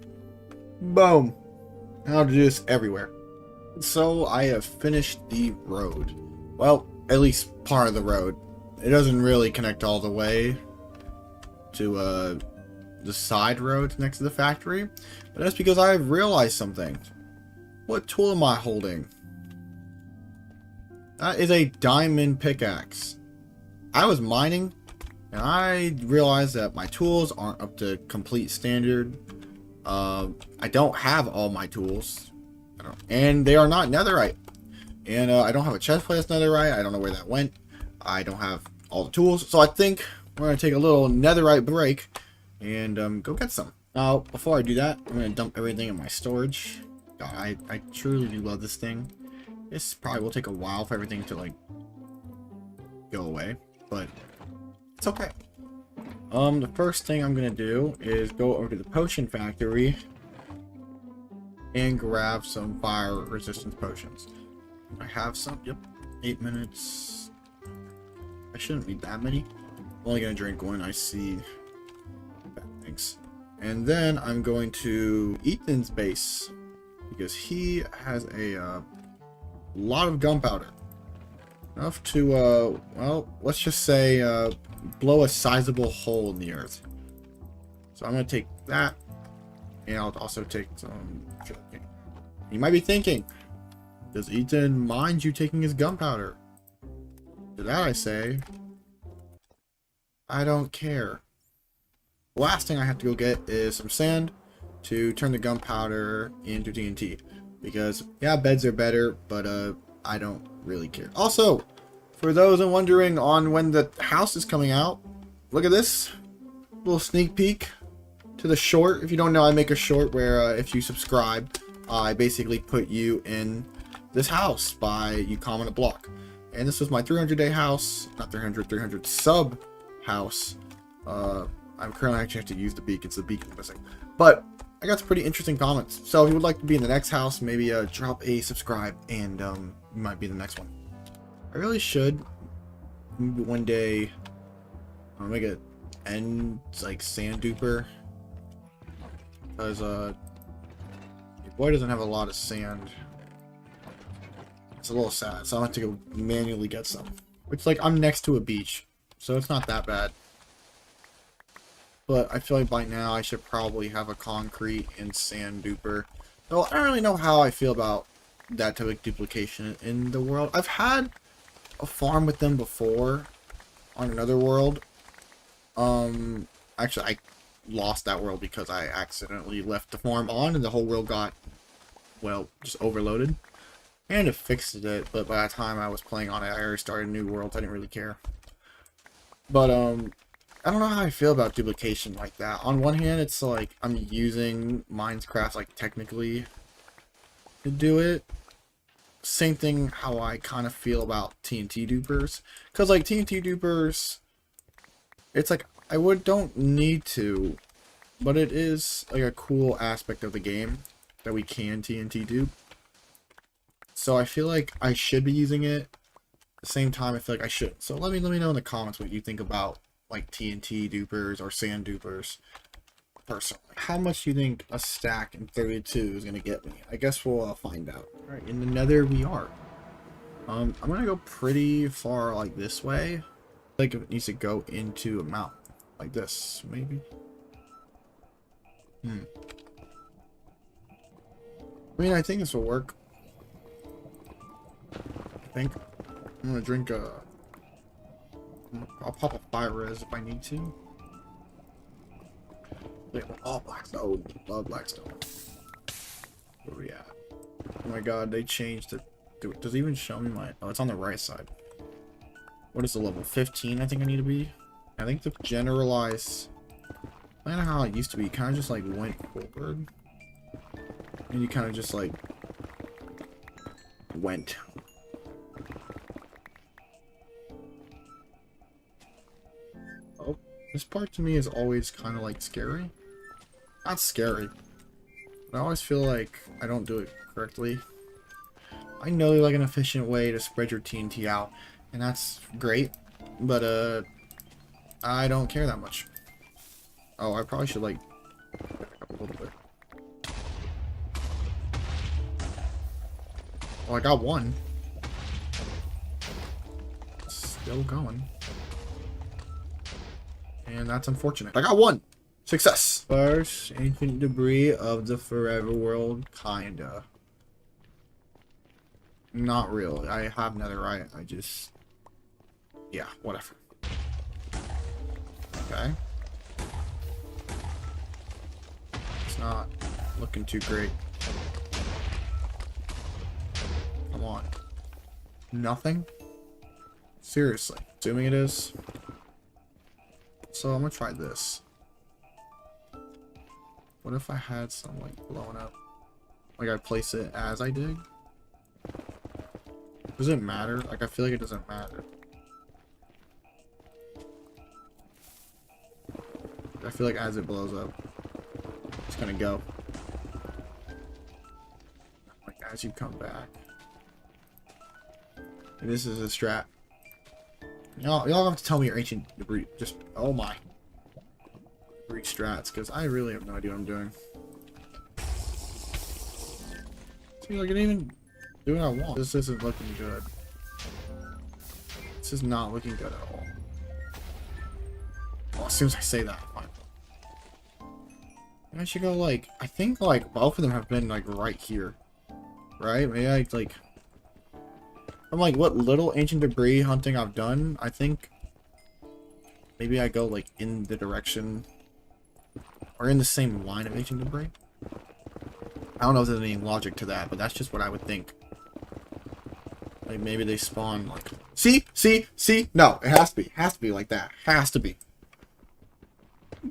Boom. And I'll do this everywhere. So I have finished the road. Well, at least part of the road. It doesn't really connect all the way to the side roads next to the factory, but that's because I've realized something. What tool am I holding? That is a diamond pickaxe. I was mining and I realized that my tools aren't up to complete standard. I don't have all my tools, and they are not netherite, and I don't have a chest plate that's netherite. I don't know where that went. I don't have all the tools, so I think we're gonna take a little netherite break and go get some. Now, before I do that, I'm gonna dump everything in my storage. God, I truly do love this thing. This probably will take a while for everything to like go away, but it's okay. The first thing I'm gonna do is go over to the potion factory and grab some fire resistance potions. I have some. Yep, 8 minutes. I shouldn't need that many. I'm only gonna drink when I see bad things. And then I'm going to Ethan's base because he has a lot of gunpowder. Enough to, well, let's just say, blow a sizable hole in the earth. So I'm going to take that, and I'll also take some sugarcane. You might be thinking, does Ethan mind you taking his gunpowder? To that I say, I don't care. The last thing I have to go get is some sand to turn the gunpowder into TNT. Because, yeah, beds are better, but, I don't really care. Also, for those wondering on when the house is coming out, look at this little sneak peek to the short. If you don't know, I make a short where if you subscribe, I basically put you in this house by you comment a block. And this was my 300-day house, not 300 sub house. I'm currently actually have to use the beacon, so the beacon's missing. But I got some pretty interesting comments. So if you would like to be in the next house, maybe drop a subscribe and you might be the next one. I really should maybe one day I'll make a end like sand duper, because your boy doesn't have a lot of sand. It's a little sad, so I have to go manually get some. Which, like, I'm next to a beach, so it's not that bad. But I feel like by now I should probably have a concrete and sand duper. Though I don't really know how I feel about that type of duplication in the world. I've had a farm with them before on another world. Actually, I lost that world because I accidentally left the farm on and the whole world got, well, just overloaded. And it fixed it, but by the time I was playing on it, I already started new worlds. I didn't really care. But, I don't know how I feel about duplication like that. On one hand, it's like I'm using Minecraft, like, technically to do it. Same thing how I kind of feel about TNT dupers. Because, like, TNT dupers, it's like, don't need to, but it is, like, a cool aspect of the game that we can TNT dupe. So I feel like I should be using it. At the same time, I feel like I shouldn't. So let me know in the comments what you think about like TNT dupers or sand dupers personally. How much do you think a stack in 32 is gonna get me? I guess we'll find out. All right, in the Nether we are. I'm gonna go pretty far like this way. I think it needs to go into a mountain like this, maybe. I mean, I think this will work. I think I'm gonna drink I'll pop a fire res if I need to. Wait, oh, Blackstone. Love Blackstone. Where we at? Oh my god, they changed it. Does it even show me my... Oh, it's on the right side. What is the level? 15 I think I need to be? I think the generalized... I don't know how it used to be. Kind of just like went forward. And you kind of just like... went. Oh, this part to me is always kind of like scary. Not scary. But I always feel like I don't do it correctly. I know like an efficient way to spread your TNT out, and that's great, but I don't care that much. Oh, I probably should like back up a little bit. Oh, I got one. Still going. And that's unfortunate. I got one! Success! First, ancient debris of the forever world, kinda. Not really. I have netherite. I just... yeah, whatever. Okay. It's not looking too great. Come on. Nothing? Seriously. Assuming it is. So I'm gonna try this. What if I had some like blowing up? Like I place it as I dig? Does it matter? Like I feel like it doesn't matter. I feel like as it blows up, it's gonna go. Like as you come back. And this is a strat. Y'all have to tell me your ancient debris. Just, oh my. Debris strats, because I really have no idea what I'm doing. See, like, I didn't even do what I want. This isn't looking good. This is not looking good at all. Well, as soon as I say that, fine. I should go, like, I think, like, both of them have been, like, right here. Right? Maybe I, like... I'm like, what little ancient debris hunting I've done, I think maybe I go like in the direction or in the same line of ancient debris. I don't know if there's any logic to that, but that's just what I would think. Like maybe they spawn like, see, no, it has to be like that, has to be.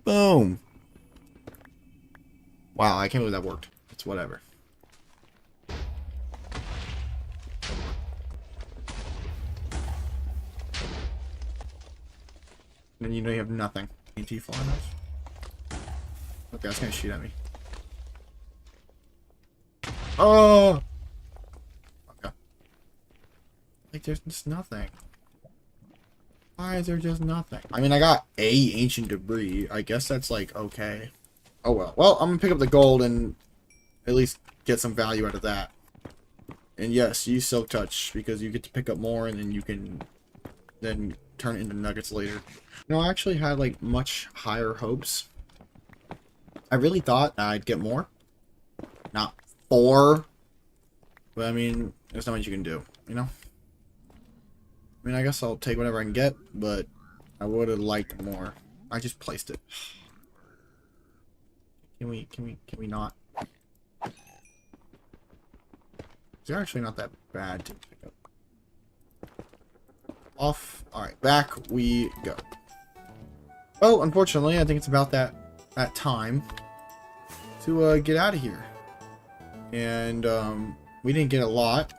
Boom. Wow, I can't believe that worked. It's whatever. And you know you have nothing. TNT far enough? Okay, that's gonna shoot at me. Oh! Okay. Like, there's just nothing. Why is there just nothing? I mean, I got a ancient debris. I guess that's like okay. Oh well. Well, I'm gonna pick up the gold and at least get some value out of that. And yes, use Silk Touch because you get to pick up more and then you can then turn it into nuggets later. No, I actually had like much higher hopes. I really thought I'd get more. Not 4. But I mean, there's not much you can do, you know? I mean, I guess I'll take whatever I can get, but I would have liked more. I just placed it. Can we not? They're actually not that bad to pick up. Off. Alright, back we go. Oh, unfortunately, I think it's about that time to get out of here. And we didn't get a lot.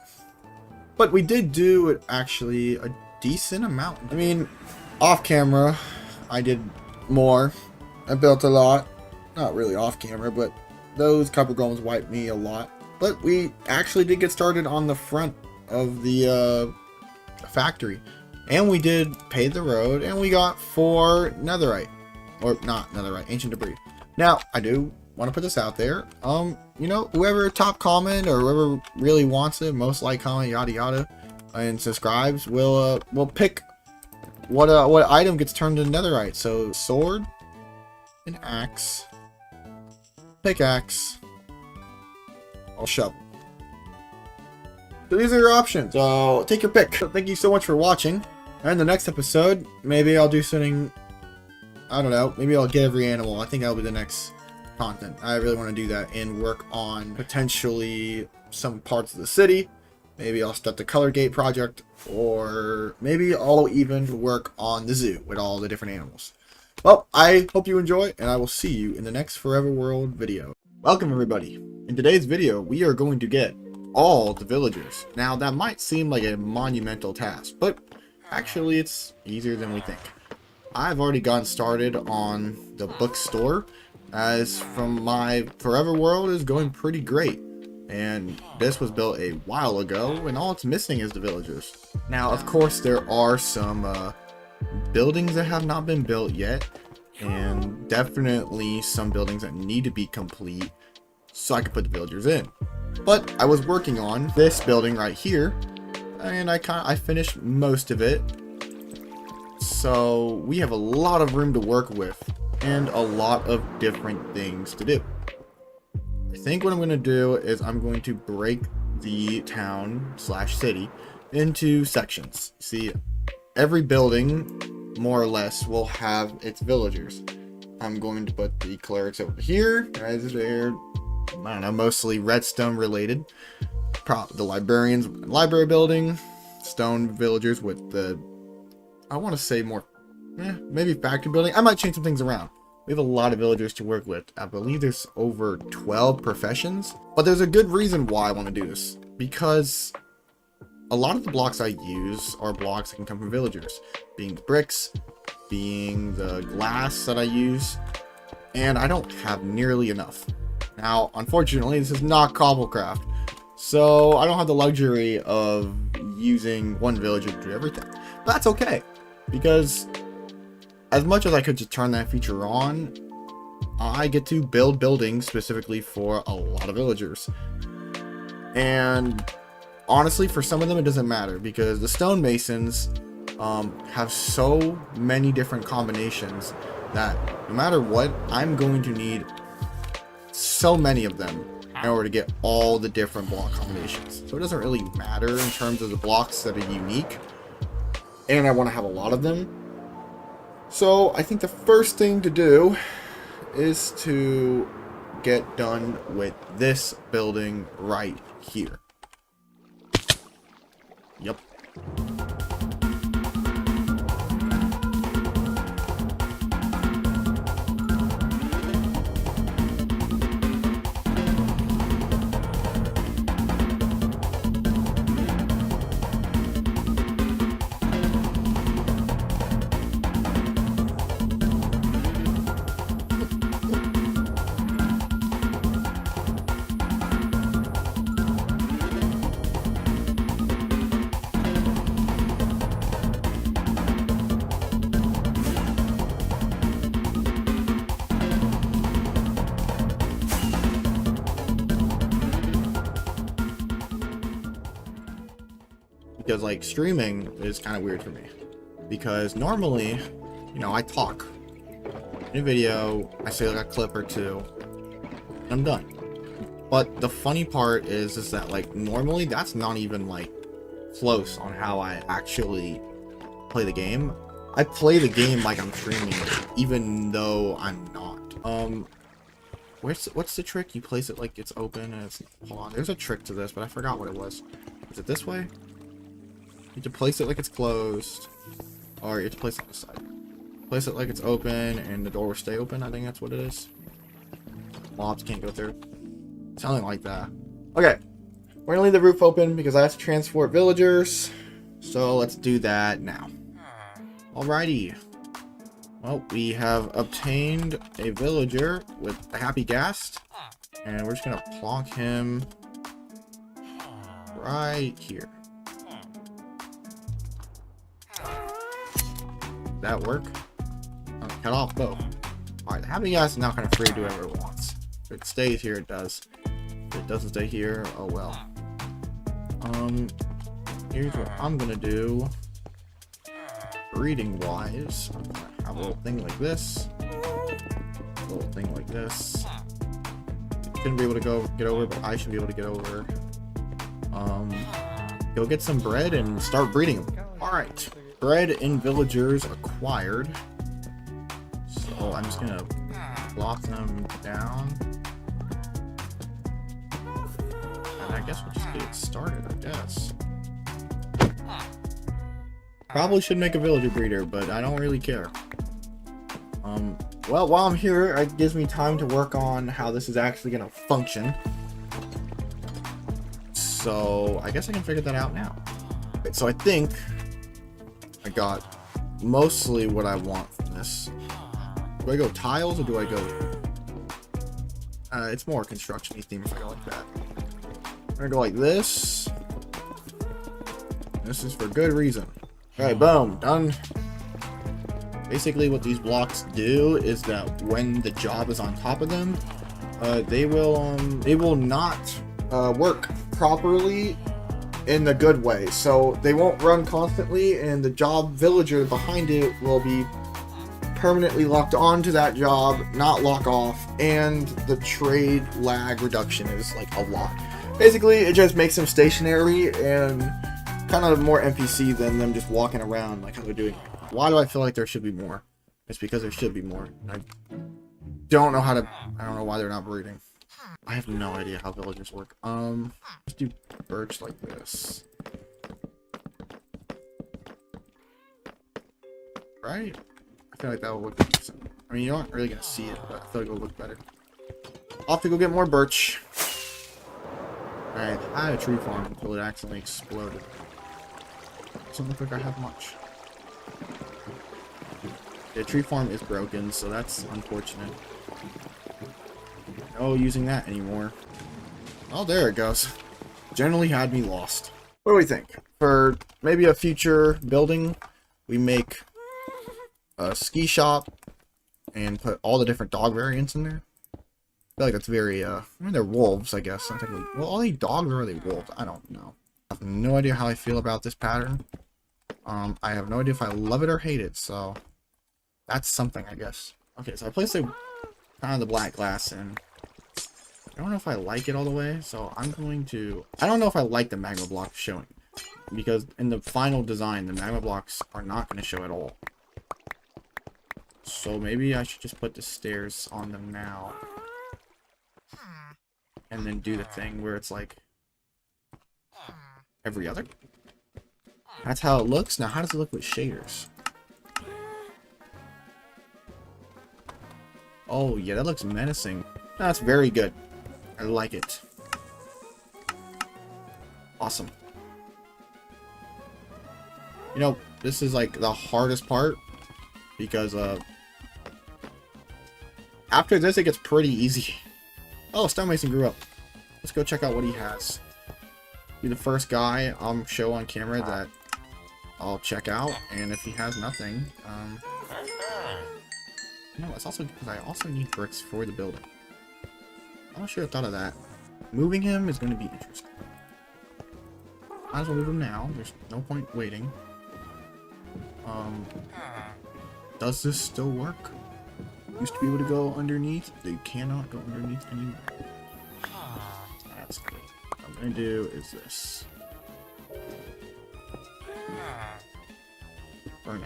But we did do actually a decent amount. I mean, off camera, I did more. I built a lot. Not really off camera, but those copper golems wiped me a lot. But we actually did get started on the front of the factory. And we did pave the road, and we got 4 netherite. Or not netherite, ancient debris. Now, I do want to put this out there. You know, whoever top comment or whoever really wants it, most like, comment, yada yada, and subscribes, will pick what item gets turned into netherite. So sword, an axe, pickaxe, or shovel. So these are your options. So take your pick. So thank you so much for watching. And in the next episode, maybe I'll do something. I don't know. Maybe I'll get every animal. I think that'll be the next content. I really want to do that and work on potentially some parts of the city. Maybe I'll start the Color Gate project, or maybe I'll even work on the zoo with all the different animals. Well, I hope you enjoy, and I will see you in the next Forever World video. Welcome everybody. In today's video, we are going to get all the villagers. Now that might seem like a monumental task, but actually it's easier than we think. I've already gotten started on the bookstore, as from my Forever World is going pretty great. And this was built a while ago, and all it's missing is the villagers. Now, of course, there are some buildings that have not been built yet, and definitely some buildings that need to be complete so I can put the villagers in. But I was working on this building right here, and I finished most of it. So we have a lot of room to work with and a lot of different things to do. I think what I'm going to do is I'm going to break the town / city into sections. See, every building more or less will have its villagers. I'm going to put the clerics over here, as they're, I don't know, mostly redstone related. The librarians, library building, stone villagers with the, I want to say more, maybe factory building. I might change some things around. We have a lot of villagers to work with. I believe there's over 12 professions, but there's a good reason why I want to do this, because a lot of the blocks I use are blocks that can come from villagers, being the bricks, being the glass that I use, and I don't have nearly enough. Now, unfortunately, this is not Cobblecraft, so I don't have the luxury of using one villager to do everything. But that's okay, because as much as I could just turn that feature on, I get to build buildings specifically for a lot of villagers. And honestly, for some of them it doesn't matter, because the stonemasons have so many different combinations that no matter what, I'm going to need so many of them in order to get all the different block combinations. So it doesn't really matter in terms of the blocks that are unique, and I want to have a lot of them. So I think the first thing to do is to get done with this building right here. Yep. because like streaming is kind of weird for me, because normally, you know, I talk in a video, I say like a clip or two, and I'm done. But the funny part is that like normally that's not even like close on how I actually play the game. I play the game like I'm streaming, even though I'm not. What's the trick? You place it like it's open and it's, hold on, there's a trick to this, but I forgot what it was. Is it this way? You have to place it like it's closed, or you have to place it on the side. Place it like it's open and the door will stay open. I think that's what it is. Mobs can't go through. Something like that. Okay, we're gonna leave the roof open because I have to transport villagers. So let's do that now. Alrighty. Well, we have obtained a villager with a happy ghast, and we're just gonna plonk him right here. That work? Oh, cut off both. Alright, the happy ghast is now kind of free to do whatever it wants. If it stays here, it does. If it doesn't stay here, oh well. Here's what I'm gonna do. Breeding wise, I'm gonna have a little thing like this. A little thing like this. Shouldn't be able to get over, but I should be able to get over. Go get some bread and start breeding them. Alright. Bread and villagers acquired. So I'm just gonna plop them down. And I guess we'll just get it started, I guess. Probably should make a villager breeder, but I don't really care. Well, while I'm here, it gives me time to work on how this is actually gonna function. So I guess I can figure that out now. Okay, so I think I got mostly what I want from this. Do I go tiles or do I go... it's more construction-y theme if I go like that. I'm gonna go like this. This is for good reason. Alright, boom, done. Basically what these blocks do is that when the job is on top of them, they will not work properly in the good way. So they won't run constantly, and the job villager behind it will be permanently locked onto that job, not lock off, and the trade lag reduction is like a lot. Basically, it just makes them stationary and kind of more NPC than them just walking around like how they're doing. Why do I feel like there should be more? It's because there should be more. I don't know why they're not breeding. I have no idea how villagers work. Let's do birch like this. Right? I feel like that will look decent. I mean, you're not really gonna see it, but I feel like it'll look better. I'll have to go get more birch. Alright, I had a tree farm until it accidentally exploded. Doesn't look like I have much. The tree farm is broken, so that's unfortunate. No using that anymore. Oh, there it goes. Generally had me lost. What do we think? For maybe a future building, we make a ski shop and put all the different dog variants in there. I feel like that's very, I mean, they're wolves, I guess. Well, are they dogs or are they wolves? I don't know. I have no idea how I feel about this pattern. I have no idea if I love it or hate it, so that's something, I guess. Okay, so I placed kind of the black glass in. I don't know if I like it all the way, so I'm going to... I don't know if I like the magma blocks showing, because in the final design, the magma blocks are not going to show at all. So maybe I should just put the stairs on them now. And then do the thing where it's like every other. That's how it looks. Now, how does it look with shaders? Oh, yeah, that looks menacing. That's very good. I like it. Awesome. You know, this is like the hardest part because after this it gets pretty easy. Oh, Stonemason grew up. Let's go check out what he has. Be the first guy I'll show on camera that I'll check out, and if he has nothing, no, it's also because I also need bricks for the building. I should have thought of that. Moving him is going to be interesting. Might as well move them now. There's no point waiting. Does this still work? Used to be able to go underneath. They cannot go underneath anymore. That's good. What I'm gonna do is this. For now.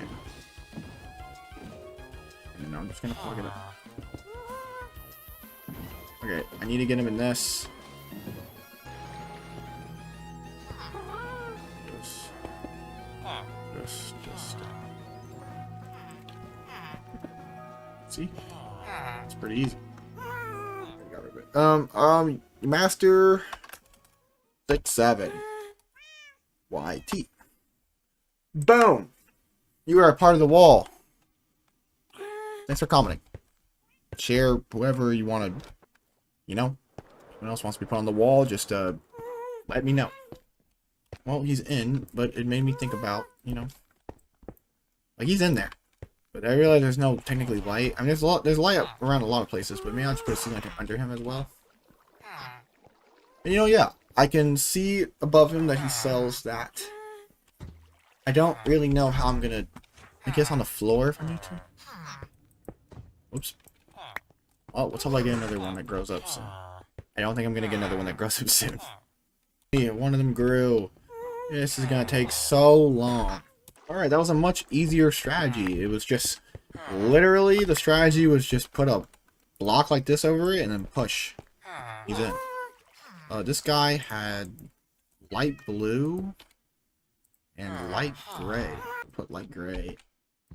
And then I'm just gonna plug it up. Okay, I need to get him in this. Just. See? It's pretty easy. Master 67 YT. Boom! You are a part of the wall. Thanks for commenting. Share whoever you want to, you know, someone else wants to be put on the wall, just let me know. Well, he's in, but it made me think about, you know, like he's in there. But I realize there's no technically light. I mean, there's light around a lot of places, but maybe I'll just put a ceiling under him as well. And you know, yeah, I can see above him that he sells that. I don't really know how I'm gonna, I guess on the floor if I need to. Oops. Oh, what's up if I get another one that grows up soon? I don't think I'm gonna get another one that grows up soon. Yeah, one of them grew. This is gonna take so long. Alright, that was a much easier strategy. It was just, literally, the strategy was just put a block like this over it and then push. He's in. This guy had light blue and light gray. Put light gray,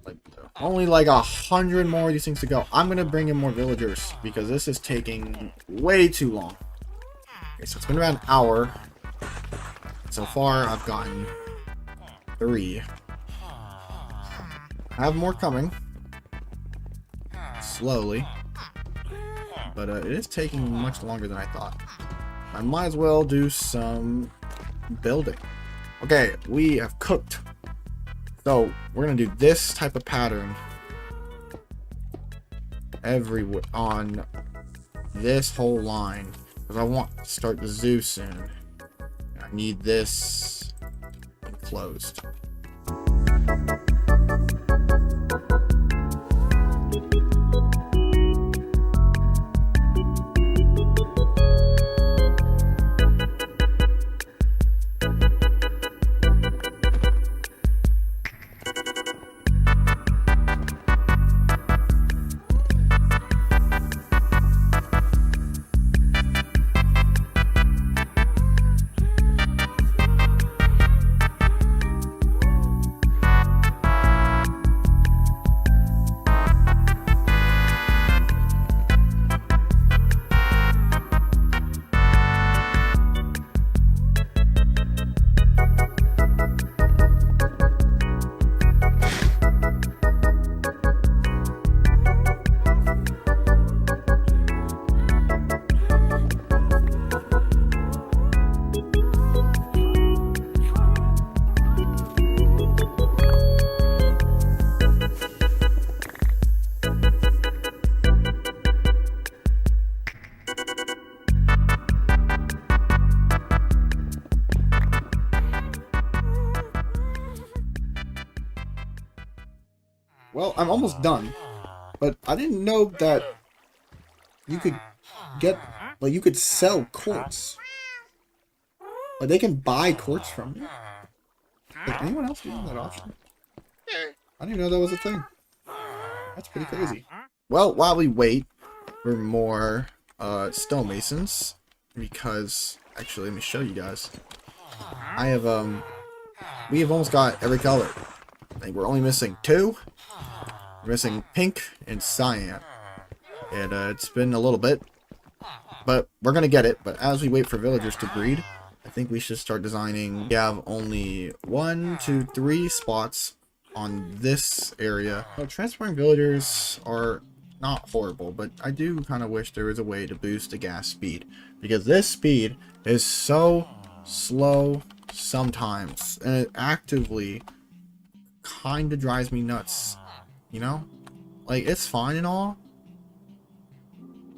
light blue. Only like 100 more of these things to go. I'm gonna bring in more villagers because this is taking way too long. Okay, so it's been around an hour. So far, I've gotten 3. I have more coming. Slowly. But it is taking much longer than I thought. I might as well do some building. Okay, we have cooked. So, we're going to do this type of pattern everywhere on this whole line. Because I want to start the zoo soon. I need this enclosed. Well, I'm almost done, but I didn't know that you could get, like, you could sell quartz. Like, they can buy quartz from you. Did anyone else give them that option? I didn't even know that was a thing. That's pretty crazy. Well, while we wait for more stonemasons, because, actually, let me show you guys. I have, we have almost got every color. I think we're only missing 2. We're missing pink and cyan. And it's been a little bit, but we're gonna get it. But as we wait for villagers to breed, I think we should start designing. We have only 1, 2, 3 spots on this area. Well, transporting villagers are not horrible, but I do kind of wish there was a way to boost the gas speed, because this speed is so slow sometimes, and it actively kind of drives me nuts. You know, like, it's fine and all,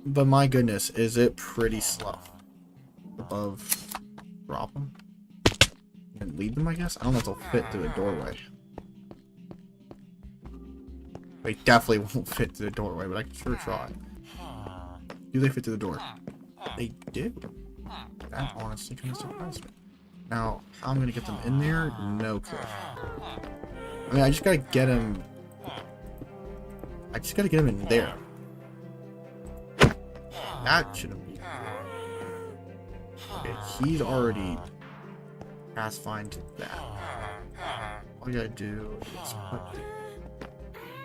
but my goodness, is it pretty slow. Above, drop them. and lead them, I guess. I don't know if they'll fit through the doorway. They definitely won't fit through the doorway, but I can sure try. Do they fit through the door? They do. That honestly kind of surprised me. Now, how I'm gonna get them in there? No clue. I mean, I just gotta get him. I just gotta get him in there. That shouldn't be. Okay, he's already pathfind that. All you gotta do is put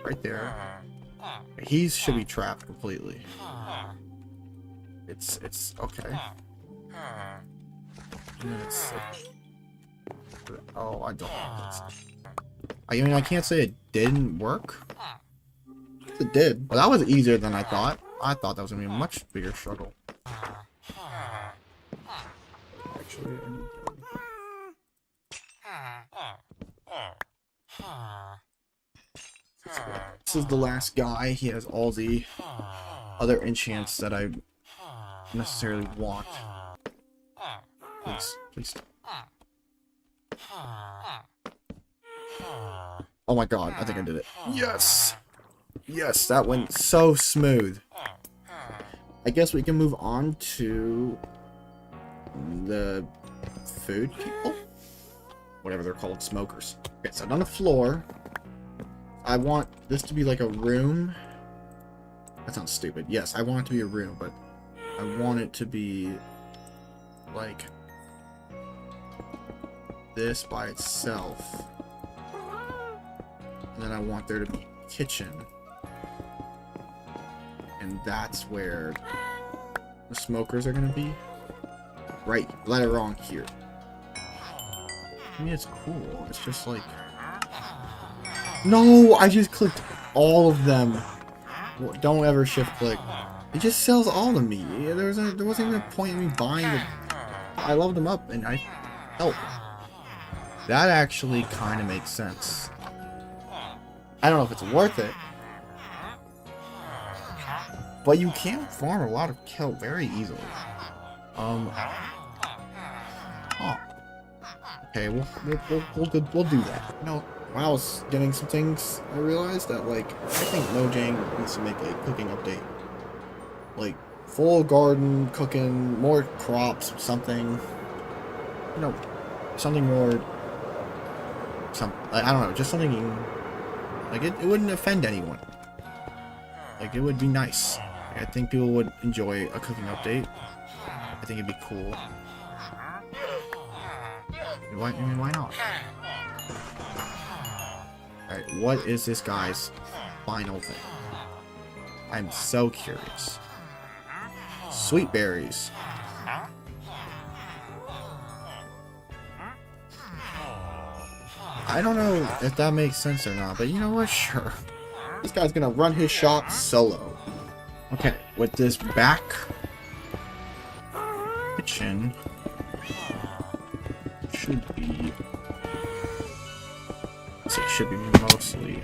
right there. He should be trapped completely. It's okay. And then oh, I don't like this. I mean, I can't say it didn't work. It did. Well, that was easier than I thought. I thought that was gonna be a much bigger struggle. Actually, I need to... This is the last guy. He has all the other enchants that I necessarily want. Please, please. Oh my god, I think I did it. Yes! Yes, that went so smooth. I guess we can move on to the food people? Whatever they're called, smokers. Okay, so on the floor, I want this to be like a room. That sounds stupid. Yes, I want it to be a room, but I want it to be like this by itself. And then I want there to be a kitchen. And that's where the smokers are gonna be. Right, later on here. I mean, it's cool. It's just like... No, I just clicked all of them. Don't ever shift click. It just sells all to me. There wasn't even a point in me buying them. I loved them up and I helped. That actually kind of makes sense. I don't know if it's worth it. But you can farm a lot of kelp very easily. Oh. Okay, we'll do that. You know, when I was getting some things, I realized that, like, I think Mojang needs to make a cooking update. Like, full garden, cooking, more crops, something. You know, something more... I don't know, just something... Like, it wouldn't offend anyone. Like, it would be nice. I think people would enjoy a cooking update. I think it'd be cool. I mean, why not? Alright, what is this guy's final thing? I'm so curious. Sweet berries. I don't know if that makes sense or not, but you know what? Sure. This guy's gonna run his shop solo. Okay, with this back kitchen should be... So it should be mostly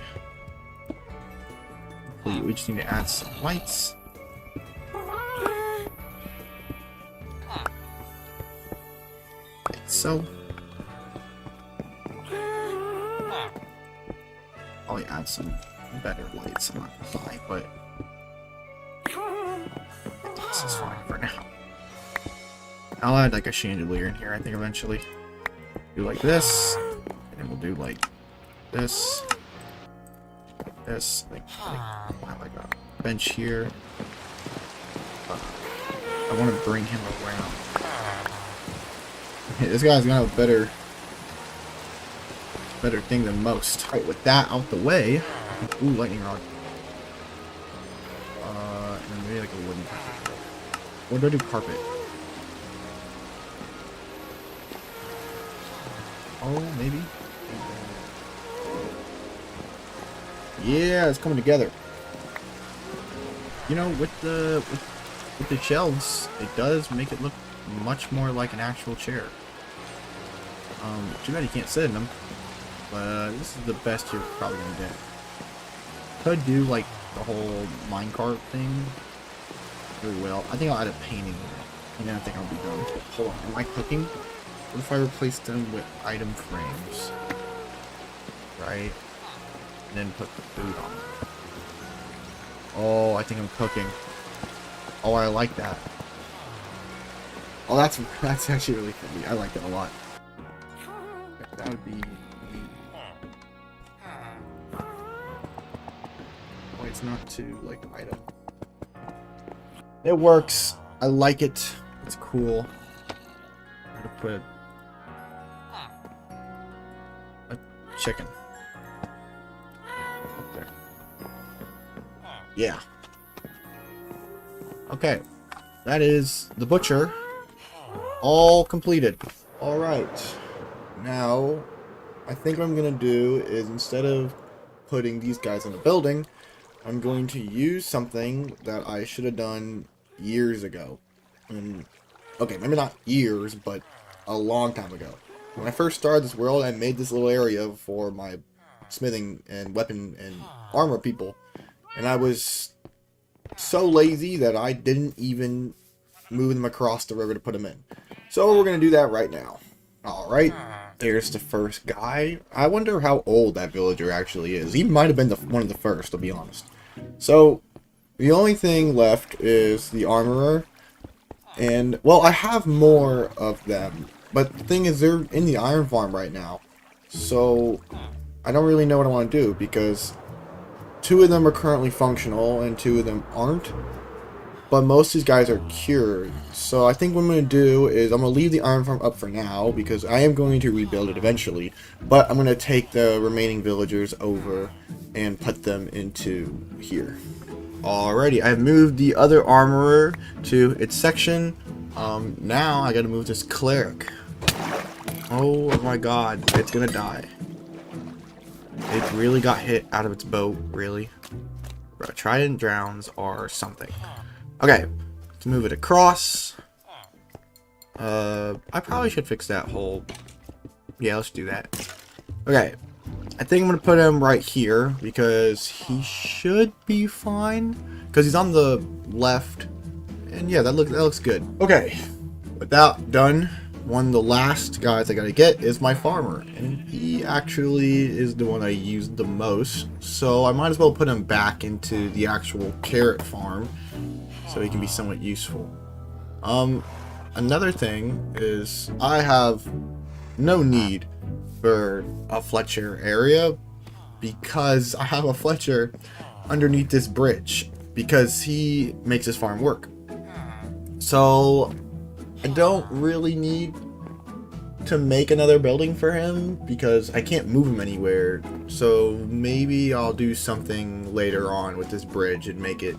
complete. We just need to add some lights. So probably add some better lights, I'm not gonna lie, but this is fine for now. I'll add like a chandelier in here, I think eventually. Do like this, and then we'll do like this, like a bench here. I want to bring him around. Okay, this guy's gonna have a better thing than most. Alright, with that out the way, ooh, lightning rod. And then maybe like a wooden carpet. What do I do carpet? Oh, maybe. Yeah, it's coming together. You know, with the shelves, it does make it look much more like an actual chair. Too bad you can't sit in them, but this is the best you're probably gonna get. Could do like the whole minecart thing really well. I think I'll add a painting in it, and then I think I'll be done. Hold on, am I cooking? What if I replace them with item frames? Right? And then put the food on them. Oh, I think I'm cooking. Oh, I like that. Oh, that's actually really funny. I like that a lot. That would be... Oh, it's not too, like, item. It works. I like it. It's cool. I'm gonna put a chicken. Up there. Yeah. Okay. That is the butcher. All completed. Alright. Now, I think what I'm gonna do is instead of putting these guys in the building, I'm going to use something that I should have done years ago. And, okay, maybe not years, but a long time ago. When I first started this world, I made this little area for my smithing and weapon and armor people. And I was so lazy that I didn't even move them across the river to put them in. So we're going to do that right now. Alright, there's the first guy. I wonder how old that villager actually is. He might have been one of the first, to be honest. So, the only thing left is the armorer. And, well, I have more of them. But the thing is, they're in the iron farm right now. So, I don't really know what I want to do, because 2 of them are currently functional, and 2 of them aren't. But most of these guys are cured. So I think what I'm going to do is I'm going to leave the iron farm up for now, because I am going to rebuild it eventually. But I'm going to take the remaining villagers over and put them into here. Alrighty, I've moved the other armorer to its section. Now I got to move this cleric. Oh my god, it's going to die. It really got hit out of its boat, really. Trident drowns or something. Okay, let's move it across. I probably should fix that hole. Yeah, let's do that. Okay, I think I'm going to put him right here because he should be fine. Because he's on the left. And yeah, that looks good. Okay, with that done, one of the last guys I got to get is my farmer. And he actually is the one I use the most. So I might as well put him back into the actual carrot farm, so he can be somewhat useful. Another thing is I have no need for a Fletcher area because I have a Fletcher underneath this bridge because he makes his farm work. So I don't really need to make another building for him because I can't move him anywhere. So maybe I'll do something later on with this bridge and make it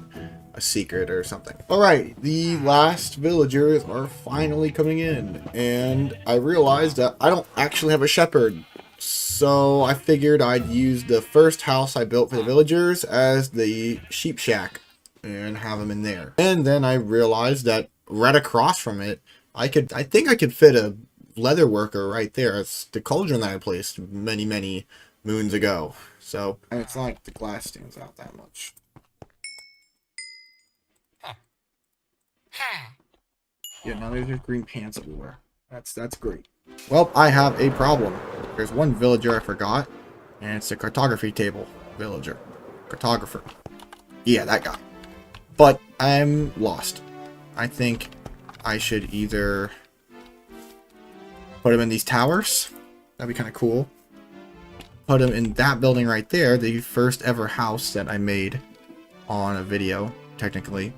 a secret or something. Alright, the last villagers are finally coming in, and I realized that I don't actually have a shepherd, so I figured I'd use the first house I built for the villagers as the sheep shack and have them in there. And then I realized that right across from it, I think I could fit a leather worker right there. It's the cauldron that I placed many moons ago. So, and it's not like the glass stands out that much. Yeah, now there's just green pants everywhere. That's great. Well, I have a problem. There's one villager I forgot, and it's the cartography table villager. Cartographer. Yeah, that guy. But I'm lost. I think I should either put him in these towers. That'd be kind of cool. Put him in that building right there, the first ever house that I made on a video, technically,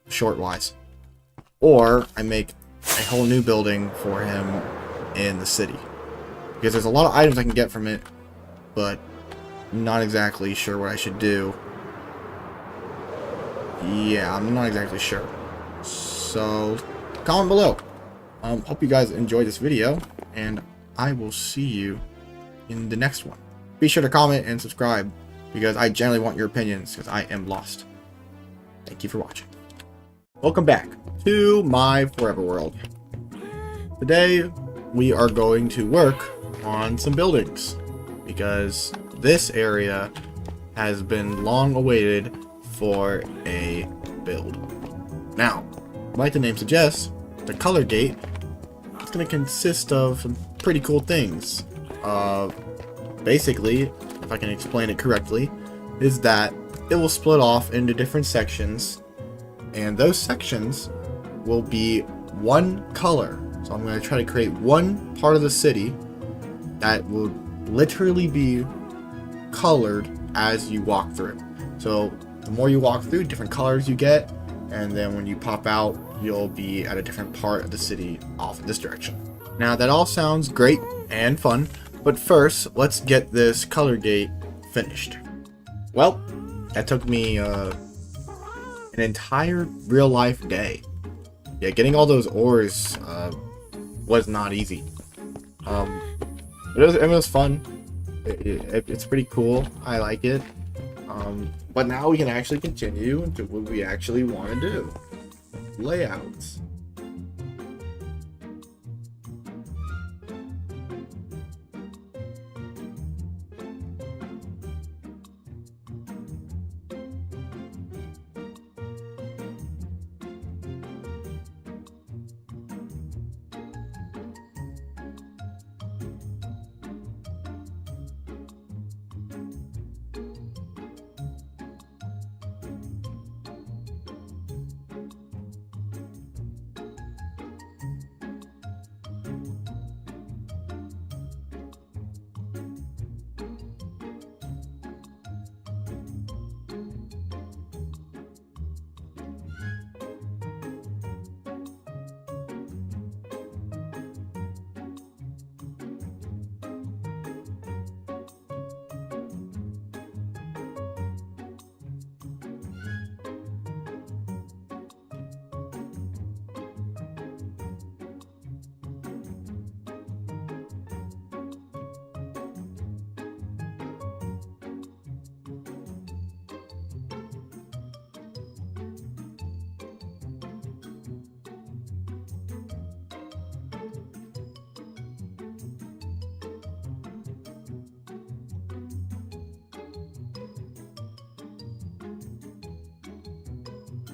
short-wise. Or I make a whole new building for him in the city. Because there's a lot of items I can get from it, but I'm not exactly sure what I should do. Yeah, I'm not exactly sure. So, comment below. Hope you guys enjoyed this video, and I will see you in the next one. Be sure to comment and subscribe, because I generally want your opinions, because I am lost. Thank you for watching. Welcome back to my Forever World. Today, we are going to work on some buildings, because this area has been long awaited for a build. Now, like the name suggests, the color gate it's going to consist of some pretty cool things. Basically, if I can explain it correctly, is that it will split off into different sections, and those sections will be one color. So I'm going to try to create one part of the city that will literally be colored as you walk through. So the more you walk through, different colors you get, and then when you pop out, you'll be at a different part of the city off in this direction. Now that all sounds great and fun, but first, let's get this color gate finished. Well, that took me an entire real life day. Yeah, getting all those ores was not easy. It was fun. It's pretty cool. I like it. But now we can actually continue into what we actually want to do. Layouts.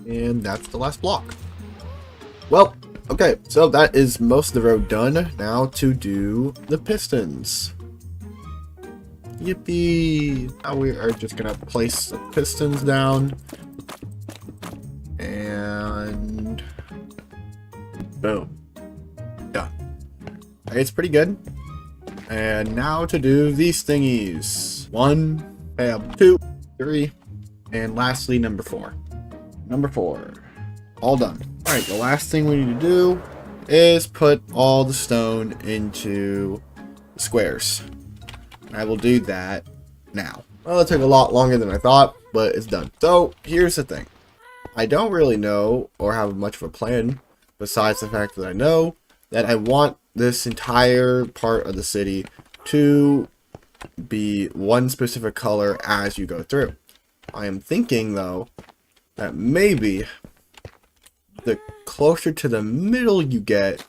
And that's the last block. Well, okay, so that is most of the road done. Now to do the pistons. Yippee! Now we are just gonna place the pistons down. And boom. Done. It's pretty good. And now to do these thingies. 1, 2, 3, and lastly number 4. Number 4. All done. Alright, the last thing we need to do is put all the stone into the squares. I will do that now. Well, it took a lot longer than I thought, but it's done. So, here's the thing. I don't really know or have much of a plan, besides the fact that I know that I want this entire part of the city to be one specific color as you go through. I am thinking, though, that maybe the closer to the middle you get,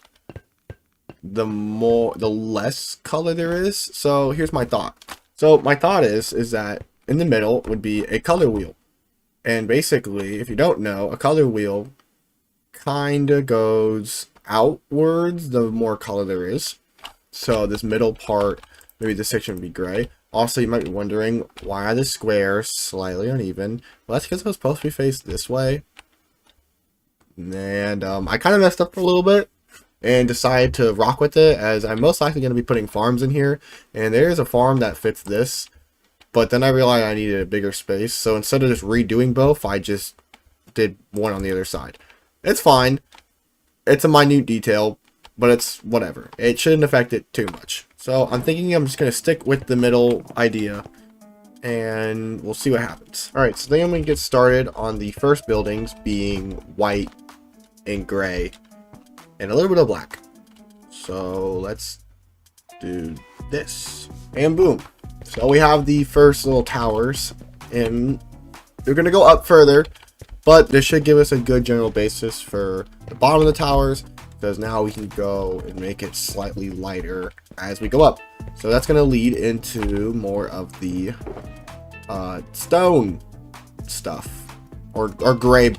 the less color there is. So here's my thought. So my thought is that in the middle would be a color wheel. And basically, if you don't know, a color wheel kind of goes outwards the more color there is. So this middle part, maybe this section would be gray. Also, you might be wondering, why are the squares slightly uneven? Well, that's because it was supposed to be faced this way. And I kind of messed up for a little bit and decided to rock with it, as I'm most likely going to be putting farms in here. And there's a farm that fits this. But then I realized I needed a bigger space. So instead of just redoing both, I just did one on the other side. It's fine. It's a minute detail, but it's whatever. It shouldn't affect it too much. So I'm thinking I'm just going to stick with the middle idea, and we'll see what happens. Alright, so then I'm going to get started on the first buildings being white and gray and a little bit of black. So let's do this. And boom. So we have the first little towers, and they're going to go up further, but this should give us a good general basis for the bottom of the towers, because now we can go and make it slightly lighter as we go up. So that's going to lead into more of the stone stuff, or gray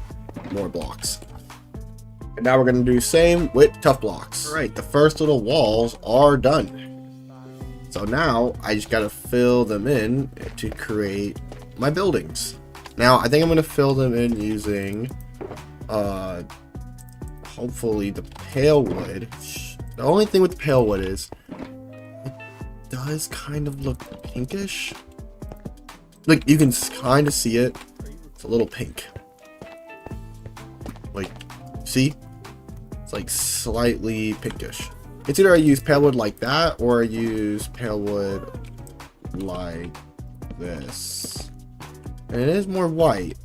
more blocks. And now we're gonna do the same with tough blocks. All right, the first little walls are done. So now I just gotta fill them in to create my buildings. Now I think I'm gonna fill them in using hopefully the pale wood. The only thing with the pale wood is it does kind of look pinkish. Like, you can kind of see it. It's a little pink. Like, see? It's like slightly pinkish. It's either I use pale wood like that or I use pale wood like this. And it is more white,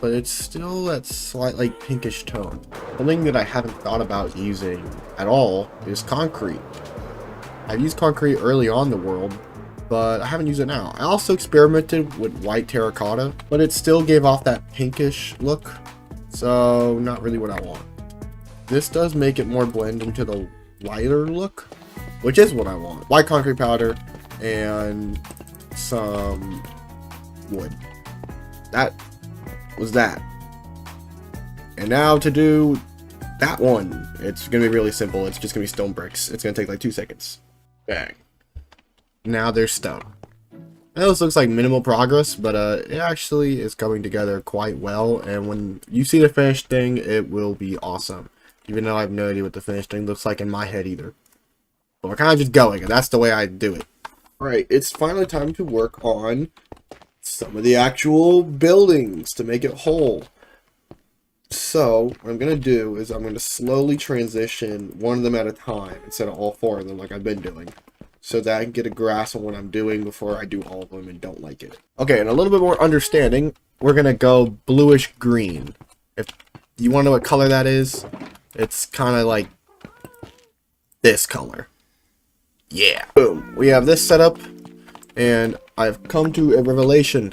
but it's still that slight like pinkish tone. Something that I haven't thought about using at all is concrete. I've used concrete early on in the world, but I haven't used it now. I also experimented with white terracotta, but it still gave off that pinkish look, so not really what I want. This does make it more blend into the lighter look, which is what I want. White concrete powder and some wood. That was that. And now to do that one, it's gonna be really simple. It's just gonna be stone bricks. It's gonna take like 2 seconds. Bang. Now there's stone. I know this looks like minimal progress, but it actually is coming together quite well, and when you see the finished thing, it will be awesome. Even though I have no idea what the finished thing looks like in my head either. But we're kind of just going, and that's the way I do it. Alright, it's finally time to work on some of the actual buildings to make it whole. So, what I'm going to do is I'm going to slowly transition one of them at a time instead of all 4 of them like I've been doing, so that I can get a grasp on what I'm doing before I do all of them and don't like it. Okay, and a little bit more understanding, we're going to go bluish green. If you want to know what color that is, it's kind of like this color. Yeah. Boom. We have this set up, and I've come to a revelation.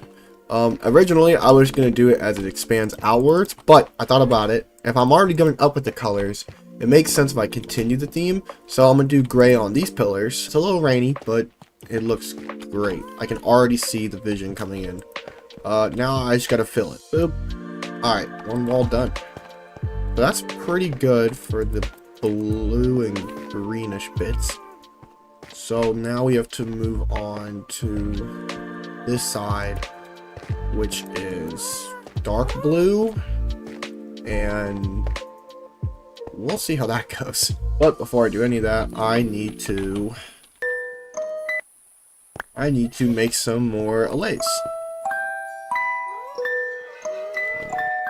Originally, I was going to do it as it expands outwards, but I thought about it. If I'm already going up with the colors, it makes sense if I continue the theme. So I'm going to do gray on these pillars. It's a little rainy, but it looks great. I can already see the vision coming in. Now I just got to fill it. Boop. Alright, one wall done. So that's pretty good for the blue and greenish bits. So now we have to move on to this side, which is dark blue, and we'll see how that goes. But before I do any of that, I need to make some more allays.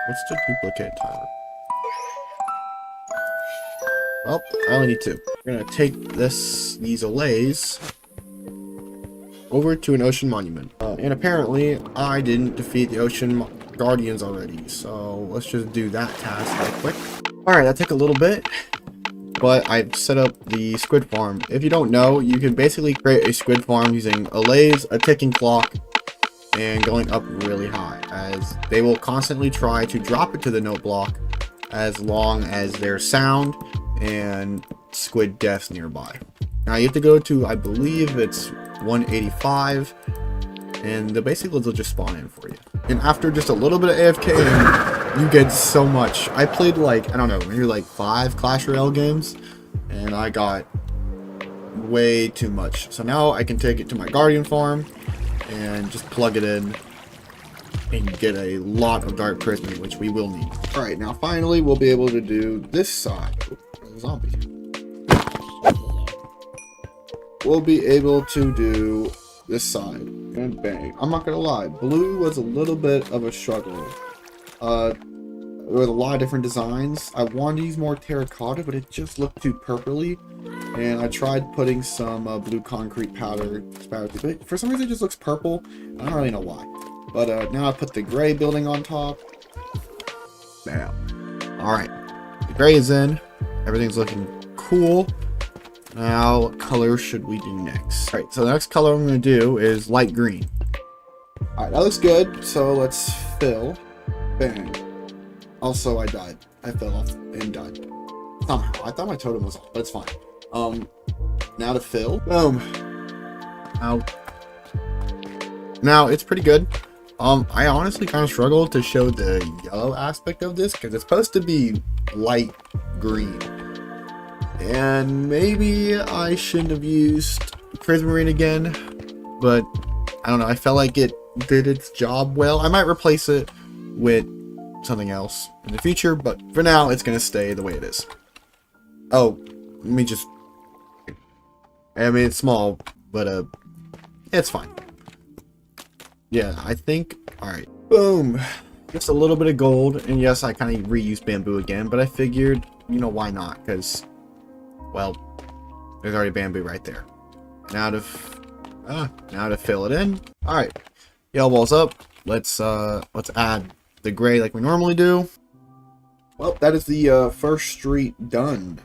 What's the duplicate timer? Well, I only need 2. We're gonna take these allays over to an ocean monument. And apparently, I didn't defeat the ocean guardians already, so let's just do that task real quick. Alright, that took a little bit, but I've set up the squid farm. If you don't know, you can basically create a squid farm using allays, a ticking clock, and going up really high, as they will constantly try to drop it to the note block as long as there's sound and squid deaths nearby. Now you have to go to, I believe it's 185, and the basic ones will just spawn in for you. And after just a little bit of AFK, you get so much. I played like, I don't know, maybe like 5 Clash Royale games, and I got way too much. So now I can take it to my Guardian farm and just plug it in and get a lot of Dark Prism, which we will need. Alright, now finally we'll be able to do this side. Ooh, zombie. We'll be able to do this side, and bang. I'm not gonna lie, blue was a little bit of a struggle. With a lot of different designs. I wanted to use more terracotta, but it just looked too purpley, and I tried putting some blue concrete powder, but for some reason it just looks purple. I don't really know why. But now I put the gray building on top. Bam. Alright, the gray is in, everything's looking cool. Now, what color should we do next? Alright, so the next color I'm going to do is light green. Alright, that looks good, so let's fill. Bang. Also, I died. I fell off and died. Somehow. I thought my totem was off, but it's fine. Now to fill. Boom. Now, it's pretty good. I honestly kind of struggle to show the yellow aspect of this because it's supposed to be light green. And maybe I shouldn't have used Prismarine again, but I don't know. I felt like it did its job well. I might replace it with something else in the future, but for now, it's going to stay the way it is. Oh, let me just... I mean, it's small, but it's fine. Yeah, I think... Alright. Boom. Just a little bit of gold. And yes, I kind of reused bamboo again, but I figured, you know, why not? Because, well, there's already bamboo right there. Now to fill it in. Alright. Yellow wall's up. Let's add the gray like we normally do. Well, that is the first street done.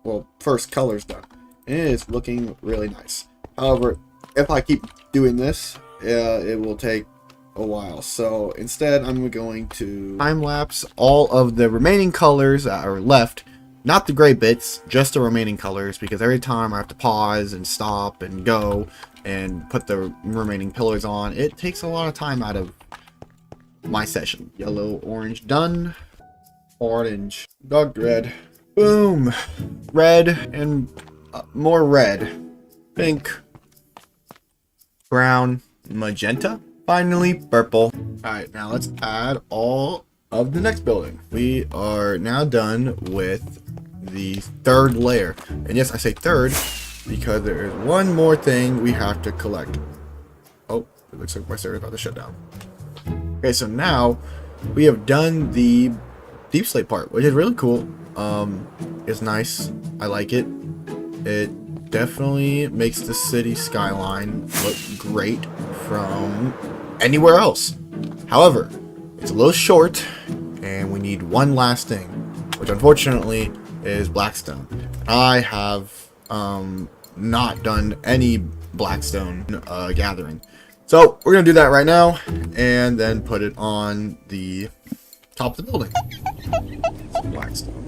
Well, first color's done. And it is looking really nice. However, if I keep doing this, it will take a while. So instead, I'm going to time-lapse all of the remaining colors that are left. Not the gray bits, just the remaining colors, because every time I have to pause and stop and go and put the remaining pillars on, it takes a lot of time out of my session. Yellow, orange, done. Orange, dog red. Boom. Red and more red. Pink. Brown. Magenta. Finally, purple. Alright, now let's add all of the next building. We are now done with the third layer. And yes, I say third because there is one more thing we have to collect. Oh, it looks like my server is about to shut down. Okay, so now we have done the deep slate part, which is really cool. It's nice. I like it. It definitely makes the city skyline look great from anywhere else. However, it's a little short, and we need one last thing, which unfortunately is Blackstone. I have not done any Blackstone gathering. So we're going to do that right now, and then put it on the top of the building. Blackstone.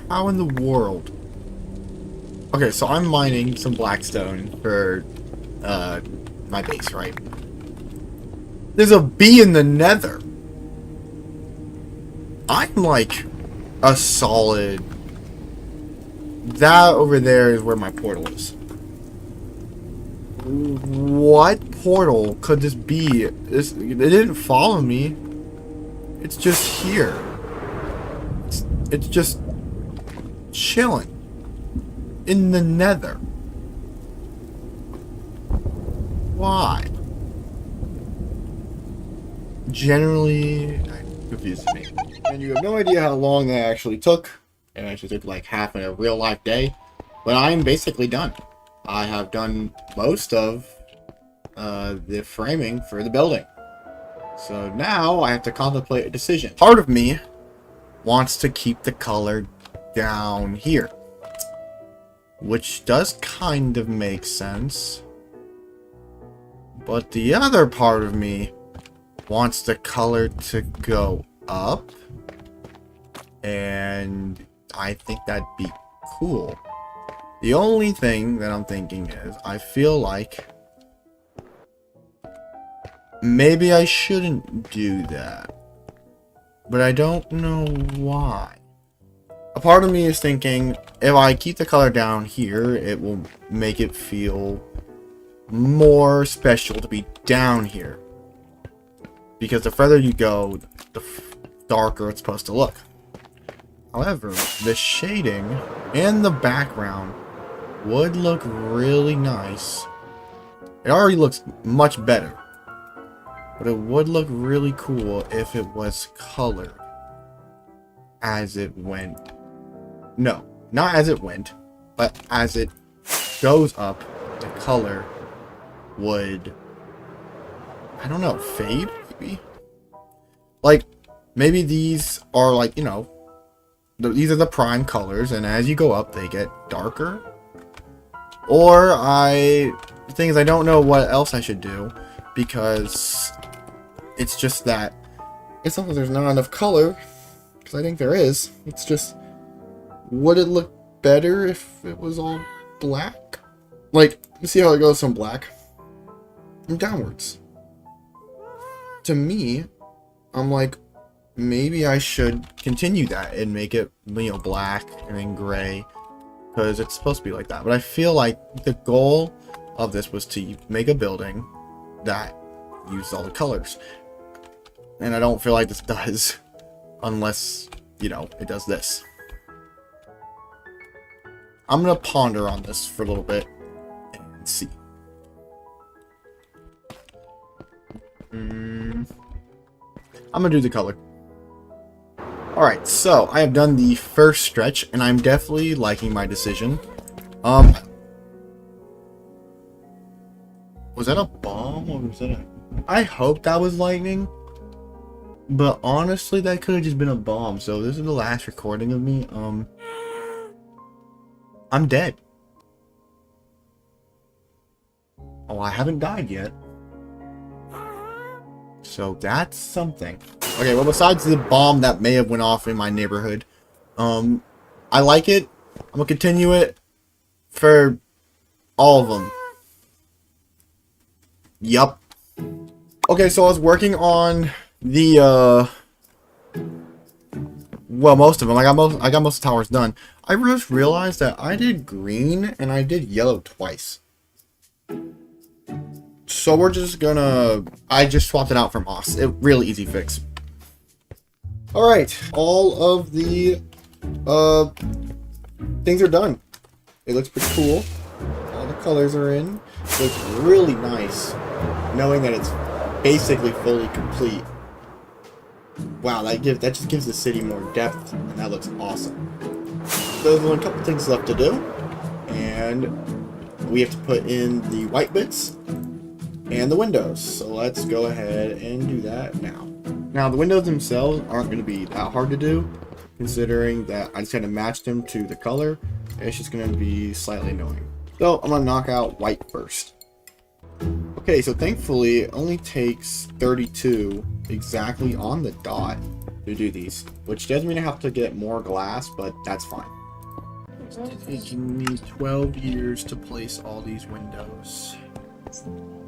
How in the world? Okay, so I'm mining some Blackstone for my base, right? There's a bee in the nether. I'm like a solid... That over there is where my portal is. What portal could this be? It didn't follow me. It's just here. It's just chilling in the nether. Why? Generally, that confuses me. And you have no idea how long that actually took. It actually took like half a real life day. But I'm basically done. I have done most of the framing for the building. So now I have to contemplate a decision. Part of me wants to keep the color down here, which does kind of make sense. But the other part of me wants the color to go up, and I think that'd be cool. The only thing that I'm thinking is I feel like maybe I shouldn't do that, but I don't know why. A part of me is thinking if I keep the color down here, it will make it feel more special to be down here, because the further you go, the darker it's supposed to look. However, the shading and the background would look really nice. It already looks much better, but it would look really cool if it was colored as it went. No, not as it went, but as it goes up, the color would, I don't know, fade maybe? Like, maybe these are like, you know, these are the prime colors, and as you go up, they get darker. Or the thing is, I don't know what else I should do, because it's just that it's not that there's not enough color, because I think there is. It's just, would it look better if it was all black? Like, you see how it goes from black and downwards. to me, I'm like, maybe I should continue that and make it, you know, black and then gray, because it's supposed to be like that. But I feel like the goal of this was to make a building that used all the colors, and I don't feel like this does, unless, you know, it does this. I'm gonna ponder on this for a little bit and see. I'm gonna do the color. Alright, so I have done the first stretch, and I'm definitely liking my decision. Was that a bomb, or was that a... I hope that was lightning. But honestly, that could have just been a bomb. So this is the last recording of me. I'm dead. Oh, I haven't died yet. So that's something. Okay, well, besides the bomb that may have went off in my neighborhood, I like it. I'm gonna continue it for all of them. Yup. Okay, so I was working on the well, most of them. I got most of the towers done. I just realized that I did green and I did yellow twice. So we're just gonna... I just swapped it out from Moss. It really easy fix. Alright, all of the things are done. It looks pretty cool. All the colors are in. It looks really nice, knowing that it's basically fully complete. Wow, that just gives the city more depth, and that looks awesome. There's only a couple things left to do, and we have to put in the white bits and the windows. So let's go ahead and do that now. Now, the windows themselves aren't going to be that hard to do, considering that I just had to match them to the color. It's just going to be slightly annoying. So I'm going to knock out white first. Okay, so thankfully it only takes 32 exactly on the dot to do these, which does mean I have to get more glass, but that's fine. It's taking me 12 years to place all these windows.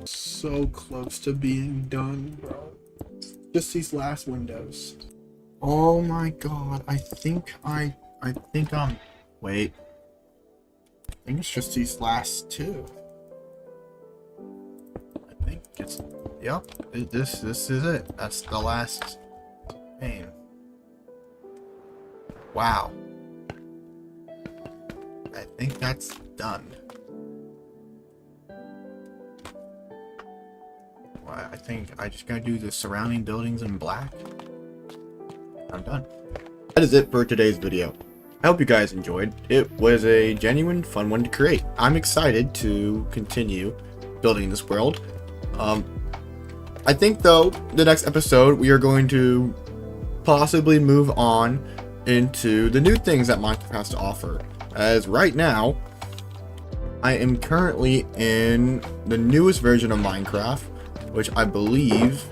So close to being done, bro. Just these last windows. Oh my god, I think I'm... Wait. I think it's just these last two. I think it's... Yep, this is it. That's the last pane. Wow. I think that's done. Well, I think I just gotta do the surrounding buildings in black. I'm done. That is it for today's video. I hope you guys enjoyed. It was a genuine fun one to create. I'm excited to continue building this world. I think though, the next episode we are going to possibly move on into the new things that Minecraft has to offer. As right now, I am currently in the newest version of Minecraft, which I believe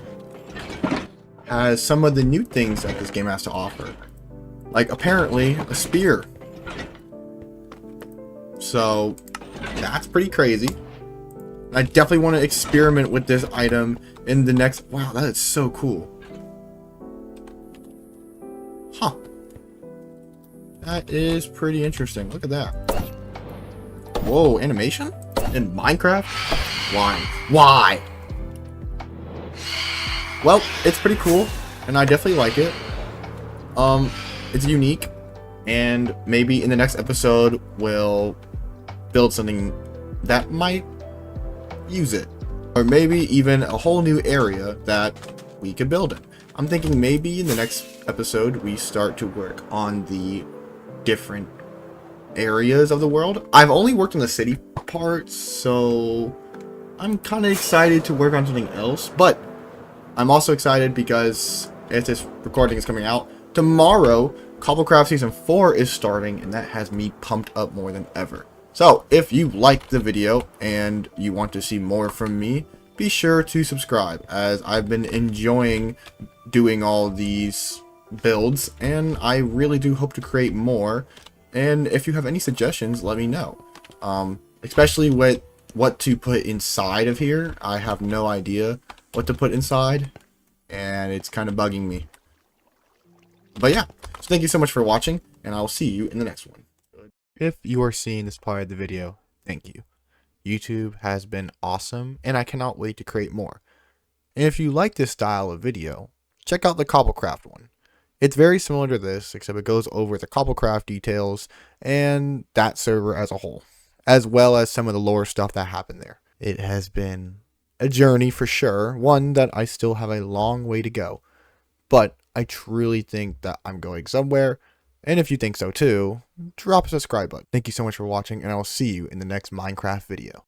has some of the new things that this game has to offer. Like, apparently, a spear. So, that's pretty crazy. I definitely want to experiment with this item in the next... Wow, that is so cool. Huh. That is pretty interesting. Look at that. Whoa, animation? In Minecraft? Why? Why? Well, it's pretty cool, and I definitely like it. It's unique, and maybe in the next episode we'll build something that might use it. Or maybe even a whole new area that we could build in. I'm thinking maybe in the next episode we start to work on the different areas of the world. I've only worked on the city part, so I'm kind of excited to work on something else, but I'm also excited because if this recording is coming out tomorrow, Cobblecraft Season 4 is starting, and that has me pumped up more than ever. So, if you liked the video and you want to see more from me, be sure to subscribe, as I've been enjoying doing all these builds, and I really do hope to create more. And if you have any suggestions, let me know. Especially with what to put inside of here. I have no idea what to put inside. and it's kind of bugging me. But yeah, so thank you so much for watching, and I'll see you in the next one. If you are seeing this part of the video, thank you. YouTube has been awesome, and I cannot wait to create more. And if you like this style of video, check out the Cobblecraft one. It's very similar to this, except it goes over the Cobblecraft details and that server as a whole, as well as some of the lore stuff that happened there. It has been a journey for sure, one that I still have a long way to go, but I truly think that I'm going somewhere, and if you think so too, drop a subscribe button. Thank you so much for watching, and I will see you in the next Minecraft video.